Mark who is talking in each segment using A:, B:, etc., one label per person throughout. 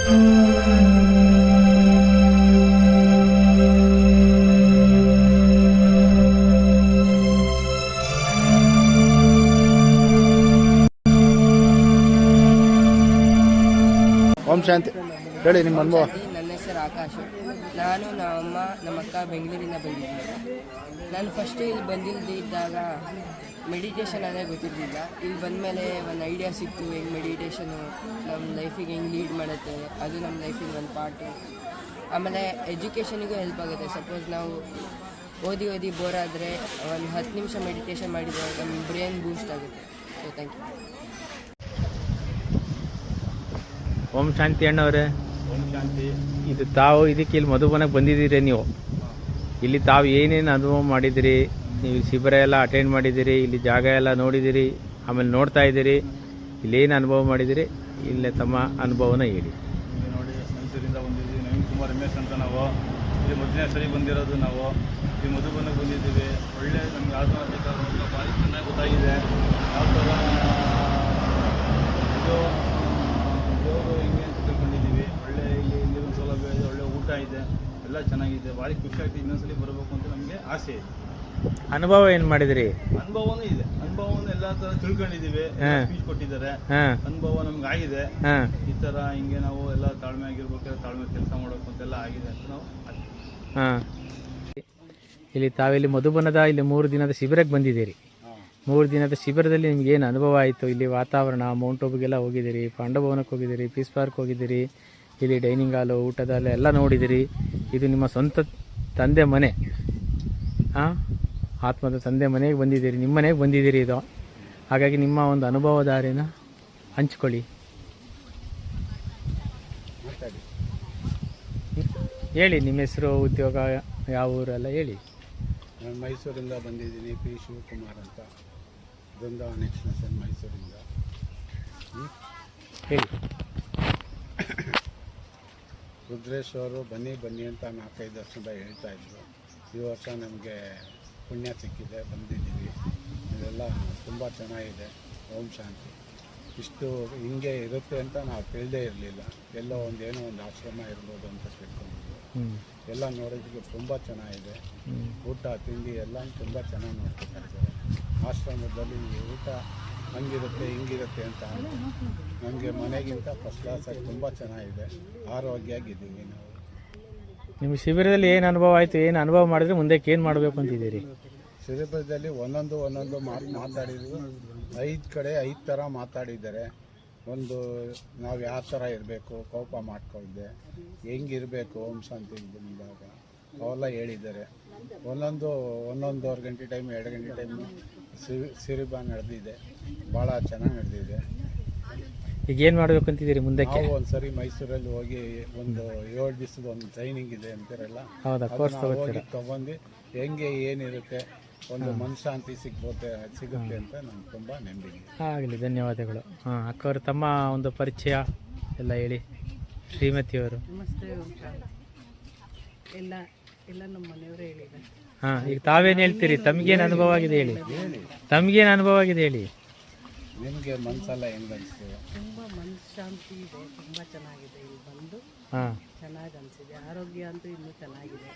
A: ಓಂ ಶಾಂತಿ. ಹೇಳಿ ನಿಮ್ಮ ಅನುಭವ.
B: ನನ್ನ ಹೆಸರು ಆಕಾಶ್. ನಾನು ನಮ್ಮಮ್ಮ ನಮ್ಮಕ್ಕ ಬೆಂಗಳೂರಿಂದ ಬಂದಿದ್ದೀನಿ. ನಾನು ಫಸ್ಟು ಇಲ್ಲಿ ಬಂದಿದ್ದಾಗ ಮೆಡಿಟೇಷನ್ ಅನ್ನೇ ಗೊತ್ತಿರಲಿಲ್ಲ. ಇಲ್ಲಿ ಬಂದಮೇಲೆ ಒಂದು ಐಡಿಯಾ ಸಿಕ್ತು, ಹೆಂಗೆ ಮೆಡಿಟೇಷನು ನಮ್ಮ ಲೈಫಿಗೆ ಹೆಂಗೆ ಲೀಡ್ ಮಾಡುತ್ತೆ, ಅದು ನಮ್ಮ ಲೈಫಿಗೆ ಒಂದು ಪಾರ್ಟು. ಆಮೇಲೆ ಎಜುಕೇಷನಿಗೂ ಹೆಲ್ಪ್ ಆಗುತ್ತೆ. ಸಪೋಸ್ ನಾವು ಓದಿ ಬೋರ್ ಆದರೆ ಒಂದು 10 ನಿಮಿಷ ಮೆಡಿಟೇಷನ್ ಮಾಡಿದರೆ ನಮ್ಮ ಬ್ರೈನ್ ಬೂಸ್ಟ್ ಆಗುತ್ತೆ. So thank you.
C: ಓಂ ಶಾಂತಿ ಅಣ್ಣವ್ರೆ.
D: ಓಂ ಶಾಂತಿ.
C: ಇದು ತಾವು ಇದಕ್ಕೆ ಇಲ್ಲಿ ಮಧುಬನಕ್ಕೆ ಬಂದಿದ್ದೀರಿ. ನೀವು ಇಲ್ಲಿ ತಾವು ಏನೇನು ಅನುಭವ ಮಾಡಿದಿರಿ? ನೀವು ಶಿಬಿರ ಎಲ್ಲ ಅಟೆಂಡ್ ಮಾಡಿದ್ದೀರಿ, ಇಲ್ಲಿ ಜಾಗ ಎಲ್ಲ ನೋಡಿದಿರಿ, ಆಮೇಲೆ ನೋಡ್ತಾ ಇದ್ದೀರಿ, ಇಲ್ಲೇನು ಅನುಭವ ಮಾಡಿದಿರಿ? ಇಲ್ಲೇ ತಮ್ಮ ಅನುಭವನ ಹೇಳಿ.
D: ನೋಡಿ, ಮೈಸೂರಿಂದ ಬಂದಿದ್ದೀವಿ. ನವೀನ್ ಕುಮಾರ್ MS ಅಂತ. ನಾವು ಇಲ್ಲಿ ಮೊದಲನೇ ಸರಿ ಬಂದಿರೋದು. ನಾವು ಇಲ್ಲಿ ಮಧುಬನಕ್ಕೆ ಬಂದಿದ್ದೀವಿ. ಒಳ್ಳೆ ನಮ್ಗೆ ಆಧ್ಯಾತ್ಮಿಕ ಭಾರಿ ಚೆನ್ನಾಗಿ ಗೊತ್ತಾಗಿದೆ. ಯಾವ ಥರ ಇದು ದೇವರು ಹಿಂಗೆ ಅಂತ ತಿಳ್ಕೊಂಡಿದ್ದೀವಿ. ಒಳ್ಳೆ ಇಲ್ಲಿ ನೀರಿನ ಸೌಲಭ್ಯ ಇದೆ, ಒಳ್ಳೆ ಊಟ ಇದೆ, ಎಲ್ಲ ಚೆನ್ನಾಗಿದೆ. ಭಾರಿ ಖುಷಿ ಆಗ್ತದೆ. ಇನ್ನೊಂದ್ಸಲಿ ಬರಬೇಕು ಅಂತ ನಮಗೆ ಆಸೆ ಇದೆ.
C: ಅನುಭವ ಏನು ಮಾಡಿದಿರಿ?
D: ಅನುಭವನೂ ಇದೆ. ಅನುಭವವನ್ನು ಎಲ್ಲ ಥರ ತಿಳ್ಕೊಂಡಿದ್ದೀವಿ. ಸ್ಪೀಚ್ ಕೊಟ್ಟಿದ್ದಾರೆ. ಅನುಭವ ನಮ್ಗೆ ಆಗಿದೆ. ಈ ಥರ ಹಿಂಗೆ ನಾವು ಎಲ್ಲ ತಾಳ್ಮೆ ಆಗಿರ್ಬೇಕಾದ್ರೆ ತಾಳ್ಮೆ ಕೆಲಸ ಮಾಡೋಕೆ ಅಂತೆಲ್ಲ ಆಗಿದೆ ಅಂತ ನಾವು.
C: ಇಲ್ಲಿ ತಾವಿಲ್ಲಿ ಮಧುಬನದ ಇಲ್ಲಿ 3 ದಿನದ ಶಿಬಿರಕ್ಕೆ ಬಂದಿದ್ದೀರಿ. 3 ದಿನದ ಶಿಬಿರದಲ್ಲಿ ನಿಮ್ಗೆ ಏನು ಅನುಭವ ಆಯಿತು? ಇಲ್ಲಿ ವಾತಾವರಣ, ಮೌಂಟ್ ಆಬುಗೆಲ್ಲ ಹೋಗಿದ್ದೀರಿ, ಪಾಂಡವನಕ್ಕೆ ಹೋಗಿದ್ದೀರಿ, ಪೀಸ್ ಪಾರ್ಕ್ ಹೋಗಿದ್ದೀರಿ, ಇಲ್ಲಿ ಡೈನಿಂಗ್ ಹಾಲು, ಊಟದ ಹಾಲು ಎಲ್ಲ ನೋಡಿದ್ದೀರಿ. ಇದು ನಿಮ್ಮ ಸ್ವಂತ ತಂದೆ ಮನೆ, ಆತ್ಮದ ತಂದೆ ಮನೆಗೆ ಬಂದಿದ್ದೀರಿ, ನಿಮ್ಮ ಮನೆಗೆ ಬಂದಿದ್ದೀರಿ ಇದು. ಹಾಗಾಗಿ ನಿಮ್ಮ ಒಂದು ಅನುಭವದಾರಿನ ಹಂಚ್ಕೊಳ್ಳಿ. ಹೇಳಿ, ನಿಮ್ಮ ಹೆಸರು, ಉದ್ಯೋಗ, ಯಾವ ಊರೆಲ್ಲ ಹೇಳಿ.
A: ನಾನು ಮೈಸೂರಿಂದ ಬಂದಿದ್ದೀನಿ. P. ಶಿವಕುಮಾರ್ ಅಂತ, ಬೃಂದಾವನ್ ಎಕ್ಸ್ಟೆನ್ಷನ್ ಮೈಸೂರಿಂದ.
C: ಹೇಳಿ.
A: ರುದ್ರೇಶ್ವರು ಬನ್ನಿ ಅಂತ 4-5 ವರ್ಷದಿಂದ ಹೇಳ್ತಾ ಇದ್ರು. ಈ ವರ್ಷ ನಮಗೆ ಪುಣ್ಯ ಸಿಕ್ಕಿದೆ, ಬಂದಿದ್ದೀವಿ. ಇದೆಲ್ಲ ತುಂಬ ಚೆನ್ನಾಗಿದೆ. ಓಂ ಶಾಂತಿ. ಇಷ್ಟು ಹಿಂಗೆ ಇರುತ್ತೆ ಅಂತ ನಾವು ತಿಳಿದೇ ಇರಲಿಲ್ಲ. ಎಲ್ಲೋ ಏನೋ ಒಂದು ಆಶ್ರಮ ಇರ್ಬೋದು ಅಂತ ತಿಳ್ಕೊಂಡಿದ್ವಿ. ಎಲ್ಲ ನೋಡೋದಕ್ಕೆ ತುಂಬ ಚೆನ್ನಾಗಿದೆ. ಊಟ ತಿಂಡಿ ಎಲ್ಲ ತುಂಬ ಚೆನ್ನಾಗಿ ನೋಡ್ಕೊತಾ ಇದ್ದಾರೆ. ಆಶ್ರಮದಲ್ಲಿ ಊಟ ಹಂಗಿರುತ್ತೆ ಹಿಂಗಿರುತ್ತೆ ಅಂತ ನಮಗೆ ಮನೆಗಿಂತ ಫಸ್ಟ್ ಕ್ಲಾಸಾಗಿ ತುಂಬ ಚೆನ್ನಾಗಿದೆ. ಆರೋಗ್ಯವಾಗಿದ್ದೀವಿ ನಾವು.
C: ನಿಮ್ಮ ಶಿಬಿರದಲ್ಲಿ ಏನು ಅನುಭವ ಆಯಿತು? ಏನು ಅನುಭವ ಮಾಡಿದ್ರೆ ಮುಂದಕ್ಕೆ ಏನು ಮಾಡಬೇಕು ಅಂತಿದ್ದೀರಿ?
A: ಶಿಬಿರದಲ್ಲಿ ಒಂದೊಂದು ಮಾತಾಡಿದ್ರು. 5 ಕಡೆ 5 ಥರ ಮಾತಾಡಿದ್ದಾರೆ. ಒಂದು ನಾವು ಯಾವ ಥರ ಇರಬೇಕು, ಕೋಪ ಮಾಡ್ಕೊಳ್ದೆ ಹೆಂಗಿರಬೇಕು ಓಂ ಶಾಂತಿ ಬಂದಾಗ ಅವೆಲ್ಲ ಹೇಳಿದ್ದಾರೆ. ಒಂದೊಂದೂವರೆ ಗಂಟೆ ಟೈಮ್, 2 ಗಂಟೆ ಟೈಮ್ ಸಿರಿಬಾ ನಡೆದಿದೆ. ಭಾಳ ಚೆನ್ನಾಗಿ ನಡೆದಿದೆ.
C: ಈಗ ಏನು ಮಾಡಬೇಕು ಅಂತಿದ್ದೀರಿ ಮುಂದಕ್ಕೆ?
A: ನಾವು ಒಂದ್ಸರಿ ಮೈಸೂರಲ್ಲಿ ಹೋಗಿ ಒಂದು 7 ದಿವಸದ ಒಂದು ಟ್ರೈನಿಂಗ್ ಇದೆ ಅಂತಾರಲ್ಲ, ಹೋಗಿ ತಗೊಂಡು ಹೆಂಗೆ ಏನಿರುತ್ತೆ ಒಂದು ಮನಃಶಾಂತಿ ಸಿಗುತ್ತೆ ಅಂತ ನಂಗೆ ತುಂಬ ನಂಬಿಕೆ.
C: ಆಗಲಿ, ಧನ್ಯವಾದಗಳು. ಅಕ್ಕವರು ತಮ್ಮ ಒಂದು ಪರಿಚಯ ಎಲ್ಲ ಹೇಳಿ. ಶ್ರೀಮತಿಯವರು.
B: ನಮಸ್ತೆ. ಎಲ್ಲ ನಮ್ಮ ಮನೆಯವರೇ ಹೇಳಿದ್ದಾರೆ.
C: ಈಗ ತಾವೇನು ಹೇಳ್ತೀರಿ? ತಮಗೇನು ಅನುಭವ ಆಗಿದೆ ಹೇಳಿ. ತಮಗೇನು ಅನುಭವ ಆಗಿದೆ ಹೇಳಿ.
A: ನಿಮಗೆ ಮನಸ್ಸೆಲ್ಲ ಹೆಂಗೆ ಅನಿಸ್ತದೆ?
B: ತುಂಬ ಮನಃಶಾಂತಿ ಇದೆ, ತುಂಬ ಚೆನ್ನಾಗಿದೆ. ಇಲ್ಲಿ ಬಂದು ಚೆನ್ನಾಗಿ ಅನಿಸಿದೆ. ಆರೋಗ್ಯ ಅಂತೂ ಇನ್ನೂ ಚೆನ್ನಾಗಿದೆ.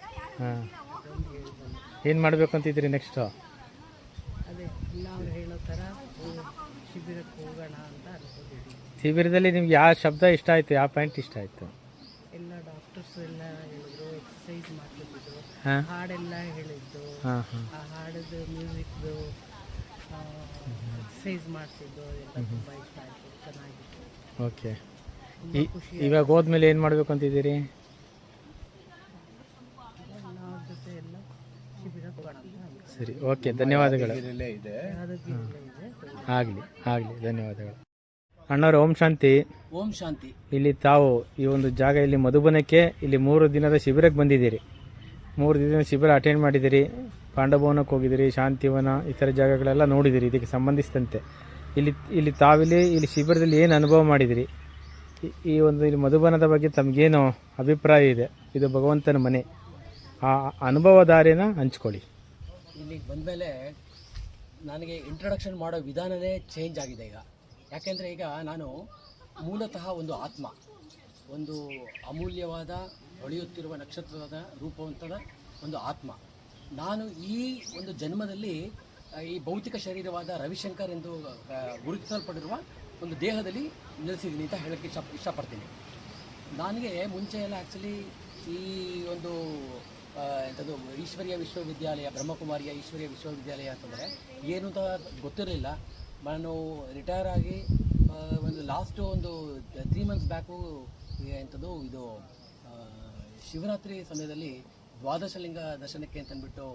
C: ಏನು ಮಾಡಬೇಕು ಅಂತಿದ್ದೀರಿ ನೆಕ್ಸ್ಟು?
B: ಅದೇ ನಾವು ಹೇಳೋ ಥರ ಶಿಬಿರಕ್ಕೆ ಹೋಗೋಣ ಅಂತ ಅನ್ಕೊಂಡಿದ್ದೀವಿ.
C: ಶಿಬಿರದಲ್ಲಿ ನಿಮ್ಗೆ ಯಾವ ಶಬ್ದ ಇಷ್ಟ ಆಯಿತು? ಯಾವ ಪಾಯಿಂಟ್ ಇಷ್ಟ ಆಯಿತು?
B: ಎಲ್ಲ ಡಾಕ್ಟರ್ಸ್ ಎಲ್ಲ ಹೇಳಿದ್ರು, ಎಕ್ಸಸೈಸ್ ಮಾಡ್ತಿದ್ರು, ಹಾಡೆಲ್ಲ ಹೇಳಿದ್ದು, ಆ ಹಾಡದು ಮ್ಯೂಸಿಕ್ದು ಎಕ್ಸಸೈಸ್ ಮಾಡ್ತಿದ್ದು ಎಲ್ಲ ತುಂಬ ಇಷ್ಟ ಆಯಿತು. ಚೆನ್ನಾಗಿತ್ತು.
C: ಓಕೆ. ಇವಾಗ ಹೋದ್ಮೇಲೆ ಏನು ಮಾಡಬೇಕು ಅಂತಿದ್ದೀರಿ?
B: ನಾವು ಜೊತೆ ಎಲ್ಲ ಶಿಬಿರಕ್ಕೆ ಹೋಗೋಣ ಅಂತ.
C: ಸರಿ, ಓಕೆ, ಧನ್ಯವಾದಗಳು.
B: ಆಗಲಿ,
C: ಧನ್ಯವಾದಗಳು. ಅಣ್ಣವ್ರು, ಓಂ ಶಾಂತಿ.
B: ಓಂ ಶಾಂತಿ.
C: ಇಲ್ಲಿ ತಾವು ಈ ಒಂದು ಜಾಗ, ಇಲ್ಲಿ ಮಧುಬನಕ್ಕೆ ಇಲ್ಲಿ 3 ದಿನದ ಶಿಬಿರಕ್ಕೆ ಬಂದಿದ್ದೀರಿ. 3 ದಿನದ ಶಿಬಿರ ಅಟೆಂಡ್ ಮಾಡಿದ್ದೀರಿ. ಪಾಂಡವನಕ್ಕೆ ಹೋಗಿದ್ದೀರಿ, ಶಾಂತಿವನ, ಈ ಥರ ಜಾಗಗಳೆಲ್ಲ ನೋಡಿದಿರಿ. ಇದಕ್ಕೆ ಸಂಬಂಧಿಸಿದಂತೆ ಇಲ್ಲಿ ತಾವಿಲ್ಲಿ ಶಿಬಿರದಲ್ಲಿ ಏನು ಅನುಭವ ಮಾಡಿದಿರಿ? ಈ ಒಂದು ಇಲ್ಲಿ ಮಧುಬನದ ಬಗ್ಗೆ ತಮಗೇನು ಅಭಿಪ್ರಾಯ ಇದೆ? ಇದು ಭಗವಂತನ ಮನೆ. ಆ ಅನುಭವದಾರಿನ ಹಂಚ್ಕೊಳ್ಳಿ.
E: ಇಲ್ಲಿಗೆ ಬಂದಮೇಲೆ ನನಗೆ ಇಂಟ್ರಡಕ್ಷನ್ ಮಾಡೋ ವಿಧಾನವೇ ಚೇಂಜ್ ಆಗಿದೆ ಈಗ. ಯಾಕೆಂದರೆ ಈಗ ನಾನು ಮೂಲತಃ ಒಂದು ಆತ್ಮ, ಒಂದು ಅಮೂಲ್ಯವಾದ ಹೊಳೆಯುತ್ತಿರುವ ನಕ್ಷತ್ರದ ರೂಪವಂತದ ಒಂದು ಆತ್ಮ. ನಾನು ಈ ಒಂದು ಜನ್ಮದಲ್ಲಿ ಈ ಭೌತಿಕ ಶರೀರವಾದ ರವಿಶಂಕರ್ ಎಂದು ಗುರುತಿಸಲ್ಪಟ್ಟಿರುವ ಒಂದು ದೇಹದಲ್ಲಿ ನೆಲೆಸಿದ್ದೀನಿ ಅಂತ ಹೇಳೋಕ್ಕೆ ಇಷ್ಟಪಡ್ತೀನಿ. ನನಗೆ ಮುಂಚೆ ಎಲ್ಲ ಆ್ಯಕ್ಚುಲಿ ಈ ಒಂದು ಎಂಥದ್ದು ಈಶ್ವರೀಯ ವಿಶ್ವವಿದ್ಯಾಲಯ, ಬ್ರಹ್ಮಕುಮಾರಿಯ ಈಶ್ವರೀಯ ವಿಶ್ವವಿದ್ಯಾಲಯ ಅಂತಂದರೆ ಏನು ಅಂತ ಗೊತ್ತಿರಲಿಲ್ಲ. ನಾನು ರಿಟೈರ್ ಆಗಿ ಒಂದು ಲಾಸ್ಟು ಒಂದು 3 months ಬ್ಯಾಕು ಎಂಥದ್ದು ಇದು ಶಿವರಾತ್ರಿ ಸಮಯದಲ್ಲಿ ದ್ವಾದಶಲಿಂಗ ದರ್ಶನಕ್ಕೆ ಅಂತಂದ್ಬಿಟ್ಟು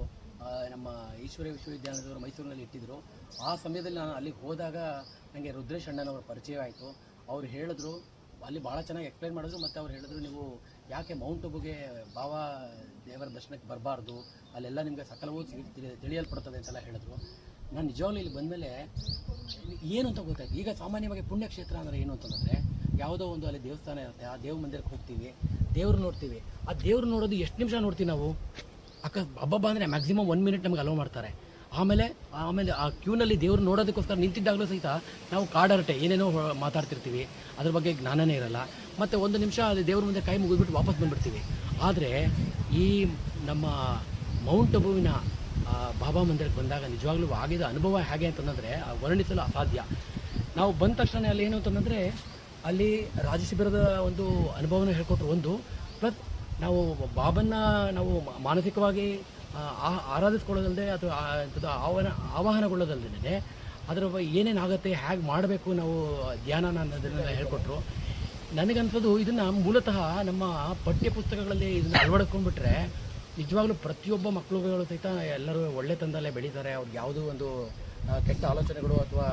E: ನಮ್ಮ ಈಶ್ವರೀಯ ವಿಶ್ವವಿದ್ಯಾಲಯದವರು ಮೈಸೂರಿನಲ್ಲಿ ಇಟ್ಟಿದ್ದರು. ಆ ಸಮಯದಲ್ಲಿ ನಾನು ಅಲ್ಲಿಗೆ ಹೋದಾಗ ನನಗೆ ರುದ್ರೇಶ್ ಅಣ್ಣನವರ ಪರಿಚಯ ಆಯಿತು. ಅವ್ರು ಹೇಳಿದ್ರು, ಅಲ್ಲಿ ಭಾಳ ಚೆನ್ನಾಗಿ ಎಕ್ಸ್ಪ್ಲೈನ್ ಮಾಡಿದ್ರು. ಮತ್ತು ಅವ್ರು ಹೇಳಿದ್ರು, ನೀವು ಯಾಕೆ ಮೌಂಟ್ ಅಬುಗೆ ಬಾಬಾ ದೇವರ ದರ್ಶನಕ್ಕೆ ಬರಬಾರ್ದು, ಅಲ್ಲೆಲ್ಲ ನಿಮಗೆ ಸಕಲವೂ ತಿಳಿಯಲ್ಪಡ್ತದೆ ಅಂತೆಲ್ಲ ಹೇಳಿದ್ರು. ನಾನು ನಿಜವಾಗ್ಲೂ ಇಲ್ಲಿ ಬಂದಮೇಲೆ ಏನು ಅಂತ ಗೊತ್ತಾಯ್ತು. ಈಗ ಸಾಮಾನ್ಯವಾಗಿ ಪುಣ್ಯಕ್ಷೇತ್ರ ಅಂದರೆ ಏನು ಅಂತಂದರೆ, ಯಾವುದೋ ಒಂದು ಅಲ್ಲಿ ದೇವಸ್ಥಾನ ಇರುತ್ತೆ, ಆ ದೇವ್ರ ಮಂದಿರಕ್ಕೆ ಹೋಗ್ತೀವಿ, ದೇವ್ರು ನೋಡ್ತೀವಿ. ಆ ದೇವ್ರು ನೋಡೋದು ಎಷ್ಟು ನಿಮಿಷ ನೋಡ್ತೀವಿ ನಾವು? ಹಬ್ಬ ಅಂದರೆ ಮ್ಯಾಕ್ಸಿಮಮ್ 1 minute ನಮಗೆ ಅಲೋ ಮಾಡ್ತಾರೆ. ಆಮೇಲೆ ಆ ಕ್ಯೂನಲ್ಲಿ ದೇವ್ರು ನೋಡೋದಕ್ಕೋಸ್ಕರ ನಿಂತಿದ್ದಾಗಲೂ ಸಹಿತ ನಾವು ಕಾಡರಟೆ ಏನೇನೋ ಮಾತಾಡ್ತಿರ್ತೀವಿ, ಅದ್ರ ಬಗ್ಗೆ ಜ್ಞಾನನೇ ಇರಲ್ಲ. ಮತ್ತು 1 ನಿಮಿಷ ಅಲ್ಲಿ ದೇವ್ರ ಮುಂದೆ ಕೈ ಮುಗಿದ್ಬಿಟ್ಟು ವಾಪಸ್ ಬಂದುಬಿಡ್ತೀವಿ. ಆದರೆ ಈ ನಮ್ಮ ಮೌಂಟ್ ಅಬುವಿನ ಬಾಬಾ ಮಂದಿರಕ್ಕೆ ಬಂದಾಗ ನಿಜವಾಗ್ಲೂ ಆಗಿದ ಅನುಭವ ಹೇಗೆ ಅಂತಂದರೆ ವರ್ಣಿಸಲು ಅಸಾಧ್ಯ. ನಾವು ಬಂದ ತಕ್ಷಣ ಅಲ್ಲಿ ಏನು ಅಂತಂದರೆ, ಅಲ್ಲಿ ರಾಜಶಿಬಿರದ ಒಂದು ಅನುಭವನ ಹೇಳ್ಕೊಟ್ರು. ಒಂದು ಪ್ಲಸ್ ನಾವು ಬಾಬನ್ನ ನಾವು ಮಾನಸಿಕವಾಗಿ ಆರಾಧಿಸ್ಕೊಳ್ಳೋದಲ್ಲದೆ ಅಥವಾ ಆವಾಹನಗೊಳ್ಳೋದಲ್ಲದೆ ಅದರ ಏನೇನಾಗುತ್ತೆ, ಹೇಗೆ ಮಾಡಬೇಕು ನಾವು ಧ್ಯಾನನ ಅನ್ನೋದನ್ನೆಲ್ಲ ಹೇಳ್ಕೊಟ್ರು. ನನಗನ್ಸೋದು ಇದನ್ನು ಮೂಲತಃ ನಮ್ಮ ಪಠ್ಯ ಪುಸ್ತಕಗಳಲ್ಲಿ ಇದನ್ನು ಅಳವಡಿಸ್ಕೊಂಡ್ಬಿಟ್ರೆ ನಿಜವಾಗ್ಲೂ ಪ್ರತಿಯೊಬ್ಬ ಮಕ್ಕಳುಗಳು ಸಹಿತ ಎಲ್ಲರೂ ಒಳ್ಳೆ ತಂದಲ್ಲೇ ಬೆಳೀತಾರೆ. ಅವ್ರಿಗೆ ಯಾವುದೂ ಒಂದು ಕೆಟ್ಟ ಆಲೋಚನೆಗಳು ಅಥವಾ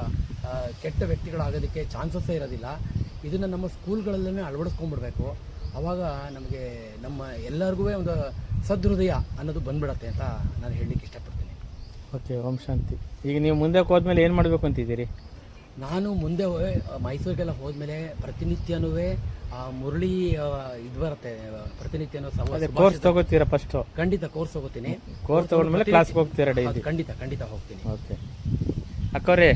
E: ಕೆಟ್ಟ ವ್ಯಕ್ತಿಗಳಾಗೋದಕ್ಕೆ ಚಾನ್ಸಸ್ಸೇ ಇರೋದಿಲ್ಲ. ಇದನ್ನು ನಮ್ಮ ಸ್ಕೂಲ್ಗಳಲ್ಲೇ ಅಳವಡಿಸ್ಕೊಂಡ್ಬಿಡ್ಬೇಕು. ಆವಾಗ ನಮಗೆ ನಮ್ಮ ಎಲ್ಲರಿಗೂ ಒಂದು ಸದೃದಯ ಅನ್ನೋದು ಬಂದ್ಬಿಡತ್ತೆ ಅಂತ ನಾನು ಹೇಳಲಿಕ್ಕೆ ಇಷ್ಟಪಡ್ತೀನಿ.
C: ಓಕೆ, ಓಂ ಶಾಂತಿ. ಈಗ ನೀವು ಮುಂದೆ ಹೋದ್ಮೇಲೆ ಏನು ಮಾಡಬೇಕು ಅಂತಿದ್ದೀರಿ?
E: ನಾನು ಮುಂದೆ ಮೈಸೂರಿಗೆಲ್ಲ ಹೋದ್ಮೇಲೆ ಪ್ರತಿನಿತ್ಯನೂ ಮುರಳಿ ಇದು ಬರುತ್ತೆ, ಪ್ರತಿನಿತ್ಯನೂ
C: ಕೋರ್ಸ್ ತಗೋತೀರಾ ಫಸ್ಟ್?
E: ಖಂಡಿತ ಕೋರ್ಸ್ ತಗೋತೀನಿ.
C: ಕೋರ್ಸ್ ತಗೊಂಡ್ಮೇಲೆ ಕ್ಲಾಸ್ಗೆ ಹೋಗ್ತೀರಾ ಡೈಲಿ?
E: ಖಂಡಿತ ಹೋಗ್ತೀನಿ.
C: ಓಕೆ ಅಕ್ಕವ್ರೆ,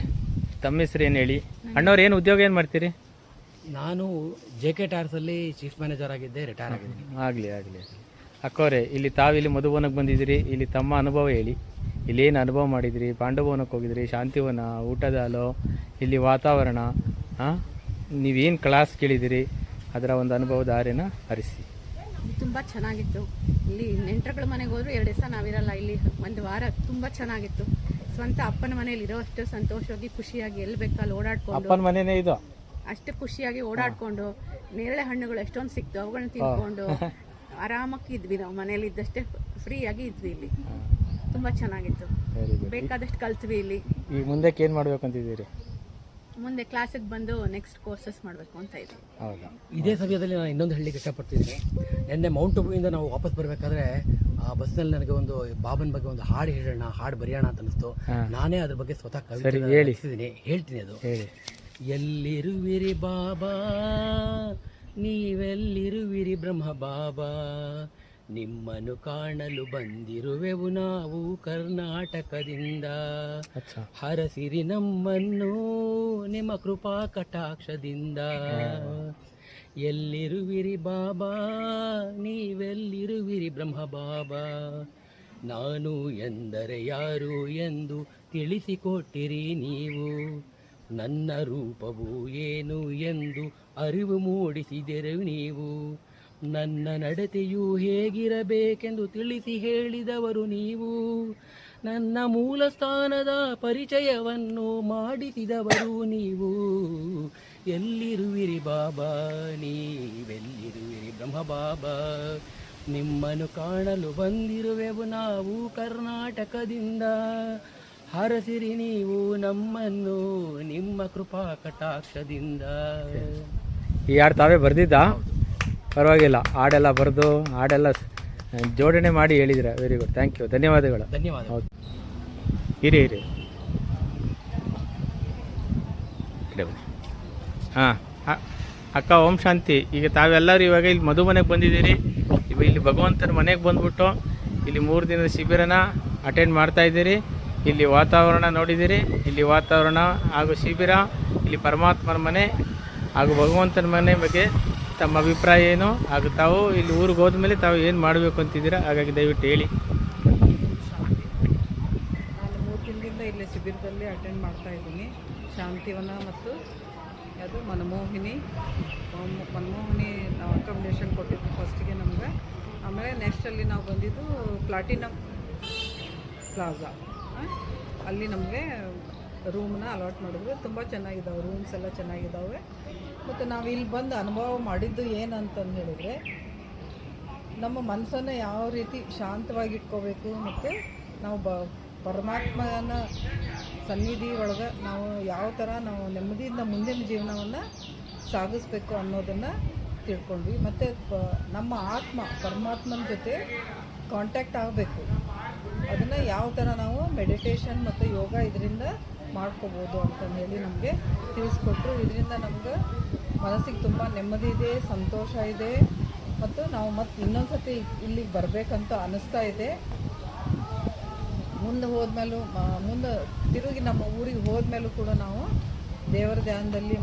C: ತಮ್ಮ ಹೆಸರು ಏನು ಹೇಳಿ? ಅಣ್ಣವ್ರು ಏನು ಉದ್ಯೋಗ ಏನು ಮಾಡ್ತೀರಿ?
E: ನಾನು JK ಟೈರ್ಸಲ್ಲಿ ಚೀಫ್ ಮ್ಯಾನೇಜರ್ ಆಗಿದ್ದೆ, ರಿಟೈರ್ ಆಗಿದ್ದೀನಿ.
C: ಆಗಲಿ ಅಕ್ಕವ್ರೆ, ಇಲ್ಲಿ ತಾವಿಲ್ಲಿ ಮಧುಬನಕ್ಕೆ ಬಂದಿದ್ದೀರಿ, ಇಲ್ಲಿ ತಮ್ಮ ಅನುಭವ ಹೇಳಿ. ಇಲ್ಲೇನು ಅನುಭವ ಮಾಡಿದಿರಿ? ಪಾಂಡವನಕ್ಕೆ ಹೋಗಿದ್ರಿ, ಶಾಂತಿವನ, ಊಟದ ಹಾಲು, ಇಲ್ಲಿ ವಾತಾವರಣ, ನೀವೇನು ಕ್ಲಾಸ್ ಕೇಳಿದಿರಿ, ಅದರ ಒಂದು ಅನುಭವದ ದಾರಿನ ಹರಿಸಿ.
F: ತುಂಬ ಚೆನ್ನಾಗಿತ್ತು. ಇಲ್ಲಿ ನೆಂಟರುಗಳ ಮನೆಗೆ ಹೋದ್ರು 2 ದಿವಸ ನಾವಿರಲ್ಲ, ಇಲ್ಲಿ 1 ವಾರ ತುಂಬ ಚೆನ್ನಾಗಿತ್ತು. ಸ್ವಂತ ಅಪ್ಪನ ಮನೇಲಿ ಇರೋ ಅಷ್ಟು ಸಂತೋಷವಾಗಿ ಖುಷಿಯಾಗಿ ಎಲ್ಲಿ ಬೇಕಲ್ಲಿ ಓಡಾಡ್ಕೊಂಡು,
C: ಅಪ್ಪನ ಮನೆನೇ ಇದು,
F: ಅಷ್ಟೇ ಖುಷಿಯಾಗಿ ಓಡಾಡ್ಕೊಂಡು ನೇರಳೆ ಹಣ್ಣುಗಳು ಎಷ್ಟೊಂದು ಸಿಕ್ತು, ಅವುಗಳನ್ನ ತಿನ್ಕೊಂಡು ಆರಾಮಾಗಿ ಇದ್ವಿ. ನಾವು ಮನೇಲಿ ಇದ್ದಷ್ಟೇ ಫ್ರೀಯಾಗಿ ಇದ್ವಿ. ಇಲ್ಲಿ ತುಂಬ ಚೆನ್ನಾಗಿತ್ತು, ಬೇಕಾದಷ್ಟು ಕಲ್ತ್ವಿ. ಇಲ್ಲಿ
C: ಈಗ ಮುಂದಕ್ಕೆ ಏನು ಮಾಡ್ಬೇಕಂತಿದ್ದೀರಿ?
F: ಮುಂದೆ ಕ್ಲಾಸಿಗೆ ಬಂದು ನೆಕ್ಸ್ಟ್ ಕೋರ್ಸಸ್ ಮಾಡಬೇಕು ಅಂತ ಇದ್ದೀವಿ.
C: ಹೌದಾ?
E: ಇದೇ ಸಮಯದಲ್ಲಿ ನಾನು ಇನ್ನೊಂದು ಹೇಳಲಿಕ್ಕೆ ಇಷ್ಟಪಡ್ತಿದ್ದೀನಿ. ನಿನ್ನೆ ಮೌಂಟ್ ಅಬುವಿಂದ ನಾವು ವಾಪಸ್ ಬರಬೇಕಾದ್ರೆ ಆ ಬಸ್ನಲ್ಲಿ ನನಗೆ ಒಂದು ಬಾಬನ್ ಬಗ್ಗೆ ಒಂದು ಹಾಡು ಹೇಳೋಣ, ಹಾಡು ಬರೆಯೋಣ ಅಂತ ಅನಿಸ್ತು. ನಾನೇ ಅದ್ರ ಬಗ್ಗೆ ಸ್ವತಃ ಕವಿತೆ ಹೇಳ್ತೀನಿ. ಅದು ಎಲ್ಲಿರುವಿರಿ ಬಾಬಾ, ನೀವೆಲ್ಲಿರುವಿರಿ ಬ್ರಹ್ಮ ಬಾಬಾ, ನಿಮ್ಮನ್ನು ಕಾಣಲು ಬಂದಿರುವೆವು ನಾವು ಕರ್ನಾಟಕದಿಂದ. ಹರಸಿರಿ ನಮ್ಮನ್ನು ನಿಮ್ಮ ಕೃಪಾ ಕಟಾಕ್ಷದಿಂದ. ಎಲ್ಲಿರುವಿರಿ ಬಾಬಾ, ನೀವೆಲ್ಲಿರುವಿರಿ ಬ್ರಹ್ಮ ಬಾಬಾ, ನಾನು ಎಂದರೆ ಯಾರು ಎಂದು ತಿಳಿಸಿಕೊಟ್ಟಿರಿ ನೀವು. ನನ್ನ ರೂಪವು ಏನು ಎಂದು ಅರಿವು ಮೂಡಿಸಿದರು ನೀವು. ನನ್ನ ನಡತೆಯು ಹೇಗಿರಬೇಕೆಂದು ತಿಳಿಸಿ ಹೇಳಿದವರು ನೀವು. ನನ್ನ ಮೂಲ ಸ್ಥಾನದ ಪರಿಚಯವನ್ನು ಮಾಡಿಸಿದವರು ನೀವು. ಎಲ್ಲಿರುವಿರಿ ಬಾಬಾ, ನೀವೆಲ್ಲಿರುವಿರಿ ಬ್ರಹ್ಮ ಬಾಬಾ, ನಿಮ್ಮನ್ನು ಕಾಣಲು ಬಂದಿರುವೆವು ನಾವು ಕರ್ನಾಟಕದಿಂದ. ಹರಸಿರಿ ನೀವು ನಮ್ಮನ್ನು ನಿಮ್ಮ ಕೃಪಾ ಕಟಾಕ್ಷದಿಂದ.
C: ಈ ಹಾಡು ತಾವೇ ಬರೆದಿದ್ದ? ಪರವಾಗಿಲ್ಲ, ಹಾಡೆಲ್ಲ ಬರೆದು ಹಾಡೆಲ್ಲ ಜೋಡಣೆ ಮಾಡಿ ಹೇಳಿದ್ರೆ ವೆರಿ ಗುಡ್, ಥ್ಯಾಂಕ್ ಯು, ಧನ್ಯವಾದಗಳು.
E: ಧನ್ಯವಾದ.
C: ಇರಿ ಹಾಂ ಅಕ್ಕ, ಓಂ ಶಾಂತಿ. ಈಗ ತಾವೆಲ್ಲರೂ ಇವಾಗ ಇಲ್ಲಿ ಮಧುಮನೆಗೆ ಬಂದಿದ್ದೀರಿ. ಇಲ್ಲಿ ಭಗವಂತನ ಮನೆಗೆ ಬಂದ್ಬಿಟ್ಟು ಇಲ್ಲಿ 3 ದಿನದ ಶಿಬಿರನ ಅಟೆಂಡ್ ಮಾಡ್ತಾ ಇದ್ದೀರಿ. ಇಲ್ಲಿ ವಾತಾವರಣ ನೋಡಿದ್ದೀರಿ. ಇಲ್ಲಿ ವಾತಾವರಣ ಹಾಗೂ ಶಿಬಿರ, ಇಲ್ಲಿ ಪರಮಾತ್ಮನ ಮನೆ ಹಾಗೂ ಭಗವಂತನ ಮನೆ ಬಗ್ಗೆ ತಮ್ಮ ಅಭಿಪ್ರಾಯ ಏನು, ಹಾಗೂ ತಾವು ಇಲ್ಲಿ ಊರಿಗೆ ಹೋದ್ಮೇಲೆ ತಾವು ಏನು ಮಾಡಬೇಕು ಅಂತಿದ್ದೀರಾ, ಹಾಗಾಗಿ ದಯವಿಟ್ಟು ಹೇಳಿ.
G: ನಾನು 3 ತಿಂಗಳಿಂದ ಇಲ್ಲಿ ಶಿಬಿರದಲ್ಲಿ ಅಟೆಂಡ್ ಮಾಡ್ತಾ ಇದ್ದೀನಿ. ಶಾಂತಿವನ ಮತ್ತು ಅದು ಮನಮೋಹಿನಿ ನಾವು ಅಕಾಮಿಡೇಷನ್ ಕೊಟ್ಟಿದ್ದು ಫಸ್ಟಿಗೆ ನಮ್ಗೆ. ಆಮೇಲೆ ನೆಕ್ಸ್ಟಲ್ಲಿ ನಾವು ಬಂದಿದ್ದು ಪ್ಲಾಟಿನಮ್ ಪ್ಲಾಜಾ, ಅಲ್ಲಿ ನಮಗೆ ರೂಮ್ನ ಅಲಾಟ್ ಮಾಡಿದ್ರು. ತುಂಬ ಚೆನ್ನಾಗಿದ್ದಾವೆ, ರೂಮ್ಸ್ ಎಲ್ಲ ಚೆನ್ನಾಗಿದ್ದಾವೆ. ಮತ್ತು ನಾವು ಇಲ್ಲಿ ಬಂದು ಅನುಭವ ಮಾಡಿದ್ದು ಏನಂತಂದು ಹೇಳಿದರೆ, ನಮ್ಮ ಮನಸ್ಸನ್ನು ಯಾವ ರೀತಿ ಶಾಂತವಾಗಿ ಇಟ್ಕೋಬೇಕು ಮತ್ತು ನಾವು ಪರಮಾತ್ಮನ ಸನ್ನಿಧಿ ಒಳಗೆ ನಾವು ಯಾವ ಥರ ನಾವು ನೆಮ್ಮದಿಯಿಂದ ಮುಂದಿನ ಜೀವನವನ್ನು ಸಾಗಿಸ್ಬೇಕು ಅನ್ನೋದನ್ನು ತಿಳ್ಕೊಂಡ್ವಿ. ಮತ್ತು ನಮ್ಮ ಆತ್ಮ ಪರಮಾತ್ಮನ ಜೊತೆ ಕಾಂಟ್ಯಾಕ್ಟ್ ಆಗಬೇಕು. ಅದನ್ನು ಯಾವ ಥರ ನಾವು ಮೆಡಿಟೇಷನ್ ಮತ್ತು ಯೋಗ ಇದರಿಂದ ಮಾಡ್ಕೋಬೋದು ಅಂತಂದೇಳಿ ನಮಗೆ ತಿಳಿಸ್ಕೊಟ್ರು. ಇದರಿಂದ ನಮ್ಗೆ ಮನಸ್ಸಿಗೆ ತುಂಬ ನೆಮ್ಮದಿ ಇದೆ, ಸಂತೋಷ ಇದೆ. ಮತ್ತು ನಾವು ಮತ್ತೆ ಇನ್ನೊಂದು ಸತಿ ಇಲ್ಲಿಗೆ ಬರಬೇಕಂತ ಅನ್ನಿಸ್ತಾ ಇದೆ. ಮುಂದೆ ಹೋದ್ಮೇಲೂ ಮುಂದೆ ತಿರುಗಿ ನಮ್ಮ ಊರಿಗೆ ಹೋದ್ಮೇಲೂ ಕೂಡ ನಾವು ದೇವರ ಧ್ಯಾನದಲ್ಲಿ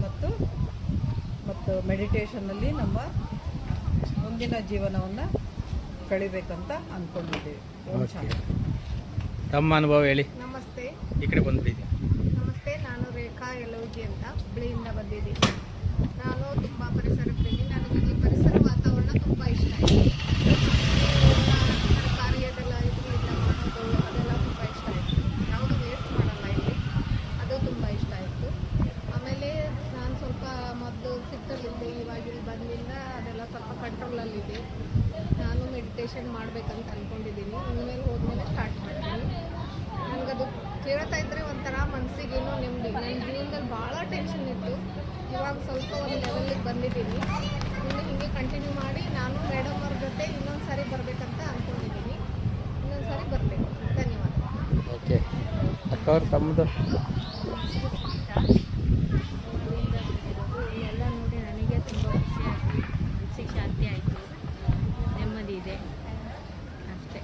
G: ಮತ್ತು ಮೆಡಿಟೇಷನ್ನಲ್ಲಿ ನಮ್ಮ ಮುಂದಿನ ಜೀವನವನ್ನು ಕಳಿಬೇಕಂತ ಅಂದ್ಕೊಂಡಿದ್ದೀವಿ.
C: ತಮ್ಮ ಅನುಭವ ಹೇಳಿ.
H: ನಮಸ್ತೆ.
C: ಈ ಕಡೆ ಬಂದ್ಬಿಟ್ಟಿದ್ದೀನಿ.
H: ನಮಸ್ತೆ, ನಾನು ರೇಖಾ ಯಲೋಜಿ ಅಂತ ಹುಬ್ಳಿಯಿಂದ ಬಂದಿದ್ದೀನಿ. ನಾನು ತುಂಬ ಪರಿಸರ ಪ್ರೇಮಿ. ನನಗೆ ಇಲ್ಲಿ ಪರಿಸರ ವಾತಾವರಣ ತುಂಬ ಇಷ್ಟ ಆಯಿತು. ತರಕಾರಿ ಅದೆಲ್ಲ ಇದರಿಂದ ಮಾಡೋದು ಅದೆಲ್ಲ ತುಂಬ ಇಷ್ಟ ಆಯಿತು. ಯಾವುದು ವೇಸ್ಟ್ ಮಾಡಲ್ಲ ಇಲ್ಲಿ, ಅದು ತುಂಬ ಇಷ್ಟ ಆಯಿತು. ಆಮೇಲೆ ನಾನು ಸ್ವಲ್ಪ ಮೊದಲು ಸಿಟ್ಟಲ್ಲಿದ್ದೆ, ಇವಾಗ ಇಲ್ಲಿ ಬಂದಿಂದ ಅದೆಲ್ಲ ಸ್ವಲ್ಪ ಕಂಟ್ರೋಲಲ್ಲಿದೆ. ನಾನು ಮೆಡಿಟೇಷನ್ ಮಾಡಬೇಕಂತ ಅಂದ್ಕೊಂಡಿದ್ದೀನಿ. ಇನ್ಮೇಲೆ ಹೋದ್ಮೇಲೆ ಸ್ಟಾರ್ಟ್ ಮಾಡ್ತೀನಿ. ನನಗದು ಕೇಳ್ತಾ ಇದ್ದರೆ ಒಂಥರ ಮನಸ್ಸಿಗೇನೋ ನೆಮ್ಮದಿ. ನನ್ನ ಜೀವನದಲ್ಲಿ ಭಾಳ ಟೆನ್ಷನ್ ಇತ್ತು. ಇವಾಗ ಸ್ವಲ್ಪ ಒಂದು ಲೆವೆಲ್ಲಿಗೆ ಬಂದಿದ್ದೀನಿ. ಇನ್ನು ಹೀಗೆ ಕಂಟಿನ್ಯೂ ಮಾಡಿ ನಾನು ಮೇಡಮ್ ಅವ್ರ ಜೊತೆ ಇನ್ನೊಂದು ಸಾರಿ ಬರಬೇಕಂತ ಅಂದ್ಕೊಂಡಿದ್ದೀನಿ. ಇನ್ನೊಂದು ಸಾರಿ ಬರಬೇಕು. ಧನ್ಯವಾದ.
C: ಓಕೆ ಅಕ್ಕವ್ರು ತಮ್ಮದು.
I: ಎಲ್ಲ ನೋಡಿ ನನಗೆ ತುಂಬ ಖುಷಿ ಆಯಿತು, ಮನಸ್ಸಿಗೆ ಶಾಂತಿ ಆಯಿತು, ನೆಮ್ಮದಿ ಇದೆ ಅಷ್ಟೇ.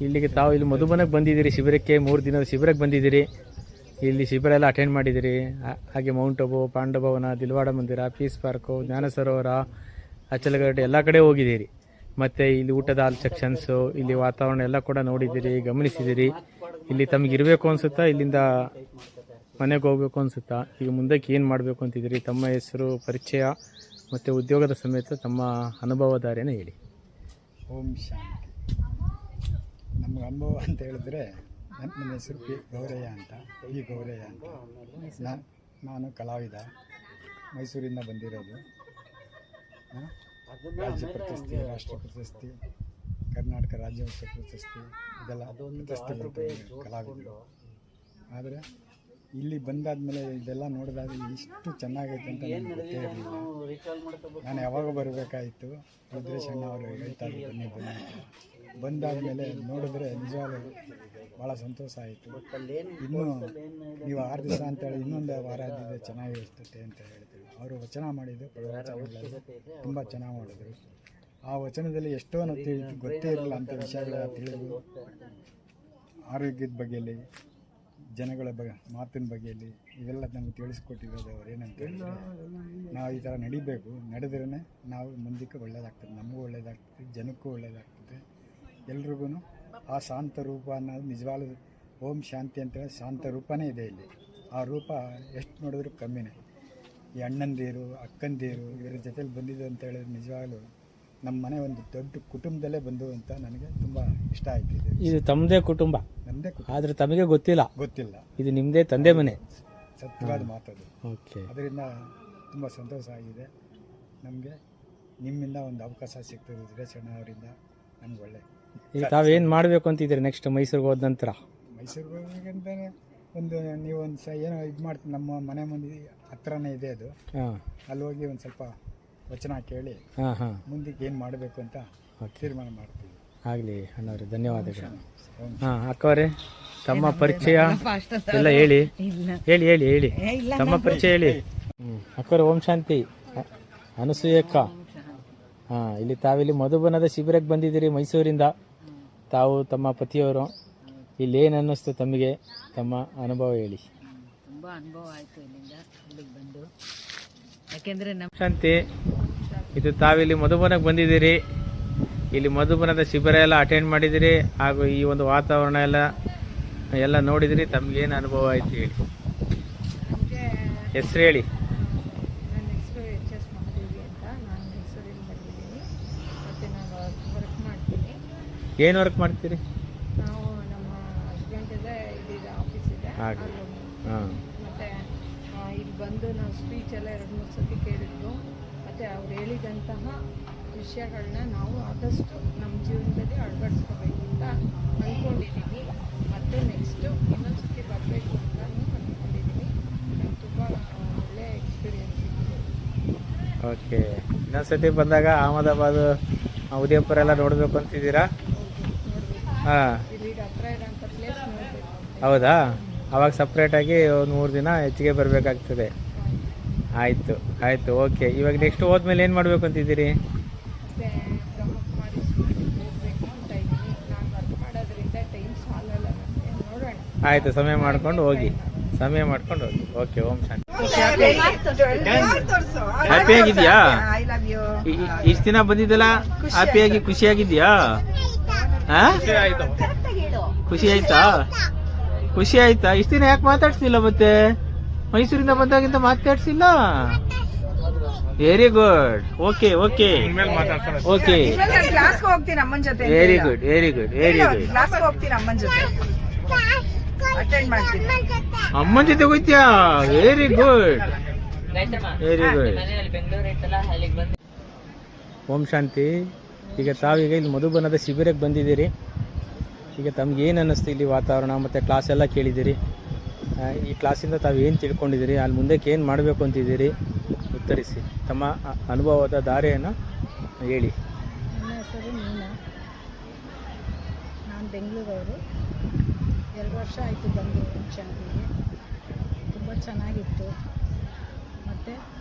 C: ಇಲ್ಲಿಗೆ ತಾವು ಇಲ್ಲಿ ಮಧುಬನಕ್ಕೆ ಬಂದಿದ್ದೀರಿ, ಶಿಬಿರಕ್ಕೆ 3 ದಿನದ ಶಿಬಿರಕ್ಕೆ ಬಂದಿದ್ದೀರಿ. ಇಲ್ಲಿ ಶಿಬಿರ ಎಲ್ಲ ಅಟೆಂಡ್ ಮಾಡಿದ್ದೀರಿ. ಹಾಗೆ ಮೌಂಟ್ ಅಬು, ಪಾಂಡಭವನ, ದಿಲ್ವಾಡ ಮಂದಿರ, ಪೀಸ್ ಪಾರ್ಕು, ಜ್ಞಾನ ಸರೋವರ, ಅಚಲಗಡ್ಡೆ ಎಲ್ಲ ಕಡೆ ಹೋಗಿದ್ದೀರಿ. ಮತ್ತು ಇಲ್ಲಿ ಊಟದ ಆಲ್ ಸೆಕ್ಷನ್ಸು, ಇಲ್ಲಿ ವಾತಾವರಣ ಎಲ್ಲ ಕೂಡ ನೋಡಿದ್ದೀರಿ, ಗಮನಿಸಿದ್ದೀರಿ. ಇಲ್ಲಿ ತಮಗೆ ಇರಬೇಕು ಅನಿಸುತ್ತಾ, ಇಲ್ಲಿಂದ ಮನೆಗೆ ಹೋಗಬೇಕು ಅನಿಸುತ್ತಾ, ಈಗ ಮುಂದಕ್ಕೆ ಏನು ಮಾಡಬೇಕು ಅಂತಿದ್ದೀರಿ? ತಮ್ಮ ಹೆಸರು, ಪರಿಚಯ ಮತ್ತು ಉದ್ಯೋಗದ ಸಮೇತ ತಮ್ಮ ಅನುಭವಧಾರೆಯನ್ನು ಹೇಳಿ.
A: ಓಂ ಶಾಂತಿ. ನಮ್ಗೆ ಅನುಭವ ಅಂತ ಹೇಳಿದ್ರೆ, ನನ್ನ ಹೆಸರು ಗೌರಯ್ಯ ಅಂತ, ಗೌರಯ್ಯ ಅಂತ. ನಾನು ಕಲಾವಿದ, ಮೈಸೂರಿಂದ ಬಂದಿರೋದು. ರಾಜ್ಯ ಪ್ರಶಸ್ತಿ, ರಾಷ್ಟ್ರ ಪ್ರಶಸ್ತಿ, ಕರ್ನಾಟಕ ರಾಜ್ಯೋತ್ಸವ ಪ್ರಶಸ್ತಿ ಇದೆಲ್ಲ ಪ್ರಶಸ್ತಿ ಬರ್ತದೆ ಕಲಾವಿದರು. ಆದರೆ ಇಲ್ಲಿ ಬಂದಾದ್ಮೇಲೆ ಇದೆಲ್ಲ ನೋಡಿದಾಗ ಇಷ್ಟು ಚೆನ್ನಾಗೈತೆ ಅಂತ ನನಗೆ ಗೊತ್ತೇ ಇರಲಿಲ್ಲ. ನಾನು ಯಾವಾಗ ಬರಬೇಕಾಯಿತು, ರುದ್ರೇಶ್ ಅಣ್ಣ ಅವರು ಹೇಳ್ತಾ ಇದ್ರು ಬನ್ನಿ ಬನ್ನಿ ಅಂತ. ಬಂದಾದಮೇಲೆ ನೋಡಿದ್ರೆ ನಿಜವಾಗ್ಲೂ ಭಾಳ ಸಂತೋಷ ಆಯಿತು. ಇನ್ನೂ ನೀವು 6 ದಿವಸ ಅಂತೇಳಿ ಇನ್ನೊಂದು ವಾರ ಇದ್ದಿದ್ದೆ ಚೆನ್ನಾಗಿರ್ತದೆ ಅಂತ ಹೇಳ್ತೀವಿ. ಅವರು ವಚನ ಮಾಡಿದ್ದು ಪ್ರವಚನಗಳಲ್ಲಿ ತುಂಬ ಚೆನ್ನಾಗಿ ಮಾಡಿದ್ರು. ಆ ವಚನದಲ್ಲಿ ಎಷ್ಟೋ ನಾವು ಗೊತ್ತೇ ಇರಲಿಲ್ಲ ಅಂಥ ವಿಷಯಗಳ ತಿಳಿದು, ಆರೋಗ್ಯದ ಬಗ್ಗೆಯಲ್ಲಿ, ಜನಗಳ ಮಾತಿನ ಬಗ್ಗೆಯಲ್ಲಿ ಇವೆಲ್ಲ ನಮ್ಗೆ ತಿಳಿಸ್ಕೊಟ್ಟಿರೋದು ಅವ್ರು. ಏನಂತ ಹೇಳಿದ್ರೆ, ನಾವು ಈ ಥರ ನಡಿಬೇಕು, ನಡೆದ್ರೇ ನಾವು ಮುಂದಕ್ಕೆ ಒಳ್ಳೆಯದಾಗ್ತದೆ, ನಮಗೂ ಒಳ್ಳೆಯದಾಗ್ತದೆ, ಜನಕ್ಕೂ ಒಳ್ಳೆಯದಾಗ್ತದೆ, ಎಲ್ರಿಗೂ. ಆ ಶಾಂತ ರೂಪ ಅನ್ನೋದು ನಿಜವಾಗ್ಲೂ ಓಂ ಶಾಂತಿ ಅಂತೇಳಿ ಶಾಂತ ರೂಪನೇ ಇದೆ ಇಲ್ಲಿ. ಆ ರೂಪ ಎಷ್ಟು ನೋಡಿದ್ರು ಕಮ್ಮಿನೇ. ಈ ಅಣ್ಣಂದಿರು, ಅಕ್ಕಂದಿರು ಇವರ ಜೊತೆಲಿ ಬಂದಿದ್ದು ಅಂತ ಹೇಳಿದ್ರೆ ನಿಜವಾಗ್ಲೂ ನಮ್ಮ ಮನೆ ಒಂದು ದೊಡ್ಡ ಕುಟುಂಬದಲ್ಲೇ ಬಂದು ಅಂತ ನನಗೆ ತುಂಬ ಇಷ್ಟ ಆಯ್ತು.
C: ಇದು ತಮ್ಮದೇ ಕುಟುಂಬ,
A: ನಮ್ಮದೇ ಕುಟುಂಬ,
C: ಆದರೆ ತಮಗೆ ಗೊತ್ತಿಲ್ಲ. ಇದು ನಿಮ್ಮದೇ ತಂದೆ ಮನೆ.
A: ಸತ್ಯವಾದ ಮಾತದು.
C: ಓಕೆ,
A: ಅದರಿಂದ ತುಂಬ ಸಂತೋಷ ಆಗಿದೆ ನಮಗೆ. ನಿಮ್ಮಿಂದ ಒಂದು ಅವಕಾಶ ಸಿಗ್ತದೆ, ರುದ್ರೇಶ್ ಅಣ್ಣ ಅವರಿಂದ ನಮ್ಗೆ ಒಳ್ಳೆ.
C: ಈಗ ತಾವೇನು ಮಾಡಬೇಕು ಅಂತಿದ್ದೀರಿ ನೆಕ್ಸ್ಟ್ ಮೈಸೂರಿಗೆ ಹೋದ ನಂತರ?
A: ಮೈಸೂರಿಗೆ ಹೋಗ್ಬೇಕಂತಾನೆ ಒಂದು ನೀವೊಂದು ಏನೋ ಇದು ಮಾಡ್ತೀನಿ, ನಮ್ಮ ಮನೆ ಮುಂದೆ ಹತ್ರನೇ ಇದೆ ಅದು. ಅಲ್ಲಿ ಹೋಗಿ ಒಂದು ಸ್ವಲ್ಪ ವಚನ ಕೇಳಿ ಮುಂದಕ್ಕೆ ಏನು ಮಾಡಬೇಕು ಅಂತ ತೀರ್ಮಾನ ಮಾಡ್ತೀವಿ.
C: ಆಗಲಿ ಅಣ್ಣವ್ರೆ, ಧನ್ಯವಾದಗಳು. ಅಕ್ಕವರೇ, ತಮ್ಮ ಪರಿಚಯ ಎಲ್ಲ ಹೇಳಿ ಹೇಳಿ ಹೇಳಿ ಹೇಳಿ ತಮ್ಮ ಪರಿಚಯ ಹೇಳಿ. ಅಕ್ಕವ್ರೆ, ಓಂ ಶಾಂತಿ. ಅನಸೂಯಕ್ಕ, ಇಲ್ಲಿ ತಾವಿಲ್ಲಿ ಮಧುಬನದ ಶಿಬಿರಕ್ಕೆ ಬಂದಿದ್ದೀರಿ ಮೈಸೂರಿಂದ. ತಾವು ತಮ್ಮ ಪತಿಯವರು. ಇಲ್ಲಿ ಏನು ಅನ್ನಿಸ್ತು ತಮಗೆ? ತಮ್ಮ ಅನುಭವ ಹೇಳಿ.
I: ತುಂಬ ಅನುಭವ ಆಯಿತು ಇಲ್ಲಿಂದ ಇಲ್ಲಿಗೆ ಬಂದು. ಯಾಕೆಂದರೆ ನಮ್ಮ
C: ಶಾಂತಿ, ಇದು ತಾವಿಲ್ಲಿ ಮಧುಬನಕ್ಕೆ ಬಂದಿದ್ದೀರಿ. ಇಲ್ಲಿ ಮಧುಬನದ ಶಿಬಿರ ಎಲ್ಲ ಅಟೆಂಡ್ ಮಾಡಿದಿರಿ ಹಾಗೂ ಈ ಒಂದು ವಾತಾವರಣ ಎಲ್ಲ ನೋಡಿದಿರಿ. ತಮಗೇನು ಅನುಭವ ಆಯ್ತು ಹೇಳಿ, ಹೆಸರು ಹೇಳಿ.
G: ನನ್ನ ಹೆಸರು HS ಮಹಾದೇವಿ ಅಂತ. ನಾನು ಮೈಸೂರಿಂದ ಬಂದಿದ್ದೀನಿ ಮತ್ತು ನಾನು ವರ್ಕ್ ಮಾಡ್ತೀನಿ.
C: ಏನು ವರ್ಕ್ ಮಾಡ್ತೀರಿ?
G: ನಾವು ನಮ್ಮ ಹಸ್ಬೆಂಡಿದೆ ಇದಿದೆ ಆಫೀಸ್ ಇದೆ
C: ಹಾಗೆ. ಹಾಂ.
G: ಮತ್ತು ಇಲ್ಲಿ ಬಂದು ನಾವು ಸ್ಪೀಚ್ ಎಲ್ಲ 2-3 ಸತಿ ಕೇಳಿದ್ವು. ಮತ್ತು ಅವ್ರು ಹೇಳಿದಂತಹ ವಿಷಯಗಳನ್ನ ನಾವು ಆದಷ್ಟು ನಮ್ಮ ಜೀವನದಲ್ಲಿ ಅಳವಡಿಸ್ಕೋಬೇಕು ಅಂತ ಅಂದ್ಕೊಂಡಿದ್ದೀವಿ. ಮತ್ತು ನೆಕ್ಸ್ಟು ಇನ್ನೊಂದು ಸತಿ ಬರಬೇಕು ಅಂತ ಅಂದ್ಕೊಂಡಿದ್ದೀವಿ. ನಂಗೆ ತುಂಬ ಒಳ್ಳೆಯ ಎಕ್ಸ್ಪೀರಿಯೆನ್ಸ್ ಇದೆ.
C: ಓಕೆ, ಇನ್ನೊಂದ್ಸತಿ ಬಂದಾಗ ಅಹಮದಾಬಾದ್, ಉದಯಪುರ ಎಲ್ಲ ನೋಡಬೇಕು ಅಂತಿದ್ದೀರಾ? ಹಾಂ,
G: ಇಲ್ಲಿಗೆ ಹತ್ರ ಇರೋಂಥ ಪ್ಲೇಸ್ ನೋಡಬೇಕು.
C: ಹೌದಾ? ಅವಾಗ ಸಪ್ರೇಟಾಗಿ ಒಂದು 3 ದಿನ ಹೆಚ್ಚಿಗೆ ಬರಬೇಕಾಗ್ತದೆ. ಆಯಿತು ಆಯಿತು, ಓಕೆ. ಇವಾಗ ನೆಕ್ಸ್ಟ್ ಹೋದ್ಮೇಲೆ ಏನು ಮಾಡಬೇಕು ಅಂತಿದ್ದೀರಿ?
G: ಮತ್ತು ಬ್ರಹ್ಮಕುಮಾರಿ ಹೋಗಬೇಕು ಅಂತ ಇದ್ದೀನಿ. ನಾನು ವರ್ಕ್ ಮಾಡೋದ್ರಿಂದ ಟೈಮ್ ಸಾಲಲ್ಲ ನನಗೆ. ನೋಡೋಣ.
C: ಆಯಿತು, ಸಮಯ ಮಾಡ್ಕೊಂಡು ಹೋಗಿ. ಓಕೆ, ಓಂ ಶಾಂತಿ. ಹ್ಯಾಪಿ ಆಗಿದ್ಯಾ? ಇಷ್ಟು ದಿನ ಬಂದಿದ್ದಲ್ಲ, ಹ್ಯಾಪಿಯಾಗಿ ಖುಷಿಯಾಗಿದ್ಯಾ? ಖುಷಿ ಆಯ್ತಾ? ಇಷ್ಟು ದಿನ ಯಾಕೆ ಮಾತಾಡ್ಸಿಲ್ಲ? ಮತ್ತೆ ಮೈಸೂರಿಂದ ಬಂದಾಗಿಂತ ಮಾತಾಡ್ಸಿಲ್ಲ. Very good. Okay okay okay, very good ಅಮ್ಮನ ಜೊತೆ ಹೋಗ್ತೀಯಾ? Very good. ಓಂ ಶಾಂತಿ. ಈಗ ತಾವೀಗ ಇಲ್ಲಿ ಮಧುಬನದ ಶಿಬಿರಕ್ಕೆ ಬಂದಿದ್ದೀರಿ. ಈಗ ತಮ್ಗೆ ಏನು ಅನ್ನಿಸ್ತು ಇಲ್ಲಿ ವಾತಾವರಣ ಮತ್ತು ಕ್ಲಾಸ್ ಎಲ್ಲ ಕೇಳಿದ್ದೀರಿ? ಈ ಕ್ಲಾಸಿಂದ ತಾವು ಏನು ತಿಳ್ಕೊಂಡಿದ್ದೀರಿ? ಅಲ್ಲಿ ಮುಂದಕ್ಕೆ ಏನು ಮಾಡಬೇಕು ಅಂತಿದ್ದೀರಿ? ಉತ್ತರಿಸಿ. ತಮ್ಮ ಅನುಭವದ ದಾರಿಯನ್ನು ಹೇಳಿ.
G: ನನ್ನ ಹೆಸರು ಮೀನಾ. ನಾನು ಬೆಂಗಳೂರವರು. 2 ವರ್ಷ ಆಯಿತು ಬಂದು ಶಾಂತಿಗೆ. ತುಂಬ ಚೆನ್ನಾಗಿತ್ತು. ಮತ್ತು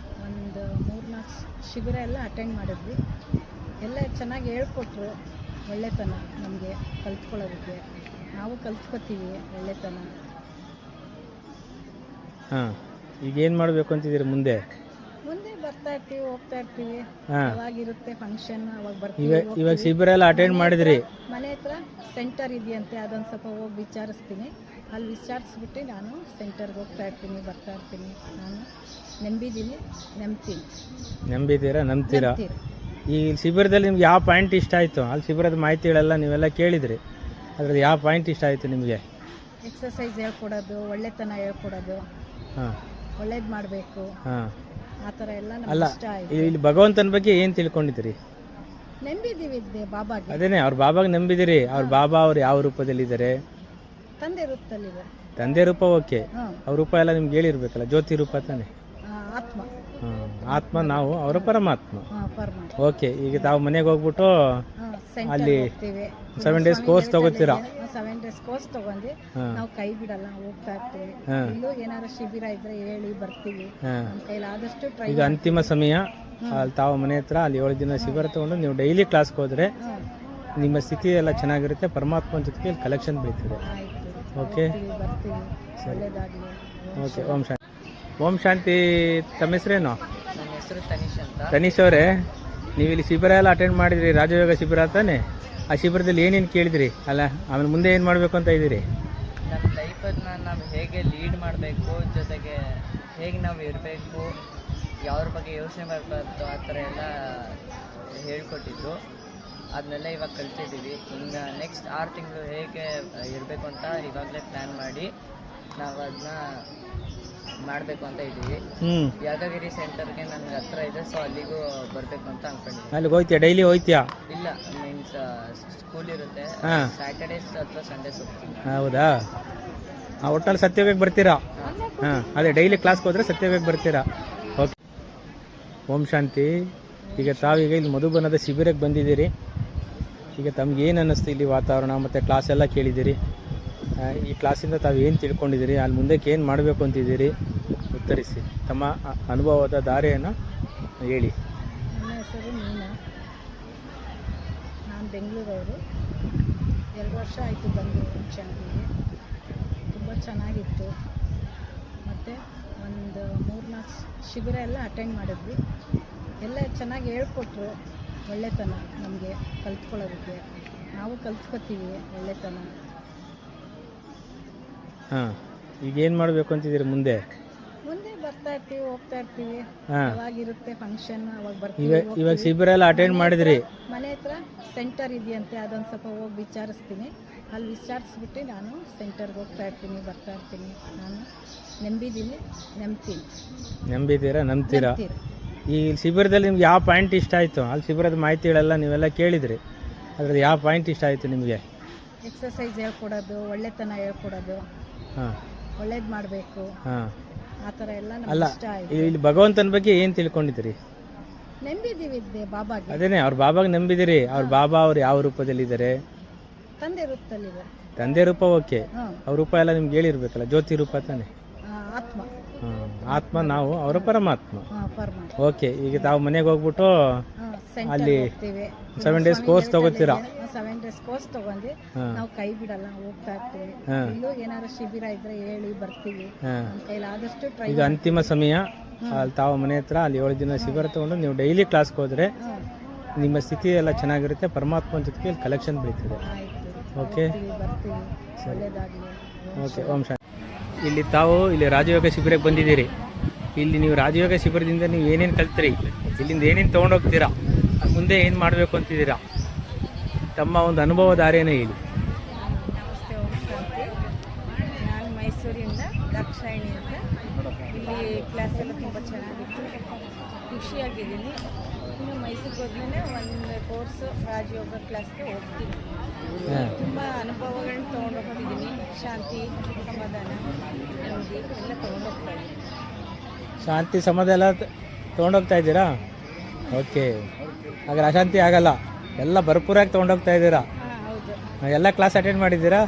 G: ಒಂದು 3-4 ಶಿಬಿರ ಎಲ್ಲ ಅಟೆಂಡ್ ಮಾಡಿದ್ವಿ. ಎಲ್ಲ ಚೆನ್ನಾಗಿ ಹೇಳ್ಕೊಟ್ರು. ಒಳ್ಳೆತನ ನಮಗೆ ಕಲ್ತ್ಕೊಳ್ಳೋದಕ್ಕೆ. ನಾವು ಕಲ್ತ್ಕೊತೀವಿ ಒಳ್ಳೆತನ.
C: ಹಾಂ, ಈಗ ಏನು ಮಾಡಬೇಕು ಅಂತಿದ್ದೀರಿ ಮುಂದೆ?
G: ಮುಂದೆ ಬರ್ತಾ ಇರ್ತೀವಿ, ಹೋಗ್ತಾ ಇರ್ತೀವಿ.
C: ಹಾಂ,
G: ಅವಾಗಿರುತ್ತೆ ಫಂಕ್ಷನ್, ಅವಾಗ ಬರ್ತೀವಿ.
C: ಇವಾಗ ಶಿಬಿರ ಎಲ್ಲ ಅಟೆಂಡ್ ಮಾಡಿದ್ರಿ?
G: ಮನೆ ಹತ್ರ ಸೆಂಟರ್ ಇದೆಯಂತೆ, ಅದೊಂದು ಸ್ವಲ್ಪ ಹೋಗಿ ವಿಚಾರಿಸ್ತೀನಿ. ಅಲ್ಲಿ ವಿಚಾರಿಸ್ಬಿಟ್ಟು ನಾನು ಸೆಂಟರ್ಗೆ ಹೋಗ್ತಾ ಇರ್ತೀನಿ, ಬರ್ತಾ ಇರ್ತೀನಿ. ನಾನು ನಂಬಿದ್ದೀನಿ, ನಂಬ್ತೀರಾ? ಈ ಶಿಬಿರದಲ್ಲಿ ನಿಮ್ಗೆ ಯಾವ ಪಾಯಿಂಟ್ ಇಷ್ಟ ಆಯಿತು? ಅಲ್ಲಿ ಶಿಬಿರದ ಮಾಹಿತಿಗಳೆಲ್ಲ ನೀವೆಲ್ಲ ಕೇಳಿದ್ರಿ, ಅದರಲ್ಲಿ ಯಾವ ಪಾಯಿಂಟ್ ಇಷ್ಟ ಆಯಿತು ನಿಮಗೆ? ಎಕ್ಸಸೈಸ್ ಹೇಳ್ಕೊಡೋದು, ಒಳ್ಳೆತನ ಹೇಳ್ಕೊಡೋದು,
C: ಹಾಂ,
G: ಒಳ್ಳೇದು ಮಾಡಬೇಕು,
C: ಹಾಂ,
G: ಆ ಥರ ಎಲ್ಲ
C: ಅಲ್ಲ.
G: ನಮ್ಗೆ ಇಷ್ಟ ಆಯಿತು.
C: ಇಲ್ಲಿ ಭಗವಂತನ ಬಗ್ಗೆ ಏನು ತಿಳ್ಕೊಂಡಿದ್ದೀರಿ?
G: ನಂಬಿದ್ದೀವಿ ಬಾಬಾಗೆ.
C: ಅದೇನೆ, ಅವ್ರ ಬಾಬಾಗೆ ನಂಬಿದಿರಿ. ಅವ್ರ ಬಾಬಾ ಅವ್ರು ಯಾವ ರೂಪದಲ್ಲಿದ್ದಾರೆ?
G: ತಂದೆ ರೂಪದಲ್ಲಿದೆ.
C: ತಂದೆ ರೂಪ ಓಕೆ.
G: ಹಾಂ,
C: ಅವ್ರ ರೂಪ ಎಲ್ಲ ನಿಮ್ಗೆ ಹೇಳಿರ್ಬೇಕಲ್ಲ, ಜ್ಯೋತಿ ರೂಪ ತಾನೆ?
G: ಆತ್ಮ.
C: ಹಾಂ, ಆತ್ಮ. ನಾವು ಅವರ ಪರಮಾತ್ಮ.
G: ಪರಮಾತ್ಮ.
C: ಓಕೆ, ಈಗ ತಾವು ಮನೆಗೆ ಹೋಗ್ಬಿಟ್ಟು ಅಲ್ಲಿ 7 days ಕೋರ್ಸ್ ತಗೋತೀರಾ?
G: 7 days ಕೋರ್ಸ್ ತಗೊಂಡು ನಾವು ಕೈ ಬಿಡಲ್ಲ, ಹೋಗ್ತಾ ಇರ್ತೀವಿ. ಇಲ್ಲೂ ಏನಾದ್ರು ಶಿಬಿರ ಇದ್ರೆ ಹೇಳಿ ಬರ್ತೀವಿ. ನಮ್ಮ ಕೈಲಾದಷ್ಟು ಟ್ರೈ.
C: ಈಗ ಅಂತಿಮ ಸಮಯ, ಅಲ್ಲಿ ತಾವು ಮನೆ ಹತ್ರ ಅಲ್ಲಿ 7 ದಿನ ಶಿಬಿರ ತಗೊಂಡು ನೀವು ಡೈಲಿ ಕ್ಲಾಸ್ಗೆ ಹೋದ್ರೆ ನಿಮ್ಮ ಸ್ಥಿತಿ ಎಲ್ಲ ಚೆನ್ನಾಗಿರುತ್ತೆ. ಪರಮಾತ್ಮನ ಜೊತೆಗೆ ಕಲೆಕ್ಷನ್ ಬೆಳೀತದೆ. ಓಕೆ, ಸರಿ. ಓಕೆ, ಓಂ ಶಾಂತಿ. ಓಂ ಶಾಂತಿ. ತಮ್ಮ ಹೆಸರೇನು?
B: ನನ್ನ ಹೆಸರು ತನೀಶ್ ಅಂತ.
C: ತನೀಶ್ ಅವರೇ, ನೀವು ಇಲ್ಲಿ ಶಿಬಿರ ಎಲ್ಲ ಅಟೆಂಡ್ ಮಾಡಿದ್ರಿ, ರಾಜಯೋಗ ಶಿಬಿರ ತಾನೆ? ಆ ಶಿಬಿರದಲ್ಲಿ ಏನೇನು ಕೇಳಿದ್ರಿ? ಅಲ್ಲ, ಆಮೇಲೆ ಮುಂದೆ ಏನು ಮಾಡಬೇಕು ಅಂತ ಇದ್ದೀರಿ?
B: ನಮ್ಮ ಲೈಫನ್ನು ನಾವು ಹೇಗೆ ಲೀಡ್ ಮಾಡಬೇಕು, ಜೊತೆಗೆ ಹೇಗೆ ನಾವು ಇರಬೇಕು, ಯಾವ್ರ ಬಗ್ಗೆ ಯೋಚನೆ ಮಾಡಬಾರ್ದು, ಆ ಥರ ಎಲ್ಲ ಹೇಳ್ಕೊಟ್ಟಿದ್ರು. ಅದನ್ನೆಲ್ಲ ಇವಾಗ ಕಲ್ತಿದ್ದೀವಿ. ಇನ್ನು ನೆಕ್ಸ್ಟ್ 6 ತಿಂಗಳು ಹೇಗೆ ಇರಬೇಕು ಅಂತ ಇವಾಗಲೇ ಪ್ಲ್ಯಾನ್ ಮಾಡಿ ನಾವು ಅದನ್ನ ಮಾಡಬೇಕು ಅಂತ ಇದ್ದೀವಿ. ಯಾದಗಿರಿ ಸೆಂಟರ್ಗೆ ನನಗೆ ಹತ್ರ ಇದೆ, ಸೊ ಅಲ್ಲಿಗೂ ಬರಬೇಕು ಅಂತ ಅನ್ಕೊಂಡಿದ್ದೀನಿ.
C: ಅಲ್ಲಿಗೆ ಹೋಗ್ತೀಯಾ? ಡೈಲಿ ಹೋಗ್ತೀಯಾ?
B: ಇಲ್ಲ, ಮೀನ್ಸ್ ಸ್ಕೂಲ್ ಇರುತ್ತೆ, ಸ್ಯಾಟರ್ಡೇಸ್ ಅಥವಾ ಸಂಡೇಸ್ ಹೋಗ್ತೀನಿ.
C: ಹೌದಾ? ಒಟ್ಟಲ್ಲಿ ಸತ್ಯವೇಗ ಬರ್ತೀರಾ? ಹಾಂ, ಅದೇ ಡೈಲಿ ಕ್ಲಾಸ್ಗೆ ಹೋದ್ರೆ ಸತ್ಯವೇಗ ಬರ್ತೀರಾ? ಓಕೆ, ಓಂ ಶಾಂತಿ. ಈಗ ತಾವೀಗ ಇಲ್ಲಿ ಮಧುಬನದ ಶಿಬಿರಕ್ಕೆ ಬಂದಿದ್ದೀರಿ. ಈಗ ತಮ್ಗೆ ಏನು ಅನ್ನಿಸ್ತು ಇಲ್ಲಿ ವಾತಾವರಣ ಮತ್ತು ಕ್ಲಾಸ್ ಎಲ್ಲ ಕೇಳಿದ್ದೀರಿ? ಈ ಕ್ಲಾಸಿಂದ ತಾವು ಏನು ತಿಳ್ಕೊಂಡಿದ್ದೀರಿ? ಅಲ್ಲಿ ಮುಂದಕ್ಕೆ ಏನು ಮಾಡಬೇಕು ಅಂತಿದ್ದೀರಿ? ಉತ್ತರಿಸಿ. ತಮ್ಮ ಅನುಭವದ ದಾರಿಯನ್ನು ಹೇಳಿ.
G: ನನ್ನ ಹೆಸರು ಮೀನಾ. ನಾನು ಬೆಂಗಳೂರವರು. 2 ವರ್ಷ ಆಯಿತು ಬಂದು ಶಾಂತಿಗೆ. ತುಂಬ ಚೆನ್ನಾಗಿತ್ತು. ಮತ್ತು
J: ಒಂದು 3-4 ಶಿಬಿರ ಎಲ್ಲ ಅಟೆಂಡ್ ಮಾಡಿದ್ವಿ. ಎಲ್ಲ ಚೆನ್ನಾಗಿ ಹೇಳ್ಕೊಟ್ರು, ಒಳ್ಳೆತನ ನಮಗೆ ಕಲ್ತ್ಕೊಳ್ಳೋದಕ್ಕೆ. ನಾವು ಕಲ್ತ್ಕೊತೀವಿ ಒಳ್ಳೆತನ.
C: ಹಾಂ, ಈಗ ಏನು ಮಾಡಬೇಕು ಅಂತಿದ್ದೀರಿ ಮುಂದೆ?
J: ಮುಂದೆ ಬರ್ತಾ ಇರ್ತೀವಿ, ಹೋಗ್ತಾ ಇರ್ತೀವಿ.
C: ಹಾಂ,
J: ಯಾವಾಗಿರುತ್ತೆ ಫಂಕ್ಷನ್ ಅವಾಗ ಬರ್ತೀವಿ.
C: ಇವಾಗ ಶಿಬಿರ ಎಲ್ಲ ಅಟೆಂಡ್ ಮಾಡಿದ್ರಿ?
J: ಮನೆ ಹತ್ರ ಸೆಂಟರ್ ಇದೆಯಂತೆ, ಅದೊಂದು ಸ್ವಲ್ಪ ಹೋಗಿ ವಿಚಾರಿಸ್ತೀನಿ. ಅಲ್ಲಿ ವಿಚಾರಿಸ್ಬಿಟ್ಟು ನಾನು ಸೆಂಟರ್ಗೆ ಹೋಗ್ತಾ ಇರ್ತೀನಿ, ಬರ್ತಾ ಇರ್ತೀನಿ. ನಾನು ನಂಬಿದ್ದೀನಿ,
C: ನಂಬಿದ್ದೀರಾ? ನಂಬ್ತೀರಾ? ಈ ಶಿಬಿರದಲ್ಲಿ ನಿಮ್ಗೆ ಯಾವ ಪಾಯಿಂಟ್ ಇಷ್ಟ ಆಯಿತು? ಅಲ್ಲಿ ಶಿಬಿರದ ಮಾಹಿತಿಗಳೆಲ್ಲ ನೀವೆಲ್ಲ ಕೇಳಿದ್ರಿ, ಅದರಲ್ಲಿ ಯಾವ ಪಾಯಿಂಟ್ ಇಷ್ಟ ಆಯಿತು ನಿಮಗೆ?
J: ಎಕ್ಸಸೈಸ್ ಹೇಳ್ಕೊಡೋದು, ಒಳ್ಳೆತನ ಹೇಳ್ಕೊಡೋದು,
C: ಹಾಂ,
J: ಒಳ್ಳೇದು ಮಾಡಬೇಕು,
C: ಹಾಂ.
J: ಆ ಥರ ಎಲ್ಲ
C: ಅಲ್ಲ,
J: ನಮ್ಗೆ ಇಷ್ಟ ಆಯಿತು.
C: ಇಲ್ಲಿ ಭಗವಂತನ ಬಗ್ಗೆ ಏನು ತಿಳ್ಕೊಂಡಿದ್ದೀರಿ?
J: ನಂಬಿದ್ದೀವಿ ಬಾಬಾಗೆ.
C: ಅದೇನೆ, ಅವ್ರ ಬಾಬಾಗೆ ನಂಬಿದಿರಿ. ಅವ್ರ ಬಾಬಾ ಅವ್ರು ಯಾವ ರೂಪದಲ್ಲಿದ್ದಾರೆ?
J: ತಂದೆ ರೂಪದಲ್ಲಿದೆ.
C: ತಂದೆ ರೂಪ ಓಕೆ, ಅವ್ರ ರೂಪ ಎಲ್ಲ ನಿಮ್ಗೆ ಹೇಳಿರ್ಬೇಕಲ್ಲ, ಜ್ಯೋತಿ ರೂಪ ತಾನೆ.
J: ಆತ್ಮ.
C: ಆತ್ಮ, ನಾವು ಅವರ ಪರಮಾತ್ಮ.
J: ಪರಮಾತ್ಮ.
C: ಓಕೆ, ಈಗ ತಾವು ಮನೆಗೆ ಹೋಗ್ಬಿಟ್ಟು ಅಲ್ಲಿ 7 days ಕೋರ್ಸ್ ತಗೋತೀರಾ?
J: 7 days ಕೋರ್ಸ್ ತಗೊಂಡು ನಾವು ಕೈ ಬಿಡಲ್ಲ, ಹೋಗ್ತಾ ಇರ್ತೀವಿ. ಇಲ್ಲೂ ಏನಾದ್ರು ಶಿಬಿರ ಇದ್ರೆ ಹೇಳಿ ಬರ್ತೀವಿ. ನಮ್ಮ ಕೈಲಾದಷ್ಟು ಟ್ರೈ.
C: ಈಗ ಅಂತಿಮ ಸಮಯ, ಅಲ್ಲಿ ತಾವು ಮನೆ ಹತ್ರ ಅಲ್ಲಿ 7 ದಿನ ಶಿಬಿರ ತಗೊಂಡು ನೀವು ಡೈಲಿ ಕ್ಲಾಸ್ಗೆ ಹೋದ್ರೆ ನಿಮ್ಮ ಸ್ಥಿತಿ ಎಲ್ಲ ಚೆನ್ನಾಗಿರುತ್ತೆ. ಪರಮಾತ್ಮನ ಜೊತೆಗೆ ಕಲೆಕ್ಷನ್ ಬೆಳೀತದೆ. ಓಕೆ, ಸರಿ, ಓಕೆ. ಓಂ ಶಾಂತಿ. ಇಲ್ಲಿ ತಾವು ಇಲ್ಲಿ ರಾಜಯೋಗ ಶಿಬಿರಕ್ಕೆ ಬಂದಿದ್ದೀರಿ. ಇಲ್ಲಿ ನೀವು ರಾಜಯೋಗ ಶಿಬಿರದಿಂದ ನೀವು ಏನೇನು ಕಲ್ತ್ರಿ, ಇಲ್ಲಿಂದ ಏನೇನು ತೊಗೊಂಡೋಗ್ತೀರಾ, ಮುಂದೆ ಏನು ಮಾಡಬೇಕು ಅಂತಿದ್ದೀರಾ? ತಮ್ಮ ಒಂದು ಅನುಭವಧಾರೇನೇ ಹೇಳಿ.
J: ನಮಸ್ತೆ, ಓಂ ಶಾಂತಿ. ನಾನು ಮೈಸೂರಿಂದ ದಾಕ್ಷಾಯಿಣಿ ಅಂತ. ಇಲ್ಲಿ ಕ್ಲಾಸ್ ಎಲ್ಲ ತುಂಬ ಚೆನ್ನಾಗಿತ್ತು, ಖುಷಿಯಾಗಿದ್ದೀನಿ. ಇನ್ನು ಮೈಸೂರಿಗೆ ಹೋದ್ಮೇಲೆ ಒಂದು ಕೋರ್ಸ್ ರಾಜಯೋಗ ಕ್ಲಾಸ್ಗೆ ಹೋಗ್ತೀನಿ. ತುಂಬ ಅನುಭವಗಳನ್ನ ತೊಗೊಂಡೋಗ್ತಿದ್ದೀನಿ. ಶಾಂತಿ, ಸಮಾಧಾನ, ನೆಮ್ಮದಿ ಎಲ್ಲ ತೊಗೊಂಡೋಗ್ತಾ ಇದ್ದೀನಿ.
C: ಶಾಂತಿ ಸಮಾಧಾನ ಎಲ್ಲ ತೊಗೊಂಡೋಗ್ತಾ ಇದ್ದೀರಾ? ಓಕೆ, ಹಾಗಾದ್ರೆ ಅಶಾಂತಿ ಆಗಲ್ಲ, ಎಲ್ಲ ಭರ್ಪೂರಾಗಿ ತೊಗೊಂಡೋಗ್ತಾ ಇದ್ದೀರಾ?
J: ಹೌದು.
C: ಎಲ್ಲ ಕ್ಲಾಸ್ ಅಟೆಂಡ್ ಮಾಡಿದ್ದೀರಾ?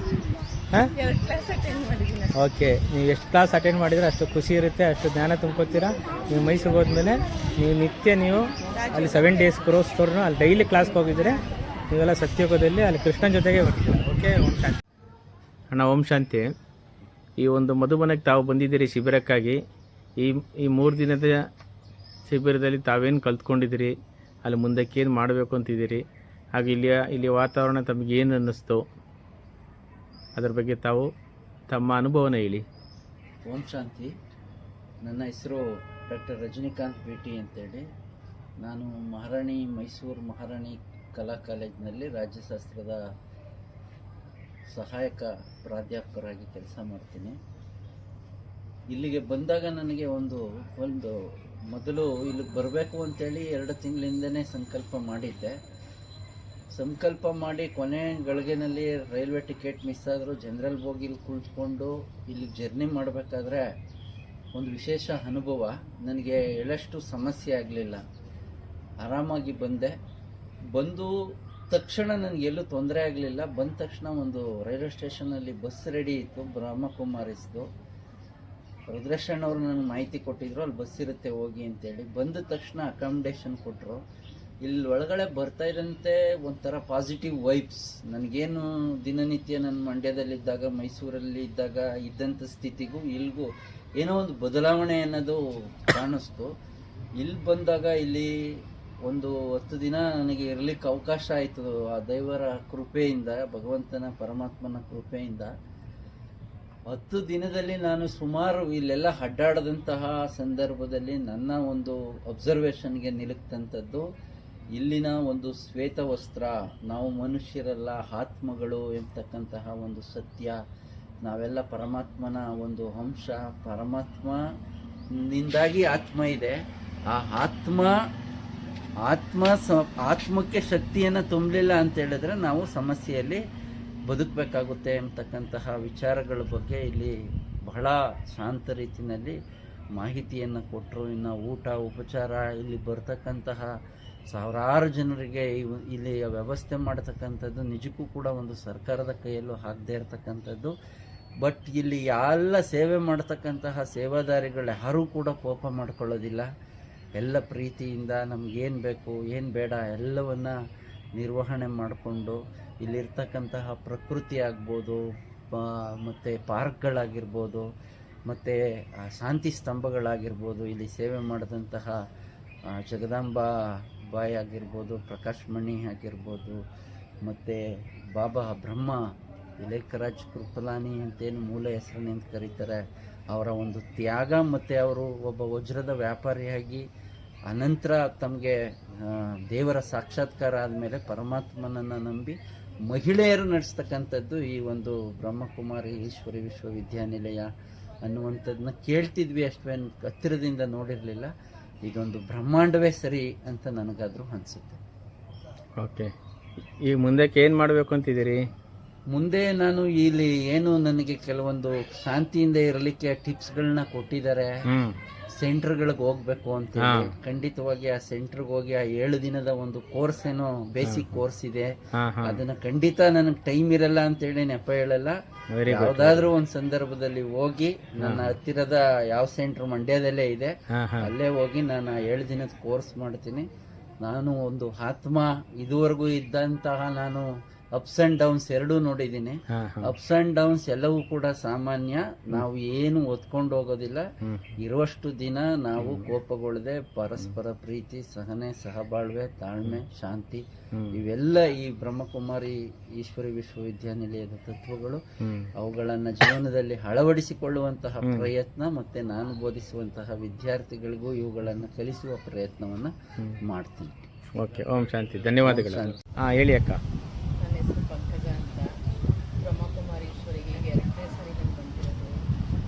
C: ಹಾಂ,
J: 2 ಕ್ಲಾಸ್ ಅಟೆಂಡ್ ಮಾಡಿದ್ದೀನಿ.
C: ಓಕೆ, ನೀವು ಎಷ್ಟು ಕ್ಲಾಸ್ ಅಟೆಂಡ್ ಮಾಡಿದ್ರೆ ಅಷ್ಟು ಖುಷಿ ಇರುತ್ತೆ, ಅಷ್ಟು ಜ್ಞಾನ ತುಂಬ್ಕೋತೀರಾ. ನೀವು ಮೈಸೂರಿಗೆ ಹೋದ್ಮೇಲೆ ನೀವು ನಿತ್ಯ ನೀವು ಅಲ್ಲಿ 7 days ಕೋರ್ಸ್ ತೋರ್ನು ಅಲ್ಲಿ ಡೈಲಿ ಕ್ಲಾಸ್ಗೆ ಹೋಗಿದ್ರೆ ನೀವೆಲ್ಲ ಸತ್ಯೋಗದಲ್ಲಿ ಅಲ್ಲಿ ಕೃಷ್ಣನ ಜೊತೆಗೆ ಬರ್ತೀರಾ. ಓಕೆ, ಓಂ ಶಾಂತಿ. ಅಣ್ಣ, ಓಂ ಶಾಂತಿ. ಈ ಒಂದು ಮಧುಬನಕ್ಕೆ ತಾವು ಬಂದಿದ್ದೀರಿ ಶಿಬಿರಕ್ಕಾಗಿ. ಈ 3 ದಿನದ ಶಿಬಿರದಲ್ಲಿ ತಾವೇನು ಕಲ್ತ್ಕೊಂಡಿದ್ದೀರಿ, ಅಲ್ಲಿ ಮುಂದಕ್ಕೆ ಏನು ಮಾಡಬೇಕು ಅಂತಿದ್ದೀರಿ, ಹಾಗೆ ಇಲ್ಲಿ ವಾತಾವರಣ ತಮಗೇನು ಅನ್ನಿಸ್ತು, ಅದರ ಬಗ್ಗೆ ತಾವು ತಮ್ಮ ಅನುಭವನ ಹೇಳಿ.
K: ಓಂ ಶಾಂತಿ. ನನ್ನ ಹೆಸರು ಡಾಕ್ಟರ್ ರಜನಿಕಾಂತ್ ಭೇಟಿ ಅಂತೇಳಿ. ನಾನು ಮೈಸೂರು ಮಹಾರಾಣಿ ಕಲಾ ಕಾಲೇಜಿನಲ್ಲಿ ರಾಜ್ಯಶಾಸ್ತ್ರದ ಸಹಾಯಕ ಪ್ರಾಧ್ಯಾಪಕರಾಗಿ ಕೆಲಸ ಮಾಡ್ತೀನಿ. ಇಲ್ಲಿಗೆ ಬಂದಾಗ ನನಗೆ ಒಂದು ಮೊದಲು ಇಲ್ಲಿಗೆ ಬರಬೇಕು ಅಂತೇಳಿ 2 ತಿಂಗಳಿಂದನೇ ಸಂಕಲ್ಪ ಮಾಡಿದ್ದೆ. ಸಂಕಲ್ಪ ಮಾಡಿ ಕೊನೆ ಗಳಿಗೆನಲ್ಲಿ ರೈಲ್ವೆ ಟಿಕೆಟ್ ಮಿಸ್ ಆದರೂ ಜನರಲ್ ಬೋಗಿಲಿ ಕುಳಿತುಕೊಂಡು ಇಲ್ಲಿಗೆ ಜರ್ನಿ ಮಾಡಬೇಕಾದ್ರೆ ಒಂದು ವಿಶೇಷ ಅನುಭವ. ನನಗೆ ಎಳ್ಳಷ್ಟು ಸಮಸ್ಯೆ ಆಗಲಿಲ್ಲ, ಆರಾಮಾಗಿ ಬಂದು ತಕ್ಷಣ ನನಗೆಲ್ಲೂ ತೊಂದರೆ ಆಗಲಿಲ್ಲ. ಬಂದ ತಕ್ಷಣ ಒಂದು ರೈಲ್ವೆ ಸ್ಟೇಷನಲ್ಲಿ ಬಸ್ ರೆಡಿ ಇತ್ತು, ಬ್ರಹ್ಮಕುಮಾರಿಸ್ದು. ರುದ್ರೇಶಣ್ಣವರು ನನಗೆ ಮಾಹಿತಿ ಕೊಟ್ಟಿದ್ರು, ಅಲ್ಲಿ ಬಸ್ ಇರುತ್ತೆ ಹೋಗಿ ಅಂತೇಳಿ. ಬಂದ ತಕ್ಷಣ ಅಕಾಮಿಡೇಷನ್ ಕೊಟ್ಟರು. ಇಲ್ಲಿ ಒಳಗಡೆ ಬರ್ತಾ ಇದ್ದಂತೆ ಒಂಥರ ಪಾಸಿಟಿವ್ ವೈಬ್ಸ್. ನನಗೇನು ದಿನನಿತ್ಯ ನನ್ನ ಮಂಡ್ಯದಲ್ಲಿದ್ದಾಗ, ಮೈಸೂರಲ್ಲಿ ಇದ್ದಾಗ ಇದ್ದಂಥ ಸ್ಥಿತಿಗೂ ಇಲ್ಲಿಗೂ ಏನೋ ಒಂದು ಬದಲಾವಣೆ ಅನ್ನೋದು ಕಾಣಿಸ್ತು. ಇಲ್ಲಿ ಬಂದಾಗ ಇಲ್ಲಿ ಒಂದು 10 ದಿನ ನನಗೆ ಇರಲಿಕ್ಕೆ ಅವಕಾಶ ಆಯಿತು. ಆ ದೇವರ ಕೃಪೆಯಿಂದ, ಭಗವಂತನ ಪರಮಾತ್ಮನ ಕೃಪೆಯಿಂದ 10 ದಿನದಲ್ಲಿ ನಾನು ಸುಮಾರು ಇಲ್ಲೆಲ್ಲ ಅಡ್ಡಾಡದಂತಹ ಸಂದರ್ಭದಲ್ಲಿ ನನ್ನ ಒಂದು ಅಬ್ಸರ್ವೇಷನ್ಗೆ ನಿಲುಕ್ತಂಥದ್ದು ಇಲ್ಲಿನ ಒಂದು ಶ್ವೇತ ವಸ್ತ್ರ, ನಾವು ಮನುಷ್ಯರಲ್ಲ ಆತ್ಮಗಳು ಎಂಬತಕ್ಕಂತಹ ಒಂದು ಸತ್ಯ. ನಾವೆಲ್ಲ ಪರಮಾತ್ಮನ ಒಂದು ಅಂಶ. ಪರಮಾತ್ಮನಿಂದಾಗಿ ಆತ್ಮ ಇದೆ. ಆ ಆತ್ಮಕ್ಕೆ ಶಕ್ತಿಯನ್ನು ತುಂಬಲಿಲ್ಲ ಅಂತ ಹೇಳಿದ್ರೆ ನಾವು ಸಮಸ್ಯೆಯಲ್ಲಿ ಬದುಕಬೇಕಾಗುತ್ತೆ ಎಂಬತಕ್ಕಂತಹ ವಿಚಾರಗಳ ಬಗ್ಗೆ ಇಲ್ಲಿ ಬಹಳ ಶಾಂತ ರೀತಿಯಲ್ಲಿ ಮಾಹಿತಿಯನ್ನು ಕೊಟ್ಟರು. ಇನ್ನು ಊಟ ಉಪಚಾರ, ಇಲ್ಲಿ ಬರ್ತಕ್ಕಂತಹ ಸಾವಿರಾರು ಜನರಿಗೆ ಇಲ್ಲಿ ವ್ಯವಸ್ಥೆ ಮಾಡತಕ್ಕಂಥದ್ದು ನಿಜಕ್ಕೂ ಕೂಡ ಒಂದು ಸರ್ಕಾರದ ಕೈಯಲ್ಲೂ ಆಗದೇ ಇರತಕ್ಕಂಥದ್ದು. ಬಟ್ ಇಲ್ಲಿ ಎಲ್ಲ ಸೇವೆ ಮಾಡ್ತಕ್ಕಂತಹ ಸೇವಾದಾರಿಗಳು ಯಾರೂ ಕೂಡ ಕೋಪ ಮಾಡ್ಕೊಳ್ಳೋದಿಲ್ಲ. ಎಲ್ಲ ಪ್ರೀತಿಯಿಂದ ನಮಗೇನು ಬೇಕು ಏನು ಬೇಡ ಎಲ್ಲವನ್ನು ನಿರ್ವಹಣೆ ಮಾಡಿಕೊಂಡು ಇಲ್ಲಿರ್ತಕ್ಕಂತಹ ಪ್ರಕೃತಿ ಆಗ್ಬೋದು, ಮತ್ತು ಪಾರ್ಕ್ಗಳಾಗಿರ್ಬೋದು, ಮತ್ತು ಶಾಂತಿ ಸ್ತಂಭಗಳಾಗಿರ್ಬೋದು, ಇಲ್ಲಿ ಸೇವೆ ಮಾಡಿದಂತಹ ಜಗದಾಂಬಾ ಬಾಯಿ ಆಗಿರ್ಬೋದು, ಪ್ರಕಾಶ್ ಮಣಿ ಆಗಿರ್ಬೋದು, ಮತ್ತು ಬಾಬಾ ಬ್ರಹ್ಮ ವಿಲೇಕರಾಜ್ ಕೃಪಲಾನಿ ಅಂತೇನು ಮೂಲ ಹೆಸರಿನಿಂದ ಕರೀತಾರೆ, ಅವರ ಒಂದು ತ್ಯಾಗ ಮತ್ತು ಅವರು ಒಬ್ಬ ವಜ್ರದ ವ್ಯಾಪಾರಿಯಾಗಿ ಅನಂತರ ತಮಗೆ ದೇವರ ಸಾಕ್ಷಾತ್ಕಾರ ಆದಮೇಲೆ ಪರಮಾತ್ಮನನ್ನು ನಂಬಿ ಮಹಿಳೆಯರು ನಡೆಸ್ತಕ್ಕಂಥದ್ದು ಈ ಒಂದು ಬ್ರಹ್ಮಕುಮಾರಿ ಈಶ್ವರಿ ವಿಶ್ವವಿದ್ಯಾನಿಲಯ ಅನ್ನುವಂಥದ್ದನ್ನ ಕೇಳ್ತಿದ್ವಿ, ಅಷ್ಟೇನು ಹತ್ತಿರದಿಂದ ನೋಡಿರಲಿಲ್ಲ. ಇದೊಂದು ಬ್ರಹ್ಮಾಂಡವೇ ಸರಿ ಅಂತ ನನಗಾದರೂ ಅನಿಸುತ್ತೆ.
C: ಓಕೆ, ಈಗ ಮುಂದಕ್ಕೆ ಏನು ಮಾಡಬೇಕು ಅಂತಿದ್ದೀರಿ?
K: ಮುಂದೆ ನಾನು ಇಲ್ಲಿ ಏನು ನನಗೆ ಕೆಲವೊಂದು ಶಾಂತಿಯಿಂದ ಇರಲಿಕ್ಕೆ ಟಿಪ್ಸ್ಗಳನ್ನ ಕೊಟ್ಟಿದ್ದಾರೆ. ಸೆಂಟರ್ಗಳಿಗೆ ಹೋಗ್ಬೇಕು ಅಂತ ಖಂಡಿತವಾಗಿ ಆ ಸೆಂಟರ್ಗೆ ಹೋಗಿ ಆ 7 ದಿನದ ಒಂದು ಕೋರ್ಸ್ ಏನೋ ಬೇಸಿಕ್ ಕೋರ್ಸ್ ಇದೆ, ಅದನ್ನ ಖಂಡಿತ ನನಗೆ ಟೈಮ್ ಇರಲ್ಲ ಅಂತೇಳಿ ನೆಪ ಹೇಳಲ್ಲ. ಯಾವ್ದಾದ್ರು ಒಂದು ಸಂದರ್ಭದಲ್ಲಿ ಹೋಗಿ ನನ್ನ ಹತ್ತಿರದ ಯಾವ ಸೆಂಟರ್ ಮಂಡ್ಯದಲ್ಲೇ ಇದೆ ಅಲ್ಲೇ ಹೋಗಿ ನಾನು 7 ದಿನದ ಕೋರ್ಸ್ ಮಾಡ್ತೀನಿ. ನಾನು ಒಂದು ಆತ್ಮ ಇದುವರೆಗೂ ಇದ್ದಂತಹ ನಾನು ಅಪ್ಸ್ ಅಂಡ್ ಡೌನ್ಸ್ ಎರಡೂ ನೋಡಿದ್ದೀನಿ. ಅಪ್ಸ್ ಅಂಡ್ ಡೌನ್ಸ್ ಎಲ್ಲವೂ ಕೂಡ ಸಾಮಾನ್ಯ, ನಾವು ಏನು ಒತ್ಕೊಂಡು ಹೋಗೋದಿಲ್ಲ. ಇರುವಷ್ಟು ದಿನ ನಾವು ಕೋಪಗೊಳ್ಳದೆ ಪರಸ್ಪರ ಪ್ರೀತಿ, ಸಹನೆ, ಸಹಬಾಳ್ವೆ, ತಾಳ್ಮೆ, ಶಾಂತಿ ಇವೆಲ್ಲ ಈ ಬ್ರಹ್ಮಕುಮಾರಿ ಈಶ್ವರಿ ವಿಶ್ವವಿದ್ಯಾನಿಲಯದ ತತ್ವಗಳು. ಅವುಗಳನ್ನ ಜೀವನದಲ್ಲಿ ಅಳವಡಿಸಿಕೊಳ್ಳುವಂತಹ ಪ್ರಯತ್ನ ಮತ್ತೆ ನಾನು ಬೋಧಿಸುವಂತಹ ವಿದ್ಯಾರ್ಥಿಗಳಿಗೂ ಇವುಗಳನ್ನು ಕಲಿಸುವ ಪ್ರಯತ್ನವನ್ನ ಮಾಡ್ತೀನಿ.
C: ಓಕೆ, ಓಂ ಶಾಂತಿ. ಧನ್ಯವಾದಗಳು. ಹೇಳಿ ಅಕ್ಕ.
G: ನನ್ನ ಹೆಸರು ಪಂಕಜ ಅಂತ. ಬ್ರಹ್ಮಕುಮಾರಿ ಈಶ್ವರಿಗೆ 2ನೇ ಸರಿ ನಾನು ಬಂದಿರೋದು.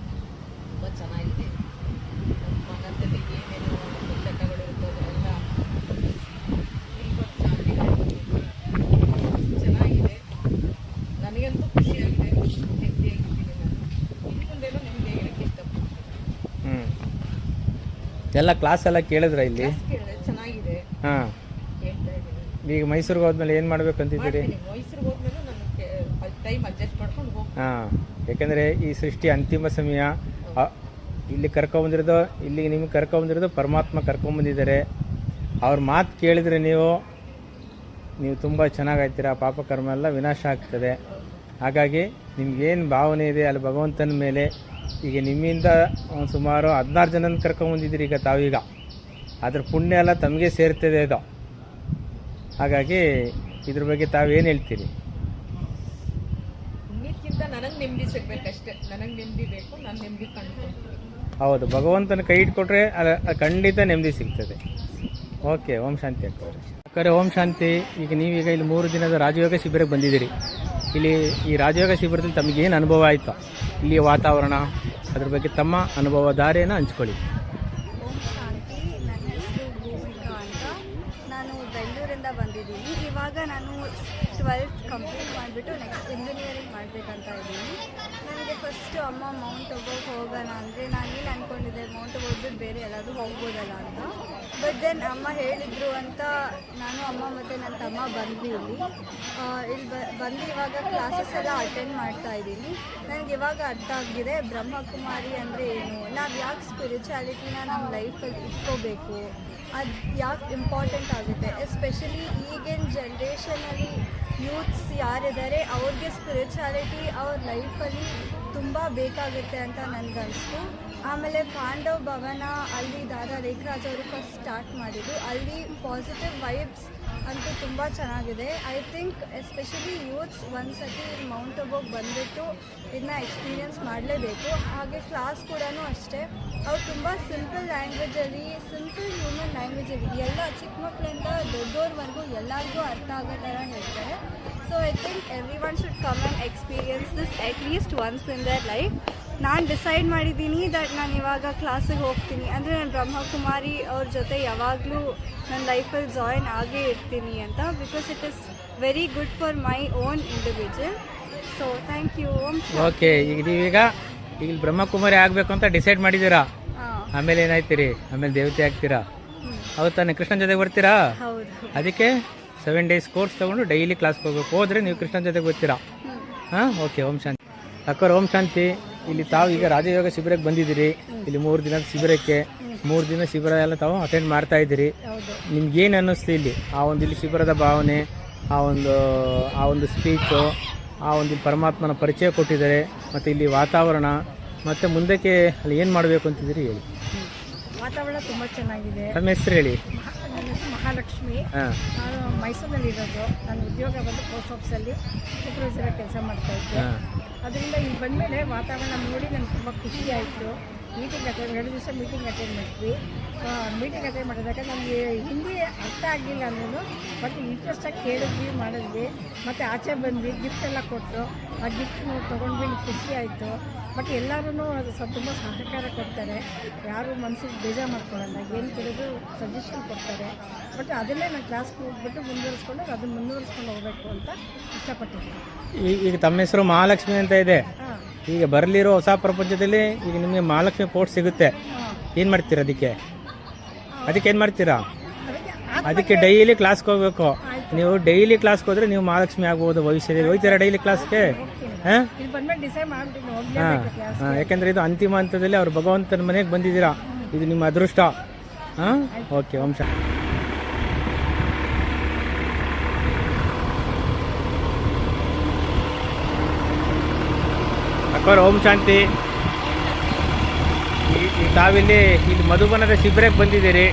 G: ತುಂಬ ಚೆನ್ನಾಗಿದೆ. ನಮ್ಮ ಮನದಲ್ಲಿ ಏನೇನು ಪುಸ್ತಕಗಳು ಇರ್ತದೆಲ್ಲ ಚೆನ್ನಾಗಿದೆ. ನನಗಂತೂ ಖುಷಿಯಾಗಿದೆ, ನೆಮ್ಮದಿಯಾಗಿದ್ದೀನಿ ನಾನು. ಇನ್ನು ಮುಂದೆನೂ ನೆಮ್ಮದಿಯಾಗಿರೋಕ್ಕೆ ಇಷ್ಟಪಡ್ತೀನಿ.
C: ಎಲ್ಲ ಕ್ಲಾಸ್ ಎಲ್ಲ ಕೇಳಿದ್ರ ಇಲ್ಲಿ?
G: ಕೇಳಿದೆ, ಚೆನ್ನಾಗಿದೆ.
C: ಹಾಂ,
G: ಹೇಳ್ತಾ ಇದ್ದೀನಿ.
C: ಈಗ ಮೈಸೂರಿಗೆ ಹೋದ್ಮೇಲೆ ಏನು ಮಾಡ್ಬೇಕು ಅಂತಿದ್ದೀರಿ?
G: ಮೈಸೂರಿಗೆ ಹೋದ್ಮೇಲೆ ನನಗೆ ಟೈಮ್ ಅಡ್ಜಸ್ಟ್ ಮಾಡ್ಕೊಂಡು ಹೋಗ್ತೀನಿ.
C: ಹಾಂ, ಯಾಕಂದರೆ ಈ ಸೃಷ್ಟಿ ಅಂತಿಮ ಸಮಯ. ಇಲ್ಲಿ ಕರ್ಕೊಂಬಂದಿರೋದು, ಇಲ್ಲಿ ನಿಮ್ಗೆ ಕರ್ಕೊಂಬಂದಿರೋದು ಪರಮಾತ್ಮ ಕರ್ಕೊಂಬಂದಿದ್ದಾರೆ. ಅವ್ರ ಮಾತು ಕೇಳಿದರೆ ನೀವು ತುಂಬ ಚೆನ್ನಾಗಾಗ್ತೀರ. ಪಾಪ ಕರ್ಮ ಎಲ್ಲ ವಿನಾಶ ಆಗ್ತದೆ. ಹಾಗಾಗಿ ನಿಮ್ಗೇನು ಭಾವನೆ ಇದೆ ಅಲ್ಲಿ ಭಗವಂತನ ಮೇಲೆ, ಈಗ ನಿಮ್ಮಿಂದ ಸುಮಾರು 16 ಜನನ ಕರ್ಕೊಂಬಂದಿದ್ದೀರಿ ಈಗ ತಾವೀಗ. ಅದ್ರ ಪುಣ್ಯ ಎಲ್ಲ ತಮಗೆ ಸೇರ್ತದೆ ಇದು. ಹಾಗಾಗಿ ಇದ್ರ ಬಗ್ಗೆ ತಾವೇನು ಹೇಳ್ತೀರಿ?
G: ಇನ್ನಿಕ್ಕಿಂತ ನನಗೆ ನೆಮ್ಮದಿ ಸಿಗ್ಬೇಕಷ್ಟೇ. ನನಗೆ ನೆಮ್ಮದಿ ಬೇಕು, ನಾನು ನೆಮ್ಮದಿ ಕಂಡುಕೊಳ್ತೀನಿ.
C: ಹೌದು, ಭಗವಂತನ ಕೈ ಇಟ್ಕೊಟ್ರೆ ಖಂಡಿತ ನೆಮ್ಮದಿ ಸಿಗ್ತದೆ. ಓಕೆ, ಓಂ ಶಾಂತಿ ಅಕ್ಕವ್ರೆ. ಓಂ ಶಾಂತಿ. ಈಗ ನೀವೀಗ ಇಲ್ಲಿ 3 ದಿನದ ರಾಜಯೋಗ ಶಿಬಿರಕ್ಕೆ ಬಂದಿದ್ದೀರಿ. ಇಲ್ಲಿ ಈ ರಾಜಯೋಗ ಶಿಬಿರದಲ್ಲಿ ತಮಗೇನು ಅನುಭವ ಆಯಿತು? ಇಲ್ಲಿಯ ವಾತಾವರಣ, ಅದ್ರ ಬಗ್ಗೆ ತಮ್ಮ ಅನುಭವ ದಾರಿಯನ್ನು ಹಂಚ್ಕೊಳ್ಳಿ.
L: ಓಂ ಶಾಂತಿ. ನನ್ನ ಹೆಸರು ಭೂಮಿಕಾ ಅಂತ. ನಾನು ಬೆಂಗಳೂರಿಂದ ಬಂದಿದ್ದೀನಿ. ಇವಾಗ ನಾನು 12th ಕಂಪ್ಲೀಟ್ ಮಾಡಿಬಿಟ್ಟು ನೆಕ್ಸ್ಟ್ ಇಂಜಿನಿಯರಿಂಗ್ ಮಾಡಬೇಕಂತ ಇದ್ದೀನಿ. ನನಗೆ ಫಸ್ಟು ಅಮ್ಮ ಮೌಂಟ್ ಅಬೋಗೆ ಹೋಗೋಣ ಅಂದರೆ ನಾನೇನು ಅಂದ್ಕೊಂಡಿದ್ದೆ, ಮೌಂಟ್ ಅಬೋಗ್ಬಿಟ್ಟು ಬೇರೆ ಎಲ್ಲಾದರೂ ಹೋಗ್ಬೋದಲ್ಲ ಅಂತ. ಬಟ್ ದೆನ್ ಅಮ್ಮ ಹೇಳಿದರು ಅಂತ ನಾನು, ಅಮ್ಮ ಮತ್ತು ನನ್ನ ತಮ್ಮ ಬಂದ್ವಿ ಇಲ್ಲಿ ಬಂದು ಇವಾಗ ಕ್ಲಾಸಸ್ ಎಲ್ಲ ಅಟೆಂಡ್ ಮಾಡ್ತಾ ಇದ್ದೀನಿ. ನನಗೆ ಇವಾಗ ಅರ್ಥ ಆಗಿದೆ ಬ್ರಹ್ಮಕುಮಾರಿ ಅಂದರೆ ಏನು, ನಾವು ಯಾಕೆ ಸ್ಪಿರಿಚುಯಾಲಿಟಿನ ನಮ್ಮ ಲೈಫಲ್ಲಿ ಇಟ್ಕೋಬೇಕು, ಅದು ಯಾಕೆ ಇಂಪಾರ್ಟೆಂಟ್ ಆಗುತ್ತೆ. ಎಸ್ಪೆಷಲಿ ಈಗಿನ ಜನ್ರೇಷನಲ್ಲಿ ಯೂತ್ಸ್ ಯಾರಿದ್ದಾರೆ ಅವ್ರಿಗೆ ಸ್ಪಿರಿಚುಯಾಲಿಟಿ ಅವ್ರ ಲೈಫಲ್ಲಿ ತುಂಬ ಬೇಕಾಗುತ್ತೆ ಅಂತ ನನಗನ್ನಿಸ್ತು. ಆಮೇಲೆ ಪಾಂಡವ್ ಭವನ ಅಲ್ಲಿ ದಾದಾ ರೇಖರಾಜ್ ಅವರು ಫಸ್ಟ್ ಸ್ಟಾರ್ಟ್ ಮಾಡಿದ್ದು. ಅಲ್ಲಿ ಪಾಸಿಟಿವ್ ವೈಬ್ಸ್ ಅಂತೂ ತುಂಬ ಚೆನ್ನಾಗಿದೆ. ಐ ಥಿಂಕ್ ಎಸ್ಪೆಷಲಿ ಯೂತ್ಸ್ ಒಂದ್ಸತಿ ಮೌಂಟ್ ಅಬೋಗೆ ಬಂದುಬಿಟ್ಟು ಇದನ್ನ ಎಕ್ಸ್ಪೀರಿಯನ್ಸ್ ಮಾಡಲೇಬೇಕು. ಹಾಗೆ ಕ್ಲಾಸ್ ಕೂಡ ಅಷ್ಟೇ, ಅವ್ರು ತುಂಬ ಸಿಂಪಲ್ ಲ್ಯಾಂಗ್ವೇಜಲ್ಲಿ, ಸಿಂಪಲ್ ಹ್ಯೂಮನ್ ಲ್ಯಾಂಗ್ವೇಜಲ್ಲಿ ಎಲ್ಲ ಚಿಕ್ಕ ಮಕ್ಕಳಿಂದ ದೊಡ್ಡವ್ರವರೆಗೂ ಎಲ್ಲರಿಗೂ ಅರ್ಥ ಆಗೋ ಥರ ಹೇಳ್ತಾರೆ. So I think every one should come and experience this at least once in their life. ನಾನು ಡಿಸೈಡ್ ಮಾಡಿದ್ದೀನಿ ದಟ್ ನಾನು ಇವಾಗ ಕ್ಲಾಸಿಗೆ ಹೋಗ್ತೀನಿ ಅಂದರೆ ನಾನು ಬ್ರಹ್ಮಕುಮಾರಿ ಅವ್ರ ಜೊತೆ ಯಾವಾಗಲೂ ನನ್ನ ಲೈಫಲ್ಲಿ ಜಾಯಿನ್ ಆಗೇ ಇರ್ತೀನಿ ಅಂತ. Because it is very good for my own individual. So thank you.
C: Okay, ಈಗ ನೀವೀಗ ಇಲ್ಲಿ ಬ್ರಹ್ಮಕುಮಾರಿ ಆಗಬೇಕು ಅಂತ ಡಿಸೈಡ್ ಮಾಡಿದ್ದೀರಾ. ಆಮೇಲೆ ಏನಾಯ್ತೀರಿ? ಆಮೇಲೆ ದೇವತೆ ಆಗ್ತೀರಾ. ಹೌದು ತಾನೆ? ಕೃಷ್ಣನ ಜೊತೆಗೆ ಬರ್ತೀರಾ?
L: ಹೌದು.
C: ಅದಕ್ಕೆ 7 days ಕೋರ್ಸ್ ತೊಗೊಂಡು ಡೈಲಿ ಕ್ಲಾಸ್ಗೆ ಹೋಗ್ಬೇಕು. ಹೋದರೆ ನೀವು ಕೃಷ್ಣನ ಜೊತೆಗೆ ಬರ್ತೀರಾ. ಹಾಂ, ಓಕೆ. ಓಂ ಶಾಂತಿ ಅಕ್ಕವ್ರು. ಓಂ ಶಾಂತಿ. ಇಲ್ಲಿ ತಾವು ಈಗ ರಾಜಯೋಗ ಶಿಬಿರಕ್ಕೆ ಬಂದಿದ್ದೀರಿ. ಇಲ್ಲಿ 3 ದಿನದ ಶಿಬಿರಕ್ಕೆ 3 ದಿನ ಶಿಬಿರ ಎಲ್ಲ ತಾವು ಅಟೆಂಡ್ ಮಾಡ್ತಾ ಇದ್ದೀರಿ. ನಿಮ್ಗೇನು ಅನ್ನಿಸ್ತು ಇಲ್ಲಿ? ಇಲ್ಲಿ ಶಿಬಿರದ ಭಾವನೆ, ಆ ಒಂದು ಸ್ಪೀಚು, ಇಲ್ಲಿ ಪರಮಾತ್ಮನ ಪರಿಚಯ ಕೊಟ್ಟಿದ್ದಾರೆ, ಮತ್ತು ಇಲ್ಲಿ ವಾತಾವರಣ ಮತ್ತು ಮುಂದಕ್ಕೆ ಅಲ್ಲಿ ಏನು ಮಾಡಬೇಕು ಅಂತಿದ್ದೀರಿ ಹೇಳಿ.
J: ವಾತಾವರಣ ತುಂಬ ಚೆನ್ನಾಗಿದೆ.
C: ತಮ್ಮ ಹೆಸರು ಹೇಳಿ.
J: ನನ್ನ ಹೆಸರು ಮಹಾಲಕ್ಷ್ಮಿ.
C: ಹಾಂ,
J: ನಾನು ಮೈಸೂರಿನಲ್ಲಿ ಇರೋದು. ನನ್ನ ಉದ್ಯೋಗ ಬಂದು ಪೋಸ್ಟ್ ಆಫೀಸಲ್ಲಿ ಸೂಪರ್ವೈಸರ್ ಕೆಲಸ ಮಾಡ್ತಾಯಿದ್ದೆ.
C: ಹಾಂ,
J: ಅದರಿಂದ ಇಲ್ಲಿ ಬಂದಮೇಲೆ ವಾತಾವರಣ ನೋಡಿ ನನಗೆ ತುಂಬ ಖುಷಿ ಆಯಿತು. ಮೀಟಿಂಗ್ ಅಟೆಂಡ್ 2 ದಿವಸ ಮೀಟಿಂಗ್ ಅಟೆಂಡ್ ಮಾಡಿದ್ವಿ. ಮೀಟಿಂಗ್ ಅಟೆಂಡ್ ಮಾಡಿದಾಗ ನಮಗೆ ಹಿಂದಿ ಅರ್ಥ ಆಗಲಿಲ್ಲ ಅಂದ್ರೂ ಬಟ್ ಇಂಟ್ರೆಸ್ಟಾಗಿ ಕೇಳಿದ್ವಿ, ಮಾಡಿದ್ವಿ. ಮತ್ತು ಆಚೆ ಬಂದ್ವಿ, ಗಿಫ್ಟ್ ಎಲ್ಲ ಕೊಟ್ಟು ಆ ಗಿಫ್ಟ್ ತೊಗೊಂಡ್ವಿ, ಖುಷಿ ಆಯಿತು. ಬಟ್ ಎಲ್ಲರೂ ಅದು ತುಂಬ ಸಹಕಾರ ಕೊಡ್ತಾರೆ, ಯಾರು ಮನಸ್ಸಿಗೆ ಬೇಜಾರು ಮಾಡ್ಕೊಳ್ಳಲ್ಲ, ಏನು ಕೇಳಿದ್ರು ಸಜೆಷನ್ ಕೊಡ್ತಾರೆ. ಬಟ್ ಅದನ್ನೇ ನಾನು ಕ್ಲಾಸ್ಗೆ ಹೋಗ್ಬಿಟ್ಟು ಮುಂದುವರಿಸ್ಕೊಂಡು ಅದನ್ನು ಮುಂದುವರಿಸ್ಕೊಂಡು ಹೋಗಬೇಕು ಅಂತ ಇಷ್ಟಪಟ್ಟಿದ್ದೀನಿ.
C: ಈಗ ತಮ್ಮ ಹೆಸರು ಮಹಾಲಕ್ಷ್ಮಿ ಅಂತ ಇದೆ.
J: ಹಾಂ,
C: ಈಗ ಬರಲಿರೋ ಹೊಸ ಪ್ರಪಂಚದಲ್ಲಿ ಈಗ ನಿಮಗೆ ಮಹಾಲಕ್ಷ್ಮಿ ಪೋಸ್ಟ್ ಸಿಗುತ್ತೆ. ಏನು ಮಾಡ್ತೀರಾ ಅದಕ್ಕೆ ಏನು ಮಾಡ್ತೀರಾ? ಅದಕ್ಕೆ ಡೈಲಿ ಕ್ಲಾಸ್ಗೆ ಹೋಗ್ಬೇಕು. ನೀವು ಡೈಲಿ ಕ್ಲಾಸ್ಗೆ ಹೋದ್ರೆ ನೀವು ಮಹಾಲಕ್ಷ್ಮಿ ಆಗ್ಬೋದು ಭವಿಷ್ಯದಲ್ಲಿ. ಹೋಗ್ತೀರಾ ಡೈಲಿ ಕ್ಲಾಸ್ಗೆ? ಹಾಂ
J: ಇಲ್ಲಿ ಬಂದ್ಮೇಲೆ ಡಿಸೈಡ್ ಮಾಡ್ಬಿಟ್ಟು
C: ಹಾಂ
J: ಹೋಗ್ಲೇಬೇಕು ಕ್ಲಾಸ್.
C: ಹಾಂ, ಯಾಕೆಂದರೆ ಇದು ಅಂತಿಮ ಹಂತದಲ್ಲಿ ಅವ್ರು ಭಗವಂತನ ಮನೆಗೆ ಬಂದಿದ್ದೀರಾ. ಇದು ನಿಮ್ಮ ಅದೃಷ್ಟ. ಹಾಂ, ಓಕೆ. ವಂಶ ಅಕ್ಬರ್, ಓಂ ಶಾಂತಿ. ತಾವಿಲ್ಲಿ ಮಧುಬನದ ಶಿಬಿರಕ್ಕೆ ಬಂದಿದ್ದೀರಿ.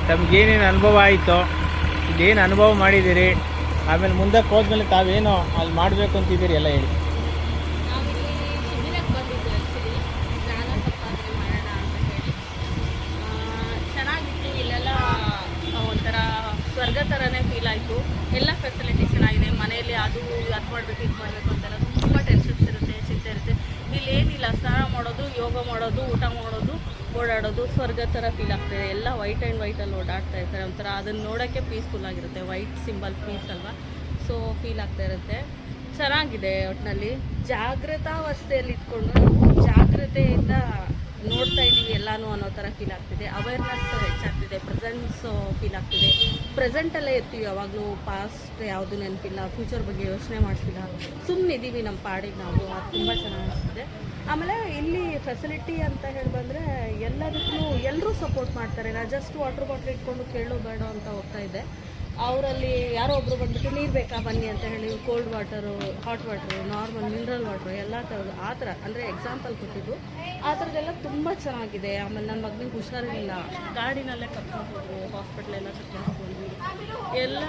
C: ತಮಗೇನೇನು ಅನುಭವ ಆಯಿತು, ಇದೇನು ಅನುಭವ ಮಾಡಿದ್ದೀರಿ, ಆಮೇಲೆ ಮುಂದಕ್ಕೆ ಹೋದ್ಮೇಲೆ ತಾವೇನು ಅಲ್ಲಿ ಮಾಡಬೇಕು ಅಂತಿದ್ದೀರಿ ಎಲ್ಲ ಹೇಳಿ.
I: ನಾವಿಲ್ಲಿ ಶಿಬಿರಕ್ಕೆ ಬಂದಿದ್ದು ಆ್ಯಕ್ಚುಲಿ ಜ್ಞಾನ ಸಂಪಾದನೆ ಮಾಡೋಣ ಅಂತ ಹೇಳಿ. ಚೆನ್ನಾಗಿತ್ತು. ಇಲ್ಲೆಲ್ಲ ಒಂಥರ ಸ್ವರ್ಗ ಥರನೇ ಫೀಲ್ ಆಯಿತು. ಎಲ್ಲ ಫೆಸಿಲಿಟಿ ಚೆನ್ನಾಗಿದೆ. ಮನೆಯಲ್ಲಿ ಅದು ಮಾಡಬೇಕು ಇದು ಮಾಡಬೇಕು ಅಂತೆಲ್ಲ ತುಂಬ ಟೆನ್ಷನ್ಸ್ ಇರುತ್ತೆ, ಚಿಂತೆ ಇರುತ್ತೆ. ಇಲ್ಲೇನಿಲ್ಲ, ಸ್ನಾನ ಮಾಡೋದು, ಯೋಗ ಮಾಡೋದು, ಊಟ ಮಾಡೋದು, ಓಡಾಡೋದು, ಸ್ವರ್ಗ ಥರ ಫೀಲ್ ಆಗ್ತಾಯಿದೆ. ಎಲ್ಲ ವೈಟ್ ಆ್ಯಂಡ್ ವೈಟಲ್ಲಿ ಓಡಾಡ್ತಾ ಇರ್ತಾರೆ. ಒಂಥರ ಅದನ್ನು ನೋಡೋಕ್ಕೆ ಪೀಸ್ಫುಲ್ ಆಗಿರುತ್ತೆ. ವೈಟ್ ಸಿಂಬಲ್ ಪೀಸ್ ಅಲ್ವಾ, ಸೊ ಫೀಲ್ ಆಗ್ತಾ ಇರುತ್ತೆ. ಚೆನ್ನಾಗಿದೆ. ಒಟ್ಟಿನಲ್ಲಿ ಜಾಗೃತಾವಸ್ಥೆಯಲ್ಲಿ ಇಟ್ಕೊಂಡು ನಾವು ಜಾಗ್ರತೆಯಿಂದ ನೋಡ್ತಾ ಇದ್ದೀವಿ ಎಲ್ಲನೂ ಅನ್ನೋ ಥರ ಫೀಲ್ ಆಗ್ತಿದೆ. ಅವೇರ್ನೆಸ್ ಹೆಚ್ಚಾಗ್ತಿದೆ, ಪ್ರೆಸೆನ್ಸ್ ಫೀಲ್ ಆಗ್ತಿದೆ. ಪ್ರೆಸೆಂಟಲ್ಲೇ ಇರ್ತೀವಿ, ಯಾವಾಗಲೂ ಪಾಸ್ಟ್ ಯಾವುದು ನೆನಪಿಲ್ಲ, ಫ್ಯೂಚರ್ ಬಗ್ಗೆ ಯೋಚನೆ ಮಾಡ್ತಿಲ್ಲ, ಸುಮ್ಮನೆ ಇದ್ದೀವಿ ನಮ್ಮ ಪಾಡಿಗೆ ನಾವು. ಅದು ತುಂಬ ಚೆನ್ನಾಗಿ ಅನಿಸ್ತಿದೆ. ಆಮೇಲೆ ಇಲ್ಲಿ ಫೆಸಿಲಿಟಿ ಅಂತ ಹೇಳಿ ಬಂದರೆ ಎಲ್ಲದಕ್ಕೂ ಎಲ್ಲರೂ ಸಪೋರ್ಟ್ ಮಾಡ್ತಾರೆ. ನಾನು ಜಸ್ಟ್ ವಾಟರ್ ಬಾಟ್ಲ್ ಇಟ್ಕೊಂಡು ಕೇಳೋ ಬೇಡ ಅಂತ ಹೋಗ್ತಾ ಇದ್ದೆ. ಅವರಲ್ಲಿ ಯಾರೋ ಒಬ್ಬರು ಬಂದ್ಬಿಟ್ಟು ನೀರು ಬೇಕಾ ಬನ್ನಿ ಅಂತ ಹೇಳಿ cold water, hot water, normal mineral water ಎಲ್ಲ ಥರದ್ದು ಆ ಥರ ಅಂದರೆ ಎಕ್ಸಾಂಪಲ್ ಕೊಟ್ಟಿದ್ದು. ಆ ಥರದ್ದೆಲ್ಲ ತುಂಬ ಚೆನ್ನಾಗಿದೆ. ಆಮೇಲೆ ನನ್ನ ಮಗನಿಗೆ ಹುಷಾರಿರಲಿಲ್ಲ, ಗಾಡಿನಲ್ಲೇ ಕರ್ಕೊಂಡು ಹೋದ್ರು, ಹಾಸ್ಪಿಟ್ಲೆಲ್ಲ ಕರ್ಕೊಂಡು ಬಂದ್ವಿ. ಎಲ್ಲ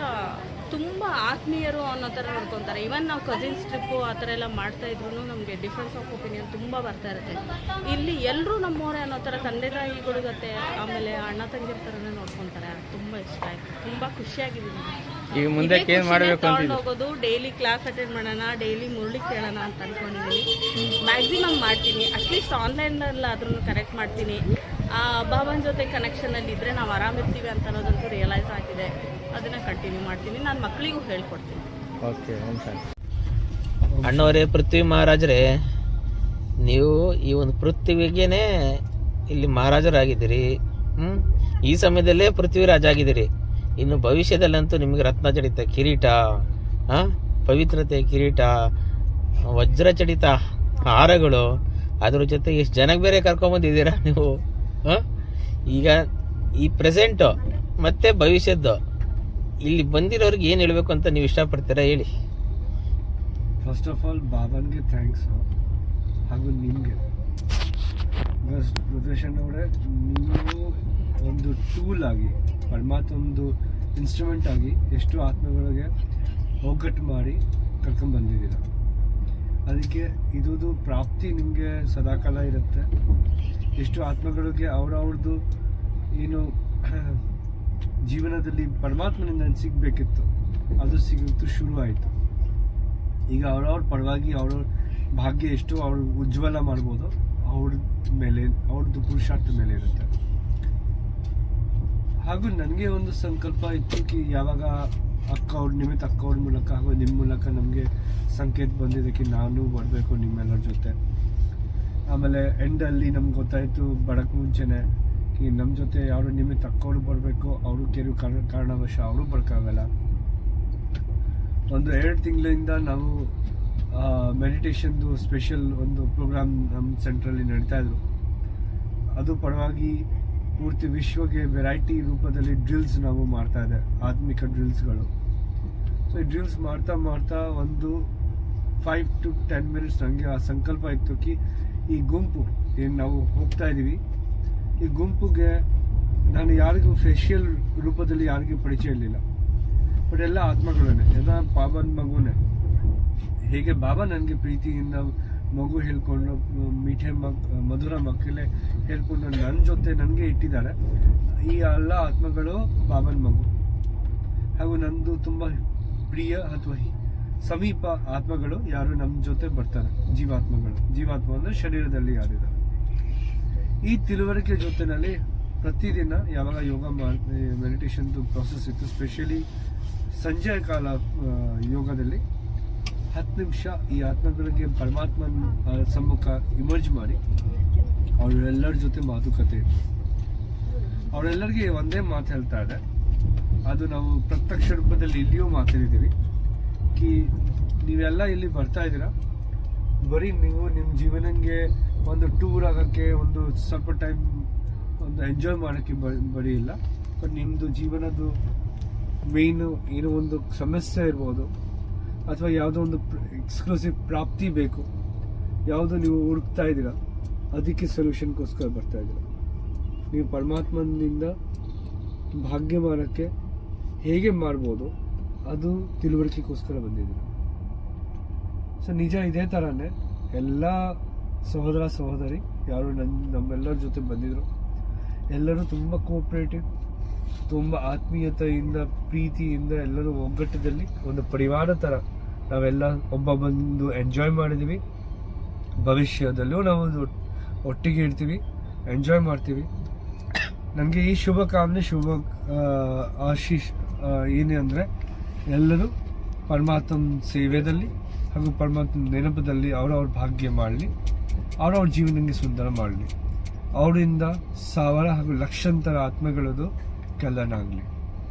I: ತುಂಬ ಆತ್ಮೀಯರು ಅನ್ನೋ ಥರ ನೋಡ್ಕೊತಾರೆ. ಇವನ್ ನಾವು ಕಸಿನ್ಸ್ ಟ್ರಿಪ್ಪು ಆ ಥರ ಎಲ್ಲ ಮಾಡ್ತಾಯಿದ್ರು ನಮಗೆ ಡಿಫ್ರೆನ್ಸ್ ಆಫ್ ಒಪಿನಿಯನ್ ತುಂಬ ಬರ್ತಾ ಇರುತ್ತೆ. ಇಲ್ಲಿ ಎಲ್ಲರೂ ನಮ್ಮವರೇ ಅನ್ನೋ ಥರ ತಂದೆ ತಾಯಿಗಳಿಗತ್ತೆ, ಆಮೇಲೆ ಅಣ್ಣ ತಂಗಿರ ಥರನೇ ನೋಡ್ಕೊತಾರೆ. ತುಂಬ ಇಷ್ಟ ಆಯಿತು, ತುಂಬ ಖುಷಿಯಾಗಿದ್ದೀನಿ.
C: ಈಗ ಮುಂದಕ್ಕೆ ಏನು ಮಾಡಬೇಕು ಅಂತ
I: ಹೋಗೋದು, ಡೈಲಿ ಕ್ಲಾಸ್ ಅಟೆಂಡ್ ಮಾಡೋಣ, ಡೈಲಿ ಮುರಳಿ ಕೇಳೋಣ ಅಂತ ಅಂದ್ಕೊಂಡಿದ್ದೀನಿ. ಮ್ಯಾಕ್ಸಿಮಮ್ ಮಾಡ್ತೀನಿ, ಅಟ್ಲೀಸ್ಟ್ ಆನ್ಲೈನಲ್ಲಾದ್ರೂ ಕನೆಕ್ಟ್ ಮಾಡ್ತೀನಿ. ಬಾಬಾನ ಜೊತೆ ಕನೆಕ್ಷನಲ್ಲಿ ಇದ್ದರೆ ನಾವು ಆರಾಮಿರ್ತೀವಿ ಅಂತ ಅನ್ನೋದಂತೂ ರಿಯಲೈಸ್ ಆಗಿದೆ. ಅದನ್ನು ಕಂಟಿನ್ಯೂ ಮಾಡ್ತೀನಿ, ನಾನು ಮಕ್ಕಳಿಗೂ ಹೇಳ್ಕೊಡ್ತೀನಿ.
C: ಓಕೆ.
M: ಅಣ್ಣವರೇ, ಪೃಥ್ವಿ ಮಹಾರಾಜರೇ, ನೀವು ಈ ಒಂದು ಪೃಥ್ವಿಗೇನೆ ಇಲ್ಲಿ ಮಹಾರಾಜರಾಗಿದ್ದೀರಿ. ಈ ಸಮಯದಲ್ಲೇ ಪೃಥ್ವಿರಾಜ ಆಗಿದ್ದೀರಿ. ಇನ್ನು ಭವಿಷ್ಯದಲ್ಲಂತೂ ನಿಮಗೆ ರತ್ನಜಡಿತ ಕಿರೀಟ, ಪವಿತ್ರತೆ ಕಿರೀಟ, ವಜ್ರಚಡಿತ ಹಾರಗಳು, ಅದ್ರ ಜೊತೆ ಎಷ್ಟು ಜನಕ್ಕೆ ಬೇರೆ ಕರ್ಕೊಂಬಂದಿದ್ದೀರಾ ನೀವು. ಈಗ ಈ ಪ್ರೆಸೆಂಟು ಮತ್ತೆ ಭವಿಷ್ಯದ್ದು ಇಲ್ಲಿ ಬಂದಿರೋರಿಗೆ ಏನು ಹೇಳಬೇಕು ಅಂತ ನೀವು ಇಷ್ಟಪಡ್ತೀರಾ ಹೇಳಿ.
N: ಫಸ್ಟ್ ಆಫ್ ಆಲ್ ಬಾಬನ್ಗೆ ಥ್ಯಾಂಕ್ಸ್, ಹಾಗೂ ನಿಮಗೆ ರುದ್ರೇಶನ್ ಅವರೇ, ನೀವು ಒಂದು ಟೂಲ್ ಆಗಿ, ಪರಮಾತ್ಮ ಒಂದು ಇನ್ಸ್ಟ್ರೂಮೆಂಟ್ ಆಗಿ ಎಷ್ಟು ಆತ್ಮಗಳಿಗೆ ಒಗ್ಗಟ್ಟು ಮಾಡಿ ಕರ್ಕೊಂಡ್ಬಂದಿದ್ದೀರ. ಅದಕ್ಕೆ ಇದು ಪ್ರಾಪ್ತಿ ನಿಮಗೆ ಸದಾಕಾಲ ಇರುತ್ತೆ. ಎಷ್ಟು ಆತ್ಮಗಳಿಗೆ ಅವ್ರವ್ರದ್ದು ಏನು ಜೀವನದಲ್ಲಿ ಪರಮಾತ್ಮನಿಂದ ಸಿಗಬೇಕಿತ್ತು ಅದು ಸಿಗೋದು ಶುರು ಆಯಿತು. ಈಗ ಅವ್ರವ್ರ ಪರವಾಗಿ ಅವ್ರವ್ರ ಭಾಗ್ಯ ಎಷ್ಟು ಅವ್ರು ಉಜ್ವಲ ಮಾಡ್ಬೋದು ಅವ್ರ ಮೇಲೆ, ಅವ್ರದ್ದು ಪುರುಷಾರ್ಥ ಮೇಲೆ ಇರುತ್ತೆ. ಹಾಗೂ ನನಗೆ ಒಂದು ಸಂಕಲ್ಪ ಇತ್ತು ಕಿ ಯಾವಾಗ ಅಕ್ಕವ್ರ ನಿಮಿತ್ತ ಅಕ್ಕವ್ರ ಮೂಲಕ ಹಾಗೂ ನಿಮ್ಮ ಮೂಲಕ ನಮಗೆ ಸಂಕೇತ ಬಂದಿದ್ದಕ್ಕೆ ನಾನು ಬರಬೇಕು ನಿಮ್ಮೆಲ್ಲರ ಜೊತೆ. ಆಮೇಲೆ ಎಂಡಲ್ಲಿ ನಮ್ಗೆ ಗೊತ್ತಾಯಿತು ಬಡಕ್ಕೆ ಮುಂಚೆನೆ ಕಿ ನಮ್ಮ ಜೊತೆ ಯಾರು ನಿಮಿತ್ತ ಅಕ್ಕವ್ರು ಬರಬೇಕು, ಅವರು ಕೆಲವು ಕಾರಣವಶ ಅವರು ಬರೋಕ್ಕಾಗಲ್ಲ. ಒಂದು 2 ತಿಂಗಳಿಂದ ನಾವು ಮೆಡಿಟೇಷನ್ದು ಸ್ಪೆಷಲ್ ಒಂದು ಪ್ರೋಗ್ರಾಮ್ ನಮ್ಮ ಸೆಂಟ್ರಲ್ಲಿ ನಡೀತಾಯಿದ್ರು. ಅದು ಪರವಾಗಿ ಪೂರ್ತಿ ವಿಶ್ವಕ್ಕೆ ವೆರೈಟಿ ರೂಪದಲ್ಲಿ ಡ್ರಿಲ್ಸ್ ನಾವು ಮಾಡ್ತಾ ಇದೆ, ಆತ್ಮಿಕ ಡ್ರಿಲ್ಸ್ಗಳು. ಸೊ ಈ ಡ್ರಿಲ್ಸ್ ಮಾಡ್ತಾ ಮಾಡ್ತಾ ಒಂದು 5 to 10 minutes ನನಗೆ ಆ ಸಂಕಲ್ಪ ಇತ್ತು ಕಿ ಈ ಗುಂಪು ಏನು ನಾವು ಹೋಗ್ತಾ ಇದ್ದೀವಿ, ಈ ಗುಂಪಿಗೆ ನಾನು ಯಾರಿಗೂ ಫೇಶಿಯಲ್ ರೂಪದಲ್ಲಿ ಯಾರಿಗೂ ಪರಿಚಯ ಇರಲಿಲ್ಲ. ಬಟ್ ಎಲ್ಲ ಆತ್ಮಗಳೇ, ಎಲ್ಲ ಬಾಬನ ಮಗುನೇ. ಹೇಗೆ ಬಾಬಾ ನನಗೆ ಪ್ರೀತಿಯಿಂದ ಮಗು ಹೇಳ್ಕೊಂಡು ಮಧುರ ಮಕ್ಕಳೇ ಹೇಳ್ಕೊಂಡು ನನ್ನ ಜೊತೆ ನನಗೆ ಇಟ್ಟಿದ್ದಾರೆ. ಈ ಎಲ್ಲ ಆತ್ಮಗಳು ಬಾಬನ ಮಗು. ಹಾಗೂ ನಂದು ತುಂಬ ಪ್ರಿಯ ಅಥವಾ ಸಮೀಪ ಆತ್ಮಗಳು ಯಾರು ನಮ್ಮ ಜೊತೆ ಬರ್ತಾರೆ, ಜೀವಾತ್ಮ ಅಂದರೆ ಶರೀರದಲ್ಲಿ ಯಾರಿದ್ದಾರೆ. ಈ ತಿಳುವಳಿಕೆ ಜೊತೆಯಲ್ಲಿ ಪ್ರತಿದಿನ ಯಾವಾಗ ಯೋಗ ಮೆಡಿಟೇಷನ್ದು ಪ್ರಾಸೆಸ್ ಇತ್ತು, ಸ್ಪೆಷಲಿ ಸಂಜೆ ಕಾಲ ಯೋಗದಲ್ಲಿ 10 ನಿಮಿಷ ಈ ಆತ್ಮಗಳಿಗೆ ಪರಮಾತ್ಮನ ಸಮ್ಮುಖ ಇಮರ್ಜ್ ಮಾಡಿ ಅವರೆಲ್ಲರ ಜೊತೆ ಮಾತುಕತೆ ಇತ್ತು. ಅವರೆಲ್ಲರಿಗೆ ಒಂದೇ ಮಾತು ಹೇಳ್ತಾ ಇದೆ, ಅದು ನಾವು ಪ್ರತ್ಯಕ್ಷ ರೂಪದಲ್ಲಿ ಇಲ್ಲಿಯೂ ಮಾತಾಡಿದ್ದೀವಿ. ನೀವೆಲ್ಲ ಇಲ್ಲಿ ಬರ್ತಾ ಇದ್ದೀರಾ, ಬರೀ ನೀವು ನಿಮ್ಮ ಜೀವನಕ್ಕೆ ಒಂದು ಟೂರ್ ಆಗೋಕ್ಕೆ, ಒಂದು ಸ್ವಲ್ಪ ಟೈಮ್ ಒಂದು ಎಂಜಾಯ್ ಮಾಡೋಕ್ಕೆ ಬರೀ ಇಲ್ಲ. ಬಟ್ ನಿಮ್ಮದು ಜೀವನದ್ದು ಮೇಯ್ನು ಏನೋ ಒಂದು ಸಮಸ್ಯೆ ಇರ್ಬೋದು, ಅಥವಾ ಯಾವುದೋ ಒಂದು ಎಕ್ಸ್ಕ್ಲೂಸಿವ್ ಪ್ರಾಪ್ತಿ ಬೇಕು, ಯಾವುದೋ ನೀವು ಹುಡುಕ್ತಾ ಇದ್ದೀರಾ, ಅದಕ್ಕೆ ಸೊಲ್ಯೂಷನ್ಗೋಸ್ಕರ ಬರ್ತಾ ಇದ್ದೀರಾ. ನೀವು ಪರಮಾತ್ಮನಿಂದ ಭಾಗ್ಯ ಮಾಡೋಕ್ಕೆ ಹೇಗೆ ಮಾಡ್ಬೋದು ಅದು ತಿಳುವಳಿಕೆಗೋಸ್ಕರ ಬಂದಿದ್ದೀರಾ. ಸೊ ನಿಜ ಇದೇ ಥರನೇ ಎಲ್ಲ ಸಹೋದರ ಸಹೋದರಿ ಯಾರು ನಮ್ಮೆಲ್ಲರ ಜೊತೆ ಬಂದಿದ್ರು, ಎಲ್ಲರೂ ತುಂಬ ಕೋಆಪ್ರೇಟಿವ್, ತುಂಬ ಆತ್ಮೀಯತೆಯಿಂದ ಪ್ರೀತಿಯಿಂದ ಎಲ್ಲರೂ ಒಗ್ಗಟ್ಟದಲ್ಲಿ ಒಂದು ಪರಿವಾರ ಥರ ನಾವೆಲ್ಲ ಬಂದು ಎಂಜಾಯ್ ಮಾಡಿದ್ದೀವಿ. ಭವಿಷ್ಯದಲ್ಲೂ ನಾವು ಒಟ್ಟಿಗೆ ಇರ್ತೀವಿ, ಎಂಜಾಯ್ ಮಾಡ್ತೀವಿ. ನನಗೆ ಈ ಶುಭ ಕಾಮನೆ, ಶುಭ ಆಶೀಶ್ ಏನೇ ಅಂದರೆ ಎಲ್ಲರೂ ಪರಮಾತ್ಮನ ಸೇವೆಯಲ್ಲಿ ಹಾಗೂ ಪರಮಾತ್ಮನ ನೆನಪದಲ್ಲಿ ಅವ್ರವ್ರ ಭಾಗ್ಯ ಮಾಡಲಿ, ಅವ್ರವ್ರ ಜೀವನಕ್ಕೆ ಸುಂದರ ಮಾಡಲಿ. ಅವರಿಂದ 1000 ಹಾಗೂ ಲಕ್ಷಾಂತರ ಆತ್ಮಗಳದು ಕಲ್ಯಾಣ ಆಗಲಿ.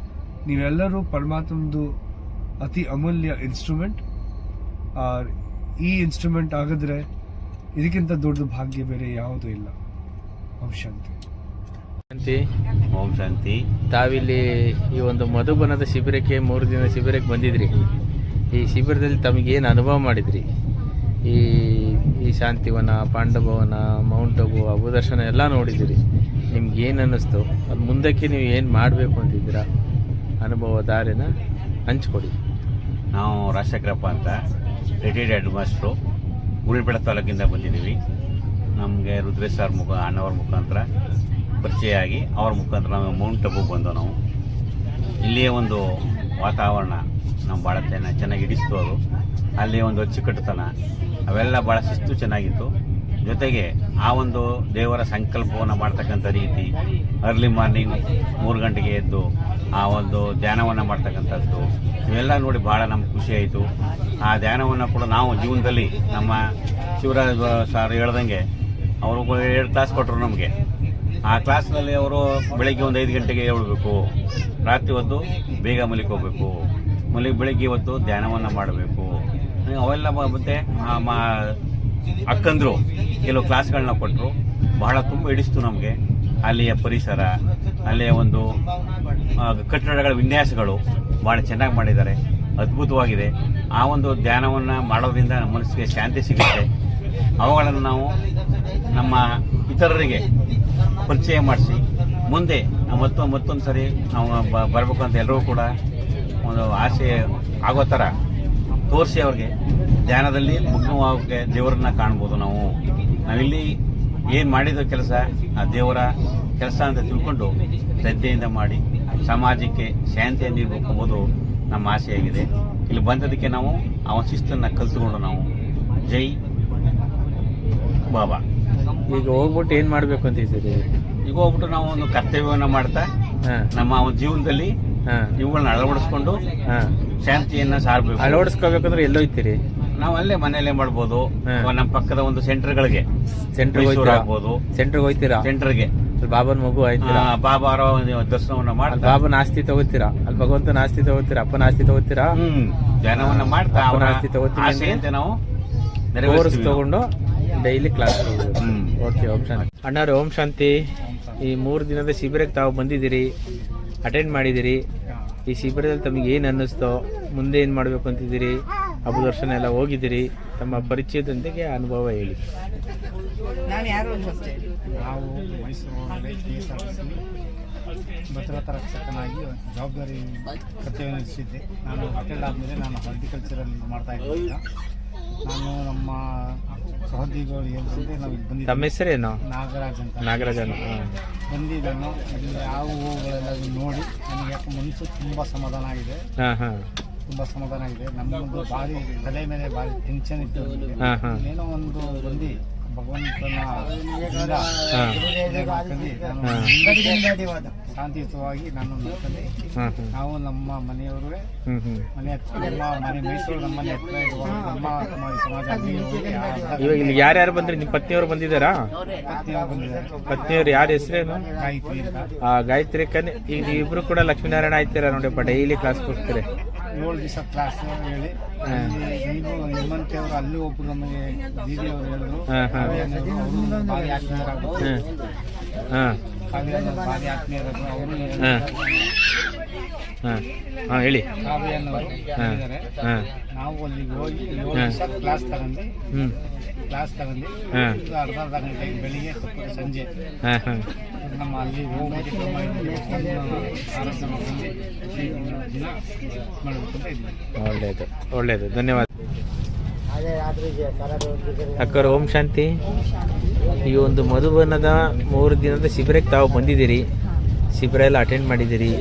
N: ನೀವೆಲ್ಲರೂ ಪರಮಾತ್ಮಂದು ಅತಿ ಅಮೂಲ್ಯ ಇನ್ಸ್ಟ್ರೂಮೆಂಟ್. ಈ ಇನ್ಸ್ಟ್ರೂಮೆಂಟ್ ಆಗಿದ್ರೆ ಇದಕ್ಕಿಂತ ದೊಡ್ಡ ಭಾಗ್ಯ ಬೇರೆ ಯಾವುದೂ ಇಲ್ಲ. ಓಂ ಶಾಂತಿ.
M: ಓಂ ಶಾಂತಿ. ತಾವಿಲ್ಲಿ ಈ ಒಂದು ಮಧುಬನದ ಶಿಬಿರಕ್ಕೆ 3 ದಿನ ಶಿಬಿರಕ್ಕೆ ಬಂದಿದ್ರಿ. ಈ ಶಿಬಿರದಲ್ಲಿ ತಮಗೇನು ಅನುಭವ ಮಾಡಿದ್ರಿ? ಈ ಶಾಂತಿವನ, ಪಾಂಡಭವನ, ಮೌಂಟ್ ಅಬು, ಅಬುದರ್ಶನ ಎಲ್ಲ ನೋಡಿದ್ದೀರಿ. ನಿಮ್ಗೇನು ಅನ್ನಿಸ್ತು? ಅದು ಮುಂದಕ್ಕೆ ನೀವು ಏನು ಮಾಡಬೇಕು ಅಂತಿದ್ದೀರಾ? ಅನುಭವ ದಾರಿನ ಹಂಚ್ಕೊಡಿ.
O: ನಾವು ರಾಜಶೇಖರಪ್ಪ ಅಂತ, ರಿಟೈರ್ಡ್ ಹೆಡ್ ಮಾಸ್ಟ್ರು, ಗುಳಿಬೇಡ ತಾಲೂಕಿಂದ ಬಂದಿದ್ದೀವಿ. ನಮಗೆ ರುದ್ರೇಶ್ ಸರ್ ಅಣ್ಣವ್ರ ಮುಖಾಂತರ ಪರಿಚಯ ಆಗಿ ಅವ್ರ ಮುಖಾಂತರ ನಾವು ಮೌಂಟ್ ಅಬು ಬಂದು ನಾವು ಇಲ್ಲಿಯೇ ಒಂದು ವಾತಾವರಣ ನಾವು ಭಾಳ ಚೆನ್ನಾಗಿ ಹಿಡಿಸ್ತು. ಅದು ಅಲ್ಲಿ ಒಂದು ಅಚ್ಚುಕಟ್ಟುತನ ಅವೆಲ್ಲ ಭಾಳ ಶಿಸ್ತು ಚೆನ್ನಾಗಿತ್ತು. ಜೊತೆಗೆ ಆ ಒಂದು ದೇವರ ಸಂಕಲ್ಪವನ್ನು ಮಾಡ್ತಕ್ಕಂಥ ರೀತಿ, ಅರ್ಲಿ ಮಾರ್ನಿಂಗ್ 3 ಗಂಟೆಗೆ ಎದ್ದು ಆ ಒಂದು ಧ್ಯಾನವನ್ನು ಮಾಡ್ತಕ್ಕಂಥದ್ದು ಇವೆಲ್ಲ ನೋಡಿ ಭಾಳ ನಮ್ಗೆ ಖುಷಿ ಆಯಿತು. ಆ ಧ್ಯಾನವನ್ನು ಕೂಡ ನಾವು ಜೀವನದಲ್ಲಿ ನಮ್ಮ ಶಿವರಾಜ್ ಸರ್ ಹೇಳ್ದಂಗೆ ಅವರು 2 ಕ್ಲಾಸ್ ಕೊಟ್ಟರು ನಮಗೆ. ಆ ಕ್ಲಾಸ್ನಲ್ಲಿ ಅವರು ಬೆಳಗ್ಗೆ ಒಂದು 5 ಗಂಟೆಗೆ ಹೇಳ್ಬೇಕು, ರಾತ್ರಿ ಹೊತ್ತು ಬೇಗ ಮಲಿಕೋಬೇಕು, ಬೆಳಗ್ಗೆ ಹೊತ್ತು ಧ್ಯಾನವನ್ನು ಮಾಡಬೇಕು. ಅವೆಲ್ಲ ಮತ್ತೆ ಅಕ್ಕಂದ್ರು ಕೆಲವು ಕ್ಲಾಸ್ಗಳನ್ನ ಕೊಟ್ಟರು. ಬಹಳ ತುಂಬ ಹಿಡಿಸ್ತು ನಮಗೆ. ಅಲ್ಲಿಯ ಪರಿಸರ, ಅಲ್ಲಿಯ ಒಂದು ಕಟ್ಟಡಗಳ ವಿನ್ಯಾಸಗಳು ಭಾಳ ಚೆನ್ನಾಗಿ ಮಾಡಿದ್ದಾರೆ, ಅದ್ಭುತವಾಗಿದೆ. ಆ ಒಂದು ಧ್ಯಾನವನ್ನು ಮಾಡೋದ್ರಿಂದ ನಮ್ಮ ಮನಸ್ಸಿಗೆ ಶಾಂತಿ ಸಿಗುತ್ತೆ. ಅವುಗಳನ್ನು ನಾವು ನಮ್ಮ ಇತರರಿಗೆ ಪರಿಚಯ ಮಾಡಿಸಿ ಮುಂದೆ ಮತ್ತೊಂದು ಸರಿ ನಾವು ಬರಬೇಕು ಅಂತ ಎಲ್ಲರೂ ಕೂಡ ಒಂದು ಆಸೆ ಆಗೋ ಥರ ತೋರಿಸಿ ಅವ್ರಿಗೆ ಧ್ಯಾನದಲ್ಲಿ ಮುಗ್ನವಾಗೋಕ್ಕೆ ದೇವರನ್ನ ಕಾಣ್ಬೋದು. ನಾವಿಲ್ಲಿ ಏನು ಮಾಡಿದ ಕೆಲಸ ಆ ದೇವರ ಕೆಲಸ ಅಂತ ತಿಳ್ಕೊಂಡು ಶ್ರದ್ಧೆಯಿಂದ ಮಾಡಿ ಸಮಾಜಕ್ಕೆ ಶಾಂತಿಯನ್ನು ನೀಡಬೇಕು ಎಂಬುದು ನಮ್ಮ ಆಸೆಯಾಗಿದೆ. ಇಲ್ಲಿ ಬಂದದಕ್ಕೆ ನಾವು ಅವನ ಶಿಸ್ತನ್ನು ಕಲಿತುಕೊಂಡು ನಾವು ಜೈ ಬಾಬಾ.
M: ಈಗ ಹೋಗ್ಬಿಟ್ಟು ಏನು ಮಾಡಬೇಕು ಅಂತಿದ್ದೀರಿ?
O: ಈಗ ಹೋಗ್ಬಿಟ್ಟು ನಾವು ಒಂದು ಕರ್ತವ್ಯವನ್ನು ಮಾಡ್ತಾ ನಮ್ಮ ಅವನ ಜೀವನದಲ್ಲಿ ಇವುಗಳನ್ನ ಅಳವಡಿಸ್ಕೊಂಡು ಶಾಂತಿಯನ್ನ ಸಾರಬೇಕು.
M: ಅಳವಡಿಸ್ಕೋಬೇಕಂದ್ರೆ ಎಲ್ಲೋಯ್ತೀರಿ?
O: ನಾವು ಅಲ್ಲೇ ಮನೆಯಲ್ಲೇ ಮಾಡ್ಬೋದು, ನಮ್ಮ ಪಕ್ಕದ ಒಂದು ಸೆಂಟರ್ಗಳಿಗೆ, ಆಗ್ಬೋದು.
M: ಸೆಂಟರ್ಗೆ ಹೋಗ್ತೀರಾ?
O: ಸೆಂಟರ್ಗೆ
M: ಬಾಬನ್ ಮಗು ಆಯ್ತೀರಾ?
O: ಬಾಬಾರ ದರ್ಶನವನ್ನ ಮಾಡಿ
M: ಬಾಬನ ಆಸ್ತಿ ತಗೋತೀರಾ? ಅಲ್ಲಿ ಭಗವಂತನ ಆಸ್ತಿ ತಗೋತೀರಾ? ಅಪ್ಪನ ಆಸ್ತಿ ತಗೋತೀರಾ?
O: ಧ್ಯಾನವನ್ನ ಮಾಡ್ತಾ
M: ಅವನ ಆಸ್ತಿ ತಗೋತೀವಿ
O: ಅಂತ ನಾವು
M: ತಗೊಂಡು ಡೈಲಿ ಕ್ಲಾಸ್. ಓಕೆ, ಓಂ ಶಾಂತಿ. ಅಣ್ಣಾರು ಓಂ ಶಾಂತಿ. ಈ 3 ದಿನದ ಶಿಬಿರಕ್ಕೆ ತಾವು ಬಂದಿದ್ದೀರಿ, ಅಟೆಂಡ್ ಮಾಡಿದಿರಿ. ಈ ಶಿಬಿರದಲ್ಲಿ ತಮಗೆ ಏನು ಅನ್ನಿಸ್ತೋ? ಮುಂದೆ ಏನು ಮಾಡಬೇಕು ಅಂತಿದ್ದೀರಿ?
C: ಅಪದರ್ಶನ ಎಲ್ಲ ಹೋಗಿದ್ದೀರಿ, ತಮ್ಮ ಪರಿಚಯದೊಂದಿಗೆ ಅನುಭವ ಹೇಳಿ.
G: ನಾನು ಯಾರು ಅಷ್ಟೇ.
P: ನಾವು ಮೈಸೂರು ಒಳಗಡೆ KSRTC ಭದ್ರತಾ ರಕ್ಷಕನಾಗಿ ಜವಾಬ್ದಾರಿ ಕರ್ತವ್ಯ ನಿರ್ವಹಿಸಿದ್ದೆ. ನಾನು ರಿಟೈರ್ಡ್ ಆದಮೇಲೆ ನಾನು ಹಾರ್ಟಿಕಲ್ಚರಲ್ಲಿ ಮಾಡ್ತಾ ಇದ್ದೀನಿ. ನಾನು ನಮ್ಮ ಸಹೋದ್ಯೋಗಿಗಳು ಏನಂದರೆ ನಾವು ಇಲ್ಲಿ ಬಂದಿದ್ದೀವಿ.
C: ತಮ್ಮ ಹೆಸರೇನು?
P: ನಾಗರಾಜ್ ಅಂತ.
C: ನಾಗರಾಜ್
P: ಬಂದಿದ್ದನ್ನು ಇಲ್ಲಿ ಯಾವ ಹೂವುಗಳೆಲ್ಲ ನೋಡಿ ನನಗೆ ಯಾಕೆ ಮನಸ್ಸು ತುಂಬ ಸಮಾಧಾನ ಆಗಿದೆ. ತುಂಬ ಸಮಾಧಾನ ಆಗಿದೆ. ನಮ್ಮದು ಭಾರಿ ತಲೆ ಮೇಲೆ ಭಾರಿ ಟೆನ್ಷನ್ ಇತ್ತು. ಏನೋ ಒಂದು ಬಂದು ಭಗವಂತನ ಶಾಂತಿಯುತವಾಗಿ ನಾನು ನೋಡ್ಕೊಂಡೆ. ನಾವು ನಮ್ಮ ಮನೆಯವರು ಮನೆ ಮೈಸೂರು ನಮ್ಮ ಮನೆ ಹತ್ರ ಇರುವ ನಮ್ಮ ಸಮಾಜ
C: ಇವಾಗ ಇಲ್ಲಿ ಯಾರ್ಯಾರು ಬಂದ್ರಿ? ನಿಮ್ಮ ಪತ್ನಿಯವರು ಬಂದಿದ್ದಾರಾ? ಪತ್ನಿಯವರು ಯಾರ ಹೆಸರೇನು? ಗಾಯತ್ರಿ ಅಕ್ಕನೇ. ಈಗ ಇಬ್ರು ಕೂಡ ಲಕ್ಷ್ಮೀನಾರಾಯಣ ಆಯ್ತೀರಾ ನೋಡಿಪ್ಪ, ಡೈಲಿ ಕ್ಲಾಸ್ ಹೋಗ್ತೀರಿ.
P: 7 ದಿವಸ ಕ್ಲಾಸ್ ಹೇಳಿ ನೀವು ನಿಮ್ಮಂತೆಯವರು ಅಲ್ಲಿ ಒಬ್ಬರು ನಮಗೆ ದೀದಿ ಅವರು ಹೇಳಿದ್ರು ಭಾರಿ ಆತ್ಮೀಯರಾದ್ರು, ಭಾರಿ ಆತ್ಮೀಯರಾದ್ರು. ಅವರು
C: ಹೇಳಿ.
P: ಕಾವ್ಯನವರು ಹೇಳಿದ್ದಾರೆ. ನಾವು ಅಲ್ಲಿಗೆ ಹೋಗಿ 7 ದಿವಸ ಕ್ಲಾಸ್ ತಗೊಂಡು ಅರ್ಧ ಗಂಟೆಗೆ ಬೆಳಿಗ್ಗೆ ಸಂಜೆ ನಮ್ಮ ಅಲ್ಲಿ ಹೋಗಿ
C: ಒಳ್ಳೇದು. ಧನ್ಯವಾದ ಅಕ್ಕರು. ಓಂ ಶಾಂತಿ. ಈ ಒಂದು ಮಧುಬನದ 3 ದಿನದ ಶಿಬಿರಕ್ಕೆ ತಾವು ಬಂದಿದ್ದೀರಿ, ಶಿಬಿರ ಎಲ್ಲ ಅಟೆಂಡ್ ಮಾಡಿದ್ದೀರಿ.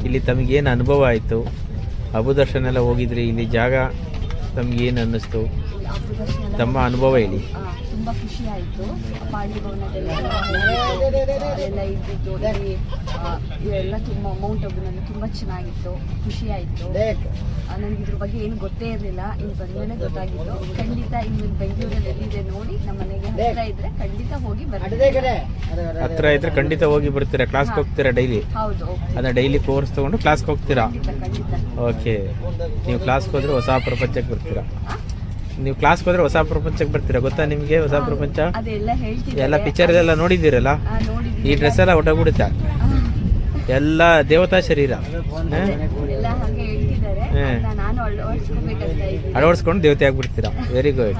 C: ಇಲ್ಲಿ ತಮಗೇನು ಅನುಭವ ಆಯಿತು? ಅಬುದರ್ಶನ ಎಲ್ಲ ಹೋಗಿದ್ರಿ, ಇಲ್ಲಿ ಜಾಗ ತಮಗೇನು ಅನ್ನಿಸ್ತು? ತಮ್ಮ ಅನುಭವ ಹೇಳಿ.
L: ತುಂಬ ಖುಷಿ ಆಯಿತು. ಪಾಂಡಿ ಭವನದೆಲ್ಲ ಇದ್ದಿದ್ದು ಇವೆಲ್ಲ ತುಂಬ ಅಮೌಂಟ್ ಒಬ್ಬರು ನನಗೆ ತುಂಬ ಚೆನ್ನಾಗಿತ್ತು, ಖುಷಿ ಆಯಿತು. ನನಗೆ ಇದ್ರ ಬಗ್ಗೆ ಏನು ಗೊತ್ತೇ ಇರಲಿಲ್ಲ, ಇಲ್ಲಿ ಬಂದಮೇಲೆ ಗೊತ್ತಾಗಿತ್ತು. ಖಂಡಿತ ಇಲ್ಲಿ ಬೆಂಗಳೂರಲ್ಲಿ ಎಲ್ಲಿದೆ ನೋಡಿ, ನಮ್ಮ ಮನೆಗೆ ಹತ್ರ ಇದ್ರೆ ಖಂಡಿತ ಹೋಗಿ ಬರ್ತೀರಾ?
C: ಹತ್ರ ಇದ್ರೆ ಖಂಡಿತ ಹೋಗಿ ಬರ್ತೀರಾ? ಕ್ಲಾಸ್ಗೆ ಹೋಗ್ತೀರಾ ಡೈಲಿ?
L: ಹೌದು.
C: ಅದನ್ನ ಡೈಲಿ ಕೋರ್ಸ್ ತಗೊಂಡು ಕ್ಲಾಸ್ಗೆ ಹೋಗ್ತೀರಾ? ಓಕೆ. ನೀವು ಕ್ಲಾಸ್ಗೆ ಹೋದ್ರೆ ಹೊಸ ಪ್ರಪಂಚಕ್ಕೆ ಬರ್ತೀರಾ? ನೀವು ಕ್ಲಾಸ್ಗೆ ಹೋದ್ರೆ ಹೊಸ ಪ್ರಪಂಚಕ್ಕೆ ಬರ್ತೀರಾ? ಗೊತ್ತಾ ನಿಮಗೆ ಹೊಸ ಪ್ರಪಂಚ? ಎಲ್ಲ ಪಿಕ್ಚರ್ ಎಲ್ಲ ನೋಡಿದ್ದೀರಲ್ಲ, ಈ ಡ್ರೆಸ್ ಎಲ್ಲ ಹೊಟ್ಟೋಗ್ಬಿಡುತ್ತಾ? ಎಲ್ಲ ದೇವತಾ ಶರೀರ ಅಳವಡಿಸ್ಕೊಂಡು ದೇವತೆ ಆಗ್ಬಿಡ್ತೀರಾ. Very good.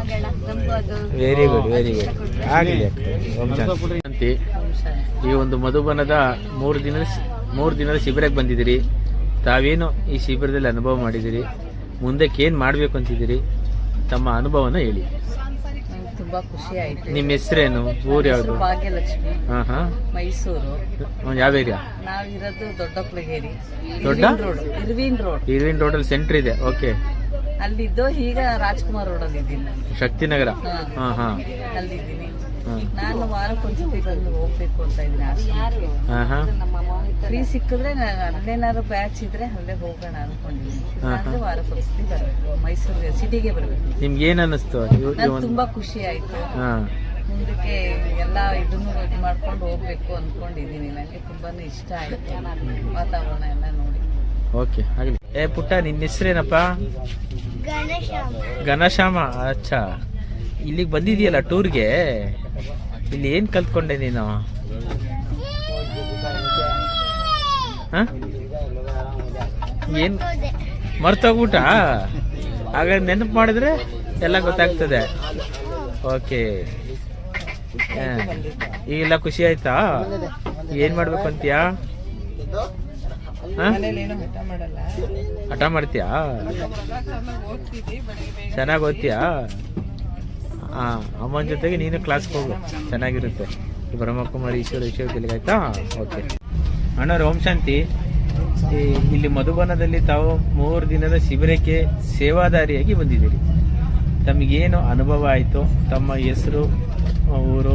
C: ಆಗಲಿ. ಓಂ ಶಾಂತಿ. ಈ ಒಂದು ಮಧುಬನದ 3 ದಿನದ ಶಿಬಿರಕ್ಕೆ ಬಂದಿದ್ದೀರಿ. ತಾವೇನು ಈ ಶಿಬಿರದಲ್ಲಿ ಅನುಭವ ಮಾಡಿದ್ದೀರಿ? ಮುಂದಕ್ಕೆ ಏನು ಮಾಡಬೇಕು ಅಂತಿದ್ದೀರಿ? ತಮ್ಮ ಅನುಭವನ ಹೇಳಿ.
G: ತುಂಬಾ ಖುಷಿ ಆಯ್ತು.
C: ನಿಮ್ಮ ಹೆಸರೇನು? ಊರು ಯಾವುದು?
G: ಭಾಗ್ಯಲಕ್ಷ್ಮಿ. ಮೈಸೂರು.
C: ಯಾವ ಏರಿಯಾ?
G: ನಾವಿರೋದು ದೊಡ್ಡಕ್ಲಗೇರಿ.
C: ಇರ್ವಿನ್ ರೋಡ್ ಅಲ್ಲಿ ಸೆಂಟರ್ ಇದೆ. ಓಕೆ.
G: ಅಲ್ಲಿದ್ದು ಈಗ ರಾಜ್ಕುಮಾರ್ ರೋಡ್ ಅಲ್ಲಿ ಇದ್ದೀನಿ.
C: ಶಕ್ತಿನಗರ.
G: ಅಲ್ಲಿದ್ದೀನಿ. ನಾನು ವಾರಕ್ಕೊಂದ್ಸತಿ ಬಂದು ಹೋಗ್ಬೇಕು ಅಂತ ಇದ್ದೀನಿ. ಫ್ರೀ ಸಿಕ್ಕಿದ್ರೆ ಅಲ್ಲೇನಾದ್ರು ಬ್ಯಾಚ್ ಇದ್ರೆ ಅಲ್ಲೇ ಹೋಗೋಣ ಅನ್ಕೊಂಡಿದ್ದೀನಿ. ಅಂದ್ರೆ ವಾರಕ್ಕೊಂದ್ಸತಿ ಬರಬೇಕು, ಮೈಸೂರಿಗೆ ಸಿಟಿಗೆ ಬರಬೇಕು.
C: ನಿಮ್ಗೆ ಏನ್ ಅನ್ನಿಸ್ತು?
G: ತುಂಬಾ ಖುಷಿ ಆಯ್ತು. ಮುಂದಕ್ಕೆ ಎಲ್ಲ ಇದನ್ನು ಇದು ಮಾಡ್ಕೊಂಡು ಹೋಗ್ಬೇಕು ಅನ್ಕೊಂಡಿದ್ದೀನಿ. ನನಗೆ ತುಂಬಾನೇ ಇಷ್ಟ ಆಯ್ತು ವಾತಾವರಣ ಎಲ್ಲ ನೋಡಿ.
C: ಓಕೆ, ಆಗಲಿ. ಪುಟ್ಟ, ನಿನ್ನ ಹೆಸರೇನಪ್ಪ? ಘನಶ್ಯಾಮ. ಅಚ್ಚಾ, ಇಲ್ಲಿಗೆ ಬಂದಿದೀಯಲ್ಲ ಟೂರ್ಗೆ, ಇಲ್ಲಿ ಏನ್ ಕಲ್ತ್ಕೊಂಡೆ ನೀನು? ಏನ್ ಮರ್ತೋಗ್ಬಿಟ್ಟ? ಹಾಗಾದ್ರೆ ನೆನಪು ಮಾಡಿದ್ರೆ ಎಲ್ಲ ಗೊತ್ತಾಗ್ತದೆ. ಓಕೆ. ಈಗೆಲ್ಲ ಖುಷಿ ಆಯ್ತಾ? ಏನ್ ಮಾಡ್ಬೇಕು ಅಂತೀಯಾ? ಹಠ ಮಾಡ್ತೀಯಾ? ಚೆನ್ನಾಗಿ ಓದ್ತೀಯಾ? ಅಮ್ಮನ ಜೊತೆಗೆ ನೀನು ಕ್ಲಾಸ್ಗೆ ಹೋಗು, ಚೆನ್ನಾಗಿರುತ್ತೆ. ಬ್ರಹ್ಮಕುಮಾರಿ ಈಶ್ವರ ವಿಶ್ವವಿದ್ಯಾಲಯ. ಆಯ್ತಾ? ಓಕೆ ಅಣ್ಣವ್ರು. ಓಂ ಶಾಂತಿ. ಇಲ್ಲಿ ಮಧುಬನದಲ್ಲಿ ತಾವು 3 ದಿನದ ಶಿಬಿರಕ್ಕೆ ಸೇವಾದಾರಿಯಾಗಿ ಬಂದಿದ್ದೀರಿ. ತಮಗೇನು ಅನುಭವ ಆಯಿತು? ತಮ್ಮ ಹೆಸರು, ಊರು,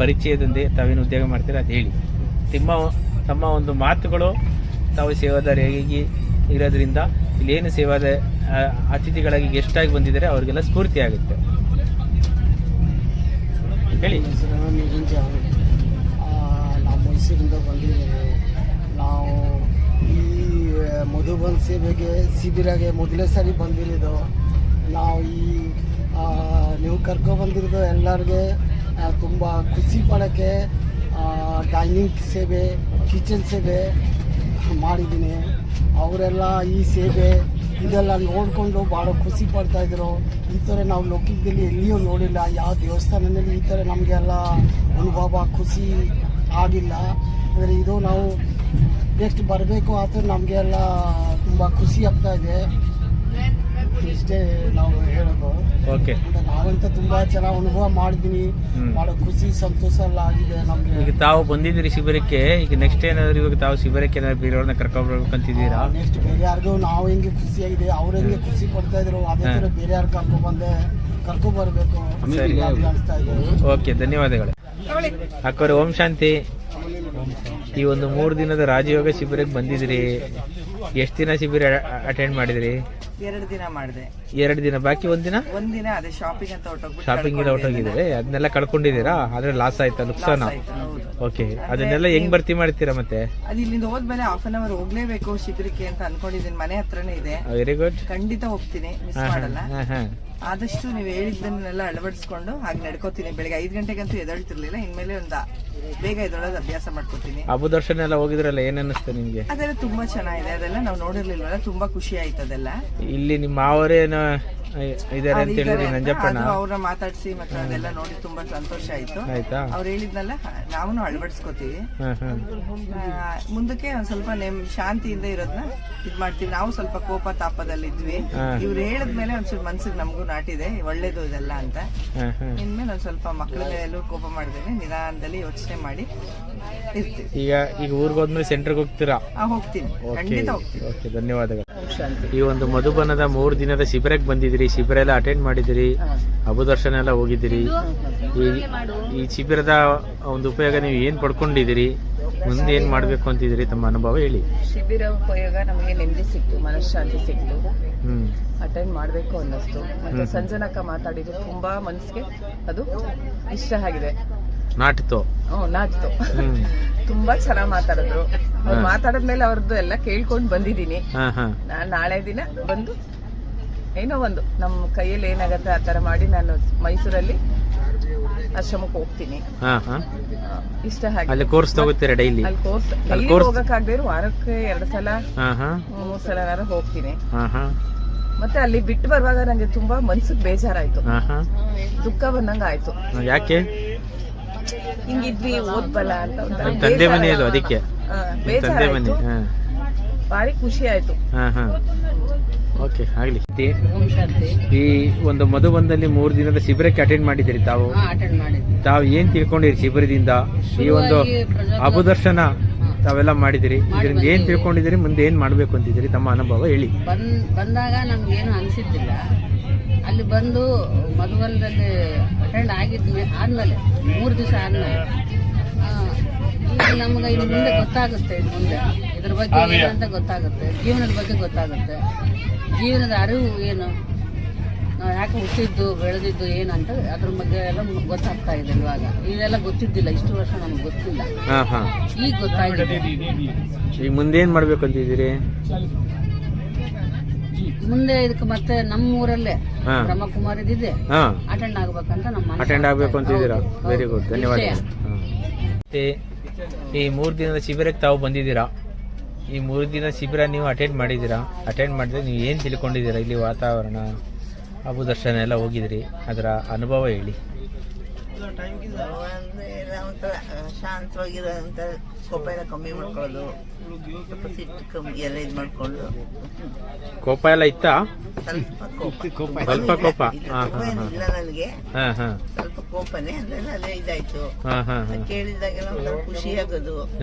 C: ಪರಿಚಯದೊಂದಿಗೆ ತಾವೇನು ಉದ್ಯೋಗ ಮಾಡ್ತೀರಾ ಅದು ಹೇಳಿ. ತಮ್ಮ ಒಂದು ಮಾತುಗಳು, ತಾವು ಸೇವಾದಾರಿಯಾಗಿ ಇರೋದ್ರಿಂದ ಇಲ್ಲೇನು ಅತಿಥಿಗಳಾಗಿ ಗೆಸ್ಟಾಗಿ ಬಂದಿದ್ದಾರೆ ಅವ್ರಿಗೆಲ್ಲ ಸ್ಫೂರ್ತಿ ಆಗುತ್ತೆ. ಹೇಳಿ.
Q: ನಾವು ಮೈಸೂರಿಂದ ಬಂದಿದ್ದೇವೆ. ನಾವು ಈ ಮಧುಬನ್ ಶಿಬಿರಗೆ ಮೊದಲೇ ಸರಿ ಬಂದಿರೋದು. ನಾವು ನೀವು ಕರ್ಕೊಬಂದಿರೋದು ಎಲ್ಲರಿಗೆ ತುಂಬ ಖುಷಿ ಪಡೋಕ್ಕೆ. ಡೈನಿಂಗ್ ಸೇವೆ, ಕಿಚನ್ ಸೇವೆ ಮಾಡಿದ್ದೀನಿ. ಅವರೆಲ್ಲ ಈ ಸೇವೆ ಇದೆಲ್ಲ ನೋಡಿಕೊಂಡು ಭಾಳ ಖುಷಿ ಪಡ್ತಾಯಿದ್ರು. ಈ ಥರ ನಾವು ಲೋಕದಲ್ಲಿ ಎಲ್ಲಿಯೂ ನೋಡಿಲ್ಲ, ಯಾವ ದೇವಸ್ಥಾನದಲ್ಲಿ ಈ ಥರ ನಮಗೆಲ್ಲ ಅನುಭವ ಖುಷಿ ಆಗಿಲ್ಲ. ಅಂದರೆ ಇದು ನಾವು ನೆಕ್ಸ್ಟ್ ಬರಬೇಕು ಆ ಥರ ನಮಗೆಲ್ಲ ತುಂಬ ಖುಷಿ ಆಗ್ತಾ ಇದೆ. ಇಷ್ಟೇ ನಾವು ಹೇಳೋದು.
C: ಓಕೆ,
Q: ನಾವಂತ ತುಂಬ ಚೆನ್ನಾಗಿ ಅನುಭವ ಮಾಡಿದ್ದೀನಿ. ಭಾಳ ಖುಷಿ ಸಂತೋಷ ಎಲ್ಲ ಆಗಿದೆ ನಮಗೆ.
C: ಈಗ ತಾವು ಬಂದಿದ್ದೀರಿ ಶಿಬಿರಕ್ಕೆ, ಈಗ ನೆಕ್ಸ್ಟ್ ಏನಾದ್ರು ಇವಾಗ ತಾವು ಶಿಬಿರಕ್ಕೆ ಏನಾದ್ರು ಬೇರೆಯವ್ರನ್ನ ಕರ್ಕೊಂಡ್ಬರ್ಬೇಕಂತಿದ್ದೀರಾ?
Q: ನೆಕ್ಸ್ಟ್ ಬೇರೆ ಯಾರಿಗೂ ನಾವು ಹೆಂಗೆ ಖುಷಿಯಾಗಿದೆ ಅವ್ರು ಹೆಂಗೆ ಖುಷಿ ಪಡ್ತಾ ಇದ್ರು ಅದೇ ಥರ ಬೇರೆ ಯಾರು ಕರ್ಕೊಂಡ್ಬರ್ಬೇಕು ಅನಿಸ್ತಾ ಇದೆ.
C: ಓಕೆ, ಧನ್ಯವಾದಗಳು ಅಕ್ಕವ್ರೆ. ಓಂ ಶಾಂತಿ. ಈ ಒಂದು 3 ದಿನದ ರಾಜಯೋಗ ಶಿಬಿರಕ್ಕೆ ಬಂದಿದ್ರಿ. ಎಷ್ಟು ದಿನ ಶಿಬಿರ ಅಟೆಂಡ್ ಮಾಡಿದ್ರಿ?
R: 2 ದಿನ ಮಾಡಿದೆ.
C: 2 ದಿನ, ಬಾಕಿ ಒಂದಿನ
R: ಅದೇ ಶಾಪಿಂಗ್ ಅಂತ ಹೊರಟೋಗ್ಬಿಟ್ಟು
C: ಶಾಪಿಂಗ್ ಎಲ್ಲ ಹೊರಟೋಗಿದ್ರೆ ಅದನ್ನೆಲ್ಲ ಕಳ್ಕೊಂಡಿದ್ದೀರಾ? ಆದ್ರೆ ಲಾಸ್ ಆಯ್ತಾ, ನುಕ್ಸಾನ? ಓಕೆ, ಅದನ್ನೆಲ್ಲ ಹೆಂಗ್ ಭರ್ತಿ ಮಾಡ್ತೀರಾ ಮತ್ತೆ?
R: ಅದು ಇಲ್ಲಿಂದ ಹೋದ್ಮೇಲೆ 1/2 hour ಹೋಗ್ಲೇಬೇಕು ಶಿಬಿರಕ್ಕೆ ಅಂತ ಅನ್ಕೊಂಡಿದ್ದೀನಿ. ಮನೆ ಹತ್ರನೇ ಇದೆ.
C: Very good.
R: ಖಂಡಿತ ಹೋಗ್ತೀನಿ, ಮಿಸ್ ಮಾಡಲ್ಲ. ಆದಷ್ಟು ನೀವು ಹೇಳಿದ್ದನ್ನೆಲ್ಲ ಅಳವಡಿಸ್ಕೊಂಡು ಹಾಗೆ ನಡ್ಕೋತೀನಿ. ಬೆಳಿಗ್ಗೆ 5 ಗಂಟೆಗಂತೂ ಎದ್ದೇಳ್ತಿರ್ಲಿಲ್ಲ. ಇನ್ಮೇಲೆ ಬೇಗ ಎದ್ದೇಳೋದು ಅಭ್ಯಾಸ ಮಾಡ್ಕೋತೀನಿ.
C: ಅಬು ದರ್ಶನ ಎಲ್ಲ ಹೋಗಿದ್ರಲ್ಲ, ಏನ್ ಅನ್ನಿಸ್ತು ನಿಮ್ಗೆ?
R: ಅದೆಲ್ಲ ತುಂಬಾ ಚೆನ್ನಾಗಿದೆ. ಅದೆಲ್ಲ ನಾವು ನೋಡಿರ್ಲಿಲ್ವಲ್ಲ, ತುಂಬಾ ಖುಷಿ ಆಯ್ತು. ಅದೆಲ್ಲ
C: ಇಲ್ಲಿ ನಿಮ್ಮ ಅವರೇನು ಇದಾರೆ ಅಂತ ಹೇಳಿದ್ರಿ, ನಂಜಪ್ಪಣ್ಣ.
R: ಅವ್ರನ್ನ ಮಾತಾಡ್ಸಿ ಮತ್ತೆ ಅದೆಲ್ಲ ನೋಡಿ ತುಂಬಾ ಸಂತೋಷ ಆಯ್ತು.
C: ಆಯ್ತಾ?
R: ಅವ್ರು ಹೇಳಿದ್ನಲ್ಲ ನಾವು ಅಳವಡಿಸ್ಕೋತೀವಿ. ಮುಂದಕ್ಕೆ ಒಂದ್ ಸ್ವಲ್ಪ ಶಾಂತಿಯಿಂದ ಇರೋದನ್ನ ಇದ್ ಮಾಡ್ತೀವಿ. ನಾವು ಸ್ವಲ್ಪ ಕೋಪ ತಾಪದಲ್ಲಿದ್ವಿ. ಇವ್ರು ಹೇಳಿದ್ಮೇಲೆ ಒಂದ್ಸಲ ಮನ್ಸಿಗೆ ನಮಗೂ ನಾಟಿದೆ, ಒಳ್ಳೇದು ಇದೆಲ್ಲ ಅಂತ. ಇನ್ಮೇಲೆ ಒಂದ್ ಸ್ವಲ್ಪ ಮಕ್ಕಳ ಮೇಲೂ ಕೋಪ ಮಾಡಿದ್ರೆ ನಿಧಾನದಲ್ಲಿ ಯೋಚನೆ ಮಾಡಿ ಇರ್ತೀವಿ.
C: ಈಗ ಊರಿಗೆ ಹೋದ್ಮೇಲೆ ಸೆಂಟರ್ಗೆ ಹೋಗ್ತೀರಾ?
R: ಹೋಗ್ತೀನಿ, ಖಂಡಿತ ಹೋಗ್ತೀನಿ.
C: ಓಕೆ, ಧನ್ಯವಾದಗಳು. ಈ ಒಂದು ಮಧುಬನದ 3 ದಿನದ ಶಿಬಿರಕ್ಕೆ ಬಂದಿದ್ದೀರಿ. ಶಿಬಿರ ಎಲ್ಲ ಅಟೆಂಡ್ ಮಾಡಿದಿರಿ, ಅಬು ದರ್ಶನ ಎಲ್ಲ ಹೋಗಿದ್ದೀರಿ. ಈ ಶಿಬಿರದ ಒಂದು ಉಪಯೋಗ ನೀವು ಏನ್ ಪಡ್ಕೊಂಡಿದ್ದೀರಿ, ಮುಂದೆ ಏನ್ ಮಾಡ್ಬೇಕು ಅಂತಿದ್ದೀರಿ, ತಮ್ಮ ಅನುಭವ ಹೇಳಿ.
R: ಶಿಬಿರ ಉಪಯೋಗ ನಮಗೆ ನೆಮ್ಮದಿ ಸಿಕ್ತು, ಮನಃಶಾಂತಿ ಸಿಕ್ತು. ಅಟೆಂಡ್ ಮಾಡಬೇಕು ಅನ್ನಿಸ್ತು. ಮತ್ತೆ ಸಂಜನಕ್ಕ ಮಾತಾಡಿದ್ರು, ತುಂಬಾ ಮನಸ್ಸಿಗೆ ಅದು ಇಷ್ಟ ಆಗಿದೆ.
C: ನಾಟಿತು
R: ತುಂಬಾ ಚೆನ್ನಾಗಿ ಮಾತಾಡಿದ್ರು. ಅವ್ರು ಮಾತಾಡಿದ್ಮೇಲೆ ಅವ್ರದ್ದು ಎಲ್ಲ ಕೇಳ್ಕೊಂಡು ಬಂದಿದ್ದೀನಿ. ನಾನ್ ನಾಳೆ ದಿನ ಬಂದು ಏನೋ ಒಂದು ನಮ್ಮ ಕೈಯಲ್ಲಿ ಏನಾಗತ್ತೆ ಆ ತರ ಮಾಡಿ ನಾನು ಮೈಸೂರಲ್ಲಿ ಆಶ್ರಮಕ್ಕೆ ಹೋಗ್ತೀನಿ. ಇಷ್ಟ
C: ಅಲ್ಲಿ ಕೋರ್ಸ್ ತಗೋತೀರಾ ಡೈಲಿ?
R: ಅಲ್ಲಿ ಕೋರ್ಸ್ ಹೋಗಕ್ಕಾಗದೇ ವಾರಕ್ಕೆ 2 ಸಲ 3 ಸಲ ಹೋಗ್ತೀನಿ. ಮತ್ತೆ ಅಲ್ಲಿ ಬಿಟ್ಟು ಬರುವಾಗ ನಂಗೆ ತುಂಬಾ ಮನ್ಸಿಗೆ ಬೇಜಾರಾಯ್ತು, ದುಃಖ ಬಂದಂಗ ಆಯ್ತು.
C: ಯಾಕೆ?
R: ಹಿಂಗಿದ್ವಿ ಓದ್ಬಲ್ಲ ಅಂತ
C: ತಂದೆ ಮನೆ ಅದು, ಅದಕ್ಕೆ
R: ಬೇಜಾರಾಯ್ತು. ಭಾರಿ ಖುಷಿ ಆಯ್ತು.
C: ಓಕೆ, ಆಗ್ಲಿ. ಈ ಒಂದು ಮಧುಬನದಲ್ಲಿ 3 ದಿನದ ಶಿಬಿರಕ್ಕೆ ಅಟೆಂಡ್ ಮಾಡಿದಿರಿ ತಾವು ಏನ್ ತಿಳ್ಕೊಂಡಿರಿ ಶಿಬಿರದಿಂದ? ಈ ಒಂದು ಅಬು ದರ್ಶನ ತಾವೆಲ್ಲ ಮಾಡಿದಿರಿ, ಇದರಿಂದ ಏನ್ ತಿಳ್ಕೊಂಡಿದ್ದೀರಿ, ಮುಂದೆ ಏನ್ ಮಾಡ್ಬೇಕು ಅಂತಿದ್ದೀರಿ, ತಮ್ಮ ಅನುಭವ ಹೇಳಿ.
S: ಬಂದಾಗ ನಮ್ಗೇನು ಅನಿಸಿದ್ದಿಲ್ಲ. ಅಲ್ಲಿ ಬಂದು ಮಧುಬನದಲ್ಲಿ ಅಟೆಂಡ್ ಆದ್ಮೇಲೆ 3 ದಿವಸ ಆದ್ಮೇಲೆ ಈಗ ನಮ್ಗೆ ಇನ್ನು ಮುಂದೆ ಗೊತ್ತಾಗುತ್ತೆ. ಇದ್ರ ಬಗ್ಗೆ ಏನಂತ ಗೊತ್ತಾಗುತ್ತೆ, ಜೀವನದ ಬಗ್ಗೆ ಗೊತ್ತಾಗುತ್ತೆ. ಜೀವನದ ಅರಿವು ಏನು, ನಾವು ಯಾಕೆ ಹುಟ್ಟಿದ್ದು ಬೆಳೆದಿದ್ದು ಏನಂತ ಅದ್ರ ಬಗ್ಗೆ ಎಲ್ಲ ಗೊತ್ತಾಗ್ತಾ ಇದೆ. ಇವಾಗ ಇದೆಲ್ಲ ಗೊತ್ತಿದ್ದಿಲ್ಲ, ಇಷ್ಟು ವರ್ಷ ನಮ್ಗೆ ಗೊತ್ತಿಲ್ಲ, ಈಗ ಗೊತ್ತಾಗಿದೆ.
C: ಈಗ ಮುಂದೆ ಏನ್ ಮಾಡ್ಬೇಕು ಅಂತಿದ್ದೀರಿ?
S: ಮುಂದೆ ಇದಕ್ಕೆ ಮತ್ತೆ ನಮ್ಮೂರಲ್ಲೇ ಬ್ರಹ್ಮಕುಮಾರಿದಿದೆ, ಅಟೆಂಡ್ ಆಗ್ಬೇಕಂತ ನಮ್ಮ
C: ಅಟೆಂಡ್ ಆಗ್ಬೇಕು ಅಂತಿದ್ದೀರಾ? ವೆರಿ ಗುಡ್, ಧನ್ಯವಾದಗಳು. ಈ 3 ದಿನದ ಶಿಬಿರಕ್ಕೆ ತಾವು ಬಂದಿದ್ದೀರಾ. ಈ 3 ದಿನ ಶಿಬಿರ ನೀವು ಅಟೆಂಡ್ ಮಾಡಿದ್ದೀರಾ. ಅಟೆಂಡ್ ಮಾಡಿದ್ರೆ ನೀವು ಏನು ತಿಳ್ಕೊಂಡಿದ್ದೀರಾ? ಇಲ್ಲಿ ವಾತಾವರಣ, ಅಬು ದರ್ಶನ ಎಲ್ಲ ಹೋಗಿದ್ರಿ, ಅದರ ಅನುಭವ ಹೇಳಿ.
T: ಒಂಥರ ಶಾಂತವಾಗಿರೋಂಥ ಕೋಪ ಎಲ್ಲ ಕಮ್ಮಿ ಮಾಡ್ಕೊಳ್ಳೋದು, ಸ್ವಲ್ಪ ಸಿಟ್ಟು ಕಮ್ಮಿ ಎಲ್ಲ ಇದು ಮಾಡ್ಕೊಂಡು.
C: ಕೋಪ ಎಲ್ಲ ಇತ್ತಾ? ಸ್ವಲ್ಪ ಕೋಪ
T: ಇಲ್ಲ ನನಗೆ, ಸ್ವಲ್ಪ ಕೋಪನೇ ಅಂದ್ರೆ ಅದೇ ಇದಾಯ್ತು. ಕೇಳಿದಾಗೆಲ್ಲ ಒಂಥರ ಖುಷಿ ಆಗೋದು,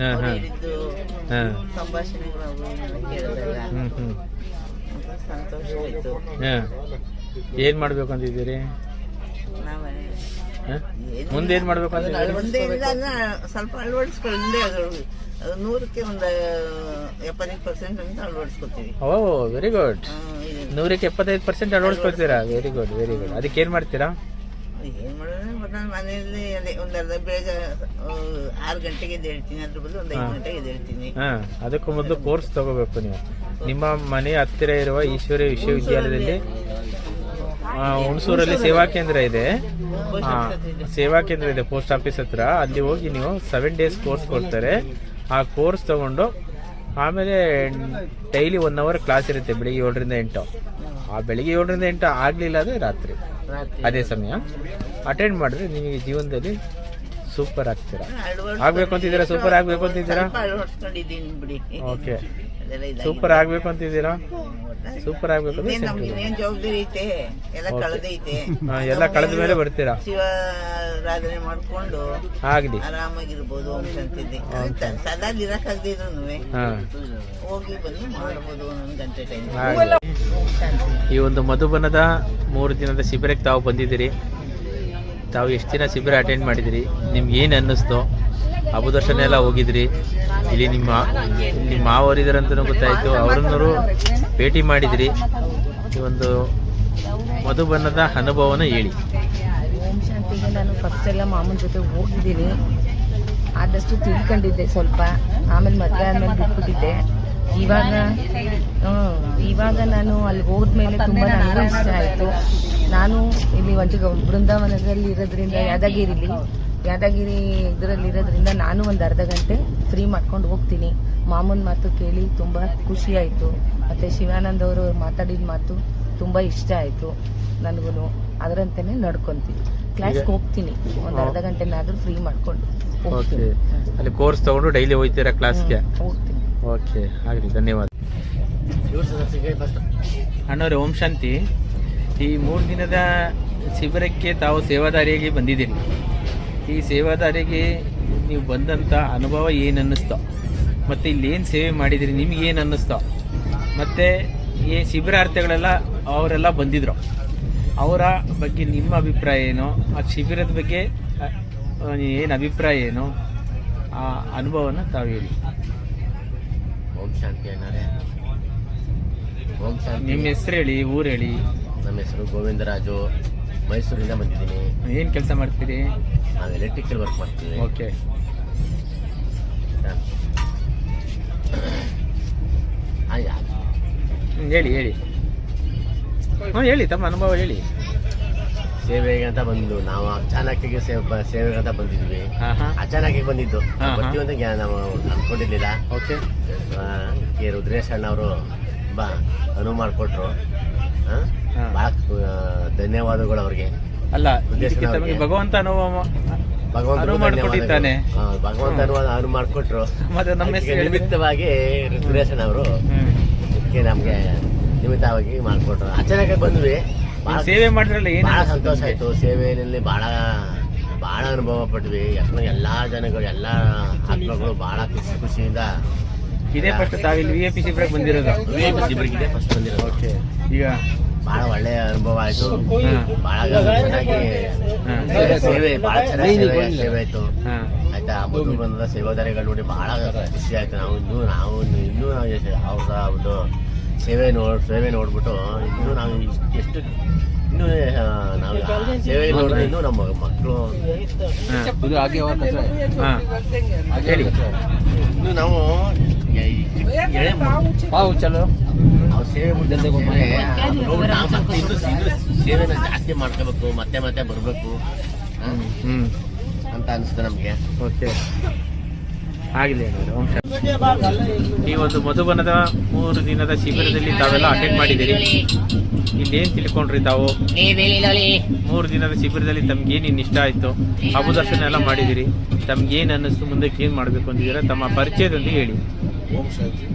T: ಹೇಳಿದ್ದು ಸಂಭಾಷಣೆಗಳು ಕೇಳೋದೆಲ್ಲ ಸಂತೋಷ ಆಯ್ತು.
C: ಏನ್ ಮಾಡ್ಬೇಕು ಅಂತಿದ್ದೀರಿ? ಮುಂದೆ ಏನ್ ಮಾಡ್ಬೇಕು ಅಂತ
T: ಒಂದೇ ಸ್ವಲ್ಪ ಅಳವಡಿಸ್ಕೊಳ್ಳಿ. ಅದು 100ಕ್ಕೆ ಒಂದು 75% ಅಂತ ಅಳವಡಿಸ್ಕೊತೀವಿ.
C: ಓ, ವೆರಿ ಗುಡ್. 100ಕ್ಕೆ 75% ಅಳವಡಿಸ್ಕೊಳ್ತೀರಾ? Very good, very good. ಅದಕ್ಕೆ ಏನ್ ಮಾಡ್ತೀರಾ?
T: ಏನ್ ಮಾಡೋಣ, ನಾನು ಮನೆಯಲ್ಲಿ ಒಂದ್ ಅರ್ಧ ಬೇಗ 6 ಗಂಟೆಗೆ ಎದ್ದೇಳ್ತೀನಿ, ಅದ್ರ ಬದಲು ಒಂದು 5 ಗಂಟೆಗೆ ಎದ್ದೇಳ್ತೀನಿ.
C: ಅದಕ್ಕೂ ಮೊದಲು ಕೋರ್ಸ್ ತಗೋಬೇಕು ನೀವು. ನಿಮ್ಮ ಮನೆ ಹತ್ತಿರ ಇರುವ ಈಶ್ವರಿ ವಿಶ್ವವಿದ್ಯಾಲಯದಲ್ಲಿ ಹುಣಸೂರಲ್ಲಿ ಸೇವಾ ಕೇಂದ್ರ ಇದೆ. ಸೇವಾ ಕೇಂದ್ರ ಇದೆ ಪೋಸ್ಟ್ ಆಫೀಸ್ ಹತ್ರ. ಅಲ್ಲಿ ಹೋಗಿ ನೀವು 7 days ಕೋರ್ಸ್ ಕೊಡ್ತಾರೆ. ಆ ಕೋರ್ಸ್ ತಗೊಂಡು ಆಮೇಲೆ ಡೈಲಿ 1 hour ಕ್ಲಾಸ್ ಇರುತ್ತೆ ಬೆಳಿಗ್ಗೆ 7ರಿಂದ 8. ಆ ಬೆಳಿಗ್ಗೆ 7ರಿಂದ 8 ಆಗಲಿಲ್ಲ ಅಂದರೆ ರಾತ್ರಿ ಅದೇ ಸಮಯ ಅಟೆಂಡ್ ಮಾಡಿದ್ರೆ ನಿಮಗೆ ಜೀವನದಲ್ಲಿ ಸೂಪರ್ ಆಗ್ತೀರಾ. ಆಗಬೇಕು ಅಂತಿದ್ದೀರಾ? ಸೂಪರ್ ಆಗಬೇಕು ಅಂತಿದ್ದೀರಾ? ಓಕೆ, ಸೂಪರ್ ಆಗಬೇಕು ಅಂತಿದ್ದೀರಾ? ಸೂಪರ್ ಆಗಬೇಕು ಅಂದ್ರೆ
T: ಜವಾಬ್ದಾರಿ ಐತೆ, ಎಲ್ಲ ಕಳೆದೈತೆ.
C: ಎಲ್ಲ ಕಳೆದ ಮೇಲೆ ಬರ್ತೀರಾ.
T: ಶಿವಾರಾಧನೆ ಮಾಡ್ಕೊಂಡು
C: ಆಗಲಿ,
T: ಆರಾಮಾಗಿರ್ಬೋದು. ಓಂ ಶಾಂತಿ ಸದಾ ಇರಕ್ಕಾಗದಿದ್ರು ಹೋಗಿ ಬಂದು ಮಾಡ್ಬೋದು 1 ಗಂಟೆ ಟೈಮ್.
C: ಈ ಒಂದು ಮಧುಬನದ 3 ದಿನದ ಶಿಬಿರಕ್ಕೆ ತಾವು ಬಂದಿದ್ದೀರಿ. ತಾವು ಎಷ್ಟು ದಿನ ಶಿಬಿರ ಅಟೆಂಡ್ ಮಾಡಿದಿರಿ? ನಿಮ್ಗೆ ಏನು ಅನ್ನಿಸ್ತು? ಅಬುದರ್ಶನ ಎಲ್ಲ ಹೋಗಿದ್ರಿ, ಇಲ್ಲಿ ನಿಮ್ಮ ಮಾವರಿದಾರಂತನೂ ಗೊತ್ತಾಯಿತು, ಅವರನ್ನೂ ಭೇಟಿ ಮಾಡಿದಿರಿ. ಈ ಒಂದು ಮಧುಬನದ ಅನುಭವನ ಹೇಳಿ.
R: ಓಂ ಶಾಂತಿಗೆ ನಾನು ಫಸ್ಟ್ ಎಲ್ಲ ಮಾಮೂಲಿ ಜೊತೆ ಹೋಗಿದ್ದೀನಿ, ಆದಷ್ಟು ತಿಳ್ಕೊಂಡಿದ್ದೆ ಸ್ವಲ್ಪ. ಆಮೇಲೆ ಮದುವೆ ಆದಮೇಲೆ ಬಿಟ್ಬಿಟ್ಟಿದ್ದೆ. ಇವಾಗ ನಾನು ಅಲ್ಲಿ ಹೋದ್ಮೇಲೆ ತುಂಬ ನನಗೂ ಇಷ್ಟ ಆಯಿತು. ನಾನು ಇಲ್ಲಿ ಒಂದು ಬೃಂದಾವನದಲ್ಲಿ ಇರೋದ್ರಿಂದ ಯಾದಗಿರಿ ಇದರಲ್ಲಿ ಇರೋದ್ರಿಂದ ನಾನು ಒಂದು ಅರ್ಧ ಗಂಟೆ ಫ್ರೀ ಮಾಡ್ಕೊಂಡು ಹೋಗ್ತೀನಿ. ಮಾಮೂನ್ ಮಾತು ಕೇಳಿ ತುಂಬ ಖುಷಿ ಆಯಿತು. ಮತ್ತು ಶಿವಾನಂದ್ ಅವರು ಮಾತಾಡಿದ ಮಾತು ತುಂಬ ಇಷ್ಟ ಆಯಿತು ನನಗೂ. ಅದರಂತೆಯೇ ನಡ್ಕೊತೀನಿ. ಕ್ಲಾಸ್ಗೆ ಹೋಗ್ತೀನಿ, ಒಂದು ಅರ್ಧ ಗಂಟೆನಾದರೂ ಫ್ರೀ ಮಾಡ್ಕೊಂಡು ಹೋಗ್ತೀನಿ.
C: ಅಲ್ಲಿ ಕೋರ್ಸ್ ತಗೊಂಡು ಡೈಲಿ ಹೋಗ್ತೀರಾ ಕ್ಲಾಸ್ಗೆ?
R: ಹೋಗ್ತೀನಿ.
C: ಓಕೆ, ಆಗಲಿ, ಧನ್ಯವಾದ. ಅಣ್ಣವ್ರೆ, ಓಂ ಶಾಂತಿ. ಈ 3 ದಿನದ ಶಿಬಿರಕ್ಕೆ ತಾವು ಸೇವಾದಾರಿಯಾಗಿ ಬಂದಿದ್ದೀರಿ. ಈ ಸೇವಾದಾರಿಗೆ ನೀವು ಬಂದಂಥ ಅನುಭವ ಏನು ಅನ್ನಿಸ್ತೋ? ಮತ್ತು ಇಲ್ಲೇನು ಸೇವೆ ಮಾಡಿದಿರಿ, ನಿಮಗೇನು ಅನ್ನಿಸ್ತೋ? ಮತ್ತು ಈ ಶಿಬಿರಾರ್ಥಿಗಳೆಲ್ಲ ಅವರೆಲ್ಲ ಬಂದಿದ್ರು, ಅವರ ಬಗ್ಗೆ ನಿಮ್ಮ ಅಭಿಪ್ರಾಯ ಏನು? ಆ ಶಿಬಿರದ ಬಗ್ಗೆ ಏನು ಅಭಿಪ್ರಾಯ ಏನು? ಆ ಅನುಭವನ ತಾವು ಹೇಳಿ.
U: ಓಂ ಶಾಂತಿ ಅಣ್ಣರೇ. ಓಂ ಶಾಂತಿ.
C: ನಿಮ್ಮ ಹೆಸರು ಹೇಳಿ, ಊರು ಹೇಳಿ.
U: ನಮ್ಮ ಹೆಸರು ಗೋವಿಂದರಾಜು, ಮೈಸೂರಿಂದ ಬಂದಿದ್ದೀನಿ.
C: ಏನು ಕೆಲಸ ಮಾಡ್ತೀರಿ?
U: ನಾವು ಎಲೆಕ್ಟ್ರಿಕಲ್ ವರ್ಕ್ ಮಾಡ್ತೀವಿ.
C: ಓಕೆ, ಹೇಳಿ ಹೇಳಿ ತಮ್ಮ ಅನುಭವ ಹೇಳಿ.
U: ಸೇವೆಗೆ ಅಂತ ಬಂದು ನಾವು ಅಚಾನಕ್ಕಿಗೆ ಸೇವೆಗೆ ಅಂತ ಬಂದಿದ್ವಿ. ಅಚಾನಕ್ಕಿಗೆ ಬಂದಿದ್ದು, ಬರ್ತೀವಿ ಅಂತ ನಾವು ಅನ್ಕೊಂಡಿರ್ಲಿಲ್ಲ.
C: ಓಕೆ,
U: ಕೆ ರುದ್ರೇಶ್ ಅಣ್ಣವರು ಬಾ ಅನುವು ಮಾಡಿಕೊಟ್ರು. ಭಾಳ ಧನ್ಯವಾದಗಳು ಅವ್ರಿಗೆ.
C: ಅಲ್ಲ, ಭಗವಂತ
U: ಭಗವಂತ
C: ಮಾಡಿಕೊಟ್ಟಿದ್ದಾನೆ.
U: ಭಗವಂತ ಅನುವು ಮಾಡಿಕೊಟ್ರು. ನಿಮಿತ್ತವಾಗಿ ರುದ್ರೇಶನ್ ಅವರು ಇದಕ್ಕೆ ನಮ್ಗೆ ನಿಮಿತ್ತವಾಗಿ ಮಾಡಿಕೊಟ್ರು. ಅಚಾನಕ್ ಬಂದ್ವಿ.
C: ಸೇವೆ ಮಾಡಿದ್ರಲ್ಲ,
U: ಬಹಳ ಸಂತೋಷ ಆಯ್ತು. ಸೇವೆಯಲ್ಲಿ ಬಹಳ ಅನುಭವ ಪಟ್ವಿ. ಯಾಕಂದ್ರೆ ಎಲ್ಲಾ ಜನಗಳು, ಎಲ್ಲಾ ಆತ್ಮಗಳು ಬಹಳ ಖುಷಿಯಿಂದ.
C: ಇದೇ ಫಸ್ಟ್ ತಾವಿಲ್ಲಿ VIP ಶಿಬಿರಕ್ಕೆ ಬಂದಿರೋದು?
U: VIP ಶಿಬಿರಕ್ಕೆ ಇದೇ ಫಸ್ಟ್ ಬಂದಿರೋದು.
C: ಓಕೆ, ಈಗ
U: ಬಹಳ ಒಳ್ಳೆಯ ಅನುಭವ ಆಯ್ತು. ಬಹಳ ಚೆನ್ನಾಗಿ ಸೇವೆ, ಬಹಳ ಚೆನ್ನಾಗಿ ಸೇವೆ ಆಯ್ತು. ಆಯ್ತಾ, ಮಧುಬನದ ಸೇವಾದಾರಿಗಳು ನೋಡಿ ಬಹಳ ಖುಷಿ ಆಯ್ತು. ನಾವು ಇನ್ನೂ ಅವರ ಒಂದು ಸೇವೆ ನೋಡ್ಬಿಟ್ಟು ಇನ್ನೂ ನಾವು ಎಷ್ಟು ಇನ್ನೂ ನಾವು ಸೇವೆ ನೋಡಿದ್ರೆ ಇನ್ನೂ ನಮ್ಮ ಮಕ್ಕಳು ಇನ್ನು ನಾವು ಅವ್ರ ಸೇವೆ ಸೇವೆನ ಜಾಸ್ತಿ ಮಾಡ್ಕೋಬೇಕು, ಮತ್ತೆ ಬರಬೇಕು ಅಂತ ಅನಿಸ್ತು ನಮಗೆ.
C: ಓಕೆ, ಆಗಲಿ. ಈ ಒಂದು ಮಧುಬನದ 3 ದಿನದ ಶಿಬಿರದಲ್ಲಿ ತಾವೆಲ್ಲ ಅಟೆಂಡ್ ಮಾಡಿದ್ದೀರಿ. ಇಲ್ಲೇನು ತಿಳ್ಕೊಂಡ್ರಿ ತಾವು? 3 ದಿನದ ಶಿಬಿರದಲ್ಲಿ ತಮ್ಗೇನು ಇಷ್ಟ ಆಯಿತು? ಅಬುದರ್ಶನ ಎಲ್ಲ ಮಾಡಿದಿರಿ, ತಮ್ಗೇನು ಅನ್ನಿಸ್ತು? ಮುಂದಕ್ಕೆ ಏನು ಮಾಡಬೇಕು ಅಂತಿದ್ದೀರಾ? ತಮ್ಮ ಪರಿಚಯದೊಂದಿಗೆ ಹೇಳಿ.
V: ಓಂ ಶಾಂತಿ.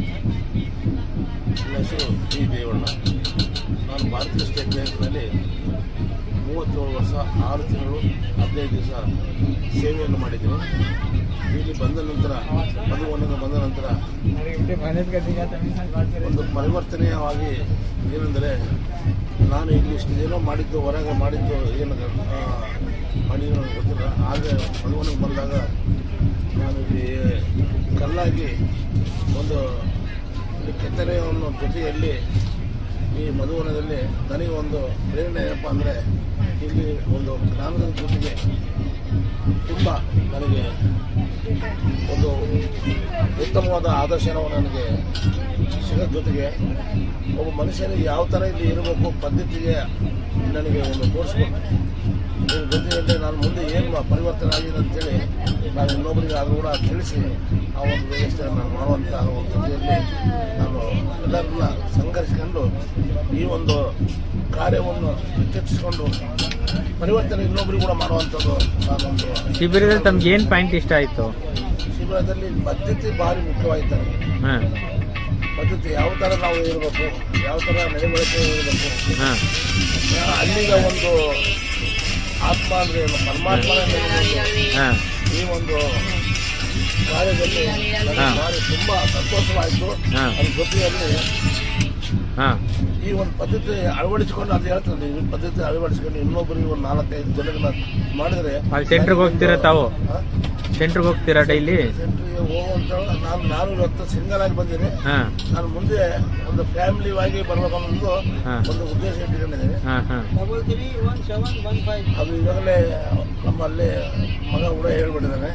V: ನನ್ನ ಹೆಸರು ಡಿ ದೇವಣ್ಣ. ನಾನು ಭಾರತೀಯ ಸ್ಟೇಟ್ ಬ್ಯಾಂಕ್ನಲ್ಲಿ 37 ವರ್ಷ 6 ತಿಂಗಳು 15 ದಿವಸ ಸೇವೆಯನ್ನು ಮಾಡಿದ್ದೀನಿ. ಇಲ್ಲಿ ಬಂದ ನಂತರ, ಮಧುಬನಕ್ಕೆ ಬಂದ ನಂತರ ಒಂದು ಪರಿವರ್ತನೀಯವಾಗಿ ಏನೆಂದರೆ, ನಾನು ಇಲ್ಲಿ ಇಷ್ಟೇನೋ ಮಾಡಿದ್ದು, ಹೊರಗೆ ಮಾಡಿದ್ದು ಏನು ಮಾಡಿದ್ದು ಗೊತ್ತಿಲ್ಲ. ಆದರೆ ಮಧುಬನಕ್ಕೆ ಬಂದಾಗ ನಾನು ಇಲ್ಲಿ ಕಲ್ಲಾಗಿ ಒಂದು ಕೆತ್ತನೆಯನ್ನು ಜೊತೆಯಲ್ಲಿ ಈ ಮಧುಬನದಲ್ಲಿ ನನಗೆ ಒಂದು ಪ್ರೇರಣೆ ಏನಪ್ಪ ಅಂದರೆ, ಇಲ್ಲಿ ಒಂದು ಜ್ಞಾನದ ಜೊತೆಗೆ ತುಂಬ ನನಗೆ ಒಂದು ಉತ್ತಮವಾದ ಆದರ್ಶನವು ನನಗೆ ಸಿಗೋದ ಜೊತೆಗೆ ಒಬ್ಬ ಮನುಷ್ಯನಿಗೆ ಯಾವ ಥರ ಇಲ್ಲಿ ಇರಬೇಕು ಪದ್ಧತಿಗೆ ನನಗೆ ಒಂದು ತೋರಿಸ್ಕೊಟ್ಟು, ಇದ್ರ ಜೊತೆಯಲ್ಲಿ ನಾನು ಮುಂದೆ ಏನು ಪರಿವರ್ತನೆ ಆಗಿದೆ ಅಂತೇಳಿ ನಾನು ಇನ್ನೊಬ್ಬರಿಗೆ ಆದರೂ ಕೂಡ ತಿಳಿಸಿ ಆ ಒಂದು ವ್ಯವಸ್ಥೆಯನ್ನು ನಾನು ಮಾಡುವಂಥ ಒಂದು ಜೊತೆಯಲ್ಲಿ ನಾನು ಎಲ್ಲರನ್ನ ಸಂಘಟಿಸಿಕೊಂಡು ಈ ಒಂದು ಕಾರ್ಯವನ್ನು ಚರ್ಚಿಸಿಕೊಂಡು ಪರಿವರ್ತನೆ ಇನ್ನೊಬ್ಬರಿಗೂ ಕೂಡ ಮಾಡುವಂಥದ್ದು ನಾನೊಂದು
C: ಶಿಬಿರದಲ್ಲಿ ತಮ್ಗೆ ಏನು ಪಾಯಿಂಟ್ ಇಷ್ಟ ಆಯಿತು?
V: ಶಿಬಿರದಲ್ಲಿ ಪದ್ಧತಿ ಭಾರಿ ಮುಖ್ಯವಾಯಿತು. ಪದ್ಧತಿ ಯಾವ ಥರ ನಾವು ಇರಬೇಕು, ಯಾವ ಥರ ನಡವಳಿಕೆ ಇರಬೇಕು, ಅಲ್ಲಿಗ ಒಂದು ಆತ್ಮ ಅಂದರೆ ಪರಮಾತ್ಮನ ಈ ಒಂದು ಕಾರ್ಯದಲ್ಲಿ ಭಾರಿ ತುಂಬ ಸಂತೋಷವಾಯಿತು. ಅದ್ರ ಜೊತೆಯಲ್ಲಿ ಈ ಒಂದು ಪದ್ಧತಿ ಅಳವಡಿಸಿಕೊಂಡು ಅದು ಹೇಳ್ತಾರೆ, ಈ ಪದ್ಧತಿ ಅಳವಡಿಸಿಕೊಂಡು ಇನ್ನೊಬ್ಬರಿಗೆ ಒಂದು 4-5 ಜನಗಳನ್ನ ಮಾಡಿದ್ರೆ
C: ಸೆಂಟ್ರಿಗೆ ಹೋಗ್ತೀರಾ ತಾವು? ಸೆಂಟ್ರಿಗೆ ಹೋಗ್ತೀರಾ ಡೈಲಿ?
V: ಸೆಂಟ್ರಿಗೆ ಹೋಗುವಂತ ನಾನು ಇವತ್ತು ಸಿಂಗಲ್ ಆಗಿ ಬಂದಿನಿ. ನಾನು ಮುಂದೆ ಒಂದು ಫ್ಯಾಮಿಲಿ ಆಗಿ ಬರ್ಬೇಕು ಅನ್ನೋದು ಒಂದು ಉದ್ದೇಶ ಇಟ್ಕೊಂಡಿದ್ದೀನಿ. ಅದು ಈಗಾಗಲೇ ನಮ್ಮಲ್ಲಿ ಮಗ ಕೂಡ ಹೇಳ್ಬಿಟ್ಟಿದ್ದಾನೆ,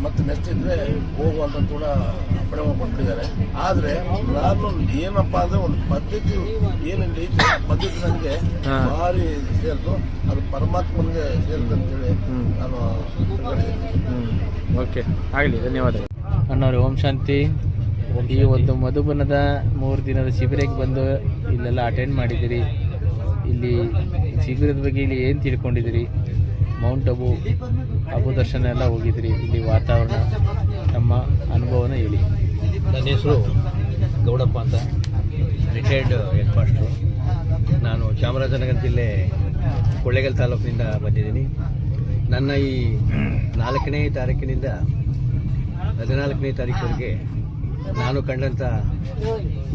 V: ಮತ್ತೆ ನೆಕ್ಸ್ಟ್ ಇದ್ರೆ ಹೋಗುವಂತ ಕೂಡ ಅಪ್ಪಣೆ ಕೊಟ್ಟಿದ್ದಾರೆ. ಆದ್ರೆ ನಾನು ಏನಪ್ಪಾ ಅಂದ್ರೆ ಒಂದು ಪದ್ಧತಿ ಏನಿಲ್ಲ ಐತೆ, ಪದ್ಧತಿ ನನಗೆ ಭಾರಿ ಸೇರ್ತು, ಅದು ಪರಮಾತ್ಮನಿಗೆ ಸೇರ್ತು ಅಂತೇಳಿ ನಾನು
C: ಓಕೆ, ಆಗಲಿ, ಧನ್ಯವಾದಗಳು ಅಣ್ಣವ್ರೆ. ಓಂ ಶಾಂತಿ. ಈ ಒಂದು ಮಧುಬನದ 3 ದಿನದ ಶಿಬಿರಕ್ಕೆ ಬಂದು ಇಲ್ಲೆಲ್ಲ ಅಟೆಂಡ್ ಮಾಡಿದ್ದೀರಿ. ಇಲ್ಲಿ ಶಿಬಿರದ ಬಗ್ಗೆ ಇಲ್ಲಿ ಏನು ತಿಳ್ಕೊಂಡಿದ್ದೀರಿ? ಮೌಂಟ್ ಅಬು ದರ್ಶನ ಎಲ್ಲ ಹೋಗಿದ್ದೀರಿ. ಇಲ್ಲಿ ವಾತಾವರಣ, ನಮ್ಮ ಅನುಭವನ ಹೇಳಿ.
D: ನನ್ನ ಹೆಸರು ಗೌಡಪ್ಪ ಅಂತ, ರಿಟೈರ್ಡ್ ಹೆಡ್ ಮಾಸ್ಟ್ರು. ನಾನು ಚಾಮರಾಜನಗರ ಜಿಲ್ಲೆ ಕೊಳ್ಳೇಗಾಲ ತಾಲೂಕಿನಿಂದ ಬಂದಿದ್ದೀನಿ. ನನ್ನ ಈ 4ನೇ ತಾರೀಕಿನಿಂದ 14ನೇ ತಾರೀಕುವರೆಗೆ ನಾನು ಕಂಡಂಥ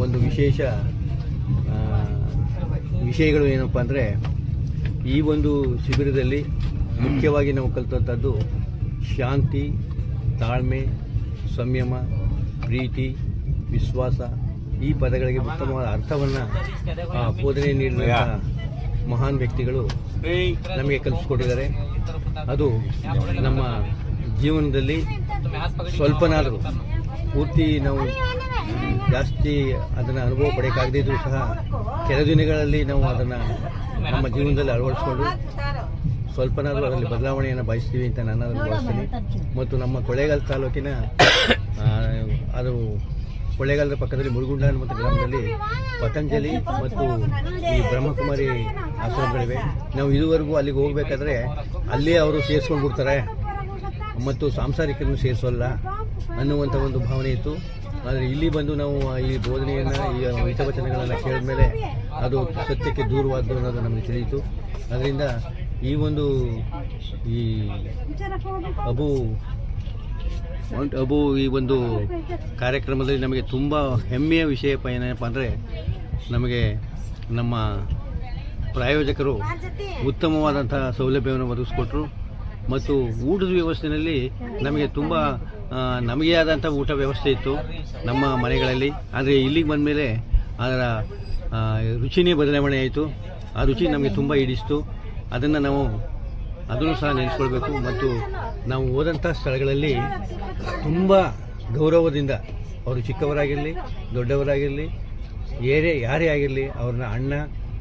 D: ಒಂದು ವಿಷಯಗಳು ಏನಪ್ಪ ಅಂದರೆ, ಈ ಒಂದು ಶಿಬಿರದಲ್ಲಿ ಮುಖ್ಯವಾಗಿ ನಾವು ಕಲಿತಂಥದ್ದು ಶಾಂತಿ, ತಾಳ್ಮೆ, ಸಂಯಮ, ಪ್ರೀತಿ, ವಿಶ್ವಾಸ, ಈ ಪದಗಳಿಗೆ ಉತ್ತಮವಾದ ಅರ್ಥವನ್ನು ಬೋಧನೆ ನೀಡಿದಂಥ ಮಹಾನ್ ವ್ಯಕ್ತಿಗಳು ನಮಗೆ ಕಲಿಸ್ಕೊಟ್ಟಿದ್ದಾರೆ. ಅದು ನಮ್ಮ ಜೀವನದಲ್ಲಿ ಸ್ವಲ್ಪನಾದರೂ ಪೂರ್ತಿ ನಾವು ಜಾಸ್ತಿ ಅದನ್ನು ಅನುಭವ ಪಡೆಯೋಕ್ಕಾಗದೇ ಇದ್ರೂ ಸಹ ಕೆಲವು ದಿನಗಳಲ್ಲಿ ನಾವು ಅದನ್ನು ನಮ್ಮ ಜೀವನದಲ್ಲಿ ಅಳವಡಿಸ್ಕೊಂಡು ಸ್ವಲ್ಪನಾದರೂ ಅದರಲ್ಲಿ ಬದಲಾವಣೆಯನ್ನು ಬಯಸ್ತೀವಿ ಅಂತ ನಾನು ಅದನ್ನು ಭಾವಿಸ್ತೀನಿ. ಮತ್ತು ನಮ್ಮ ಕೊಳ್ಳೇಗಾಲ ತಾಲೂಕಿನ ಅದು ಕೊಳ್ಳೇಗಾಲದ ಪಕ್ಕದಲ್ಲಿ ಮುಳುಗುಂಡ ಮತ್ತು ಗ್ರಾಮದಲ್ಲಿ ಪತಂಜಲಿ ಮತ್ತು ಈ ಬ್ರಹ್ಮಕುಮಾರಿ ಆಶ್ರಮಗಳಿವೆ. ನಾವು ಇದುವರೆಗೂ ಅಲ್ಲಿಗೆ ಹೋಗಬೇಕಾದ್ರೆ ಅಲ್ಲೇ ಅವರು ಸೇರಿಸ್ಕೊಂಡು ಬಿಡ್ತಾರೆ ಮತ್ತು ಸಾಂಸಾರಿಕರನ್ನು ಸೇರಿಸೋಲ್ಲ ಅನ್ನುವಂಥ ಒಂದು ಭಾವನೆ ಇತ್ತು. ಆದರೆ ಇಲ್ಲಿ ಬಂದು ನಾವು ಈ ಬೋಧನೆಯನ್ನು, ಈ ಹಿತವಚನಗಳನ್ನು ಕೇಳಿದ ಮೇಲೆ ಅದು ಸತ್ಯಕ್ಕೆ ದೂರವಾದ್ದು ಅನ್ನೋದು ನಮಗೆ ತಿಳಿಯಿತು. ಅದರಿಂದ ಈ ಒಂದು ಈ ಅಬು ಈ ಒಂದು ಕಾರ್ಯಕ್ರಮದಲ್ಲಿ ನಮಗೆ ತುಂಬ ಹೆಮ್ಮೆಯ ವಿಷಯ ಏನಪ್ಪ ಅಂದರೆ, ನಮಗೆ ನಮ್ಮ ಪ್ರಾಯೋಜಕರು ಉತ್ತಮವಾದಂಥ ಸೌಲಭ್ಯವನ್ನು ಒದಗಿಸ್ಕೊಟ್ರು ಮತ್ತು ಊಟದ ವ್ಯವಸ್ಥೆಯಲ್ಲಿ ನಮಗೆ ತುಂಬ ನಮಗೆ ಆದಂಥ ಊಟ ವ್ಯವಸ್ಥೆ ಇತ್ತು ನಮ್ಮ ಮನೆಗಳಲ್ಲಿ. ಆದರೆ ಇಲ್ಲಿಗೆ ಬಂದ ಮೇಲೆ ಅದರ ರುಚಿನೇ ಬದಲಾವಣೆ ಆಯಿತು. ಆ ರುಚಿ ನಮಗೆ ತುಂಬ ಹಿಡಿಸ್ತು. ಅದನ್ನು ಸಹ ನೆನೆಸ್ಕೊಳ್ಬೇಕು. ಮತ್ತು ನಾವು ಹೋದಂಥ ಸ್ಥಳಗಳಲ್ಲಿ ತುಂಬ ಗೌರವದಿಂದ, ಅವರು ಚಿಕ್ಕವರಾಗಿರಲಿ ದೊಡ್ಡವರಾಗಿರಲಿ ಯಾರೇ ಆಗಿರಲಿ, ಅವ್ರನ್ನ ಅಣ್ಣ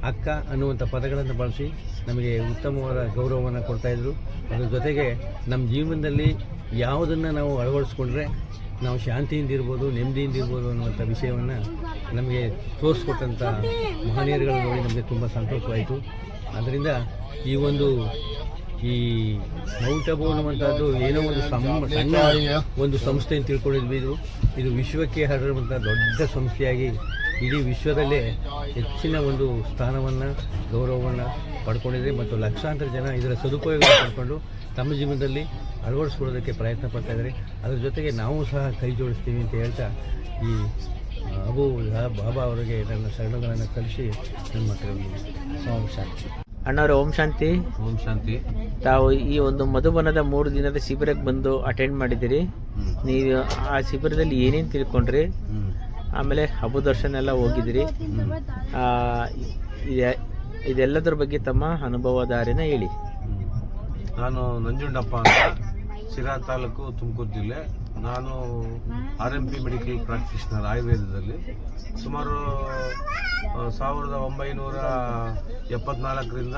D: ಅಕ್ಕ ಅನ್ನುವಂಥ ಪದಗಳನ್ನು ಬಳಸಿ ನಮಗೆ ಉತ್ತಮವಾದ ಗೌರವವನ್ನು ಕೊಡ್ತಾಯಿದ್ರು. ಅದರ ಜೊತೆಗೆ ನಮ್ಮ ಜೀವನದಲ್ಲಿ ಯಾವುದನ್ನು ನಾವು ಅಳವಡಿಸ್ಕೊಂಡ್ರೆ ನಾವು ಶಾಂತಿಯಿಂದ ಇರ್ಬೋದು, ನೆಮ್ಮದಿಯಿಂದ ಇರ್ಬೋದು ಅನ್ನುವಂಥ ವಿಷಯವನ್ನು ನಮಗೆ ತೋರಿಸ್ಕೊಟ್ಟಂಥ ಮಹನೀಯರುಗಳು ನೋಡಿ ನಮಗೆ ತುಂಬ ಸಂತೋಷವಾಯಿತು. ಅದರಿಂದ ಈ ಮೌಂಟ್ ಅಬು ಅನ್ನುವಂಥದ್ದು ಏನೋ ಒಂದು ಸಣ್ಣ ಒಂದು ಸಂಸ್ಥೆ ಅಂತ ತಿಳ್ಕೊಂಡಿದ್ವಿ. ಇದು ವಿಶ್ವಕ್ಕೆ ಹರಡುವಂಥ ದೊಡ್ಡ ಸಂಸ್ಥೆಯಾಗಿ ಇಡೀ ವಿಶ್ವದಲ್ಲೇ ಹೆಚ್ಚಿನ ಒಂದು ಸ್ಥಾನವನ್ನು, ಗೌರವವನ್ನು ಪಡ್ಕೊಂಡಿದೆ ಮತ್ತು ಲಕ್ಷಾಂತರ ಜನ ಇದರ ಸದುಪಯೋಗ ಪಡ್ಕೊಂಡು ತಮ್ಮ ಜೀವನದಲ್ಲಿ ಅಳವಡಿಸ್ಕೊಳ್ಳೋದಕ್ಕೆ ಪ್ರಯತ್ನ ಪಡ್ತಾ ಇದ್ದಾರೆ. ಅದರ ಜೊತೆಗೆ ನಾವು ಸಹ ಕೈ ಜೋಡಿಸ್ತೀವಿ ಅಂತ ಹೇಳ್ತಾ ಈ ಬಾಬಾ ಅವರಿಗೆ ನನ್ನ ಶರಣಗಳನ್ನು ಕಲಿಸಿ ನನ್ನ ಮಕ್ಕಳಿಗೆ ಓಂ ಶಾಂತಿ.
C: ಅಣ್ಣವ್ರೆ ಓಂ ಶಾಂತಿ.
D: ಓಂ ಶಾಂತಿ.
C: ತಾವು ಈ ಒಂದು ಮಧುಬನದ 3 ದಿನದ ಶಿಬಿರಕ್ಕೆ ಬಂದು ಅಟೆಂಡ್ ಮಾಡಿದ್ದೀರಿ. ನೀವು ಆ ಶಿಬಿರದಲ್ಲಿ ಏನೇನು ತಿಳ್ಕೊಂಡ್ರಿ? ಆಮೇಲೆ ಅಬು ದರ್ಶನ ಎಲ್ಲ ಹೋಗಿದ್ದೀರಿ. ಇದೆಲ್ಲದರ ಬಗ್ಗೆ ತಮ್ಮ ಅನುಭವಧಾರೆನ ಹೇಳಿ.
V: ನಾನು ನಂಜುಂಡಪ್ಪ ಅಂತ, ಶಿರಾ ತಾಲೂಕು, ತುಮಕೂರು ಜಿಲ್ಲೆ. ನಾನು RMP ಮೆಡಿಕಲ್ ಪ್ರಾಕ್ಟೀಷನರ್ ಆಯುರ್ವೇದದಲ್ಲಿ. ಸುಮಾರು 1974ರಿಂದ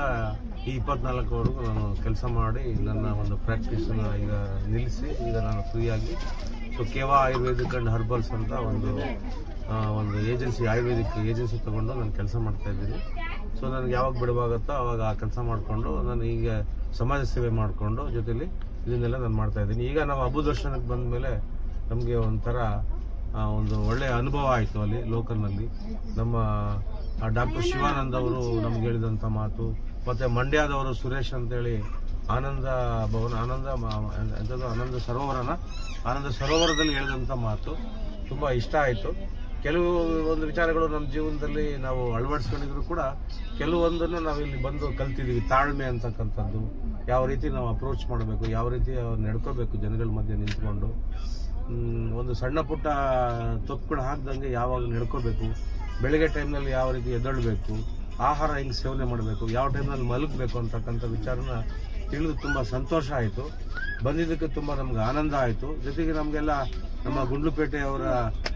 V: ಈ 24ವರೆಗೂ ನಾನು ಕೆಲಸ ಮಾಡಿ ನನ್ನ ಒಂದು ಪ್ರಾಕ್ಟೀಸನ್ನು ಈಗ ನಿಲ್ಲಿಸಿ ಈಗ ನಾನು ಫ್ರೀಯಾಗಿ ಸೊ ಕೇವಾ ಆಯುರ್ವೇದಿಕ್ ಆ್ಯಂಡ್ ಹರ್ಬಲ್ಸ್ ಅಂತ ಒಂದು ಏಜೆನ್ಸಿ, ಆಯುರ್ವೇದಿಕ್ ಏಜೆನ್ಸಿ ತೊಗೊಂಡು ನಾನು ಕೆಲಸ ಮಾಡ್ತಾ ಇದ್ದೀನಿ. ಸೊ ನನಗೆ ಯಾವಾಗ ಬಿಡುವಾಗುತ್ತೋ ಅವಾಗ ಆ ಕೆಲಸ ಮಾಡಿಕೊಂಡು ನಾನು ಈಗ ಸಮಾಜ ಸೇವೆ ಮಾಡಿಕೊಂಡು ಜೊತೆಲಿ ಇದನ್ನೆಲ್ಲ ನಾನು ಮಾಡ್ತಾ ಇದ್ದೀನಿ. ಈಗ ನಾವು ಅಬು ದರ್ಶನಕ್ಕೆ ಬಂದ ಮೇಲೆ ನಮಗೆ ಒಂಥರ ಒಂದು ಒಳ್ಳೆಯ ಅನುಭವ ಆಯಿತು ಅಲ್ಲಿ ಲೋಕಲ್ನಲ್ಲಿ. ನಮ್ಮ ಡಾಕ್ಟರ್ ಶಿವಾನಂದ್ ಅವರು ನಮ್ಗೆ ಹೇಳಿದಂಥ ಮಾತು, ಮತ್ತು ಮಂಡ್ಯದವರು ಸುರೇಶ್ ಅಂತೇಳಿ ಆನಂದ ಭವನ ಆನಂದ ಸರೋವರದಲ್ಲಿ ಹೇಳಿದಂಥ ಮಾತು ತುಂಬ ಇಷ್ಟ ಆಯಿತು. ಕೆಲವು ಒಂದು ವಿಚಾರಗಳು ನಮ್ಮ ಜೀವನದಲ್ಲಿ ನಾವು ಅಳವಡಿಸ್ಕೊಂಡಿದ್ರು ಕೂಡ ಕೆಲವೊಂದನ್ನು ನಾವು ಇಲ್ಲಿ ಬಂದು ಕಲ್ತಿದ್ದೀವಿ. ತಾಳ್ಮೆ ಅಂತಕ್ಕಂಥದ್ದು, ಯಾವ ರೀತಿ ನಾವು ಅಪ್ರೋಚ್ ಮಾಡಬೇಕು, ಯಾವ ರೀತಿ ನಡ್ಕೋಬೇಕು ಜನಗಳ ಮಧ್ಯೆ ನಿಂತ್ಕೊಂಡು, ಒಂದು ಸಣ್ಣ ಪುಟ್ಟ ತಪ್ಪುಗಳು ಹಾಕ್ದಂಗೆ ಯಾವಾಗ ನಡ್ಕೋಬೇಕು, ಬೆಳಗ್ಗೆ ಟೈಮ್ನಲ್ಲಿ ಯಾವ ರೀತಿ ಎದ್ದೇಳಬೇಕು, ಆಹಾರ ಹೆಂಗೆ ಸೇವನೆ ಮಾಡಬೇಕು, ಯಾವ ಟೈಮ್ನಲ್ಲಿ ಮಲಗಬೇಕು ಅಂತಕ್ಕಂಥ ವಿಚಾರನ ತಿಳಿದು ತುಂಬ ಸಂತೋಷ ಆಯಿತು. ಬಂದಿದ್ದಕ್ಕೆ ತುಂಬ ನಮ್ಗೆ ಆನಂದ ಆಯಿತು. ಜೊತೆಗೆ ನಮಗೆಲ್ಲ ನಮ್ಮ ಗುಂಡ್ಲುಪೇಟೆಯವರ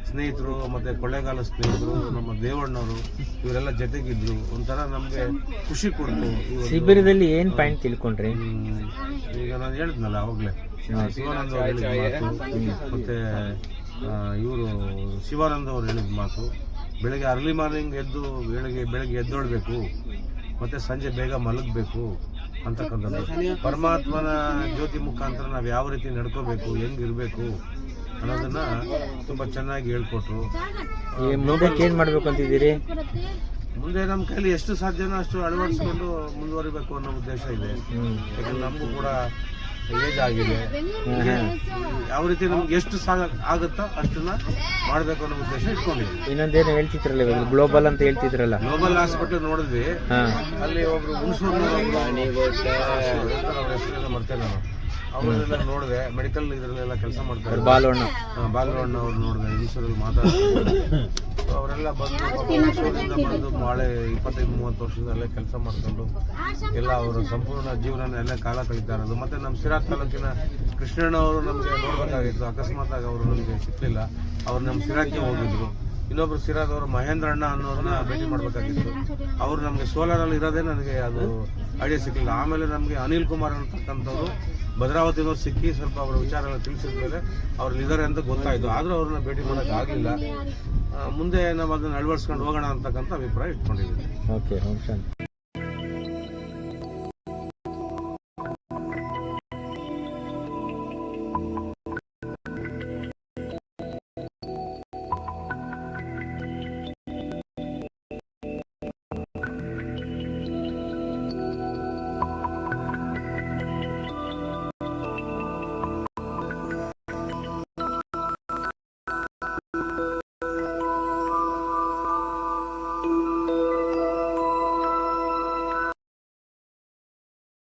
V: ಸ್ನೇಹಿತರು ಮತ್ತು ಕೊಳ್ಳೇಗಾಲ ಸ್ನೇಹಿತರು, ನಮ್ಮ ದೇವಣ್ಣವರು ಇವರೆಲ್ಲ ಜೊತೆಗಿದ್ರು. ಒಂಥರ ನಮಗೆ ಖುಷಿ ಕೊಡ್ತು.
C: ಶಿಬಿರದಲ್ಲಿ ಏನು ಪಾಯಿಂಟ್ ತಿಳ್ಕೊಂಡ್ರಿ?
V: ಈಗ ನಾನು ಹೇಳಿದ್ನಲ್ಲ ಅವಾಗಲೇ, ಶಿವಾನಂದ ಅವರು ಹೇಳಿದ ಮಾತು, ಮತ್ತು ಇವರು ಶಿವಾನಂದ ಅವರು ಹೇಳಿದ ಮಾತು, ಬೆಳಗ್ಗೆ ಅರ್ಲಿ ಮಾರ್ನಿಂಗ್ ಎದ್ದು ಬೆಳಗ್ಗೆ ಎದ್ದೊಳ್ಬೇಕು, ಮತ್ತು ಸಂಜೆ ಬೇಗ ಮಲಗಬೇಕು ಅಂತಕ್ಕಂಥದ್ದು. ಪರಮಾತ್ಮನ ಜ್ಯೋತಿ ಮುಖಾಂತರ ನಾವು ಯಾವ ರೀತಿ ನಡ್ಕೋಬೇಕು, ಹೆಂಗಿರ್ಬೇಕು ಅನ್ನೋದನ್ನ ತುಂಬ ಚೆನ್ನಾಗಿ ಹೇಳ್ಕೊಟ್ರು.
C: ಮುಂದಕ್ಕೆ ಏನು ಮಾಡಬೇಕು ಅಂತಿದ್ದೀರಿ?
V: ಮುಂದೆ ನಮ್ಮ ಕೈಲಿ ಎಷ್ಟು ಸಾಧ್ಯನೋ ಅಷ್ಟು ಅಳವಡಿಸ್ಕೊಂಡು ಮುಂದುವರಿಬೇಕು ಅನ್ನೋ ಉದ್ದೇಶ ಇದೆ. ಯಾಕಂದ್ರೆ ನಮಗೂ ಕೂಡ ಏಜ್ ಆಗಿದೆ. ಯಾವ ರೀತಿ ನಮ್ಗೆ ಎಷ್ಟು ಆಗುತ್ತೋ ಅಷ್ಟನ್ನ ಮಾಡಬೇಕು ಅನ್ನೋ ಉದ್ದೇಶ ಇಟ್ಕೊಂಡಿದ್ವಿ.
C: ಇನ್ನೊಂದೇನು ಹೇಳ್ತಿದ್ರಲ್ಲ, ಗ್ಲೋಬಲ್ ಅಂತ ಹೇಳ್ತಿದ್ರಲ್ಲ,
V: ಗ್ಲೋಬಲ್ ಹಾಸ್ಪಿಟಲ್ ನೋಡಿದ್ವಿ. ಅಲ್ಲಿ ಒಬ್ರು ಹುಣಸೂರು ಮರ್ತೇನೆ ನಾನು, ಅವರೆಲ್ಲ ನೋಡಿದೆ. ಮೆಡಿಕಲ್ ಇದರಲ್ಲೆಲ್ಲ ಕೆಲಸ ಮಾಡ್ತಾರೆ. ಬಾಲವಣ್ಣ ಅವ್ರು ನೋಡಿದೆ, ಹುಣಸೂರಲ್ಲಿ ಮಾತಾಡ್ತಾರೆ. ಅವರೆಲ್ಲ ಬಂದು ಹುಣಸೂರಿಂದ ಬಂದು ಬಾಳೆ 25-30 ವರ್ಷದಲ್ಲೇ ಕೆಲಸ ಮಾಡ್ಕೊಂಡು ಎಲ್ಲ ಅವರ ಸಂಪೂರ್ಣ ಜೀವನ ಎಲ್ಲ ಕಾಲ ಕಳೀತಾ ಇರೋದು. ಮತ್ತೆ ನಮ್ಮ ಸಿರಾ ತಾಲೂಕಿನ ಕೃಷ್ಣಣ್ಣವರು ನಮಗೆ ನೋಡ್ಬೇಕಾಗಿತ್ತು, ಅಕಸ್ಮಾತ್ ಆಗಿ ಅವರು ನಮಗೆ ಸಿಕ್ಕಲಿಲ್ಲ. ಅವ್ರು ನಮ್ಮ ಸಿರಾಕ್ಕೆ ಹೋಗಿದ್ರು. ಇನ್ನೊಬ್ರು ಸಿರಾದವರು ಮಹೇಂದ್ರ ಅಣ್ಣ ಅನ್ನೋರನ್ನ ಭೇಟಿ ಮಾಡ್ಬೇಕಾಗಿತ್ತು. ಅವರು ನಮಗೆ ಸೋಲಾರಲ್ಲಿ ಇರೋದೇ ನನಗೆ ಅದು ಐಡಿಯಾ ಸಿಕ್ಕಲಿಲ್ಲ. ಆಮೇಲೆ ನಮಗೆ ಅನಿಲ್ ಕುಮಾರ್ ಅಂತಕ್ಕಂಥವ್ರು ಭದ್ರಾವತಿನವ್ರು ಸಿಕ್ಕಿ ಸ್ವಲ್ಪ ಅವರ ವಿಚಾರ ತಿಳಿಸಿದ ಮೇಲೆ ಅವ್ರಲ್ಲಿದ್ದಾರೆ ಅಂತ ಗೊತ್ತಾಯಿತು. ಆದರೂ ಅವ್ರನ್ನ ಭೇಟಿ ಮಾಡೋಕೆ ಆಗಲಿಲ್ಲ. ಮುಂದೆ ನಾವು ಅದನ್ನು ಅಳವಡಿಸ್ಕೊಂಡು ಹೋಗೋಣ ಅಂತಕ್ಕಂಥ ಅಭಿಪ್ರಾಯ ಇಟ್ಕೊಂಡಿದ್ದೀವಿ.
C: ಓಕೆ,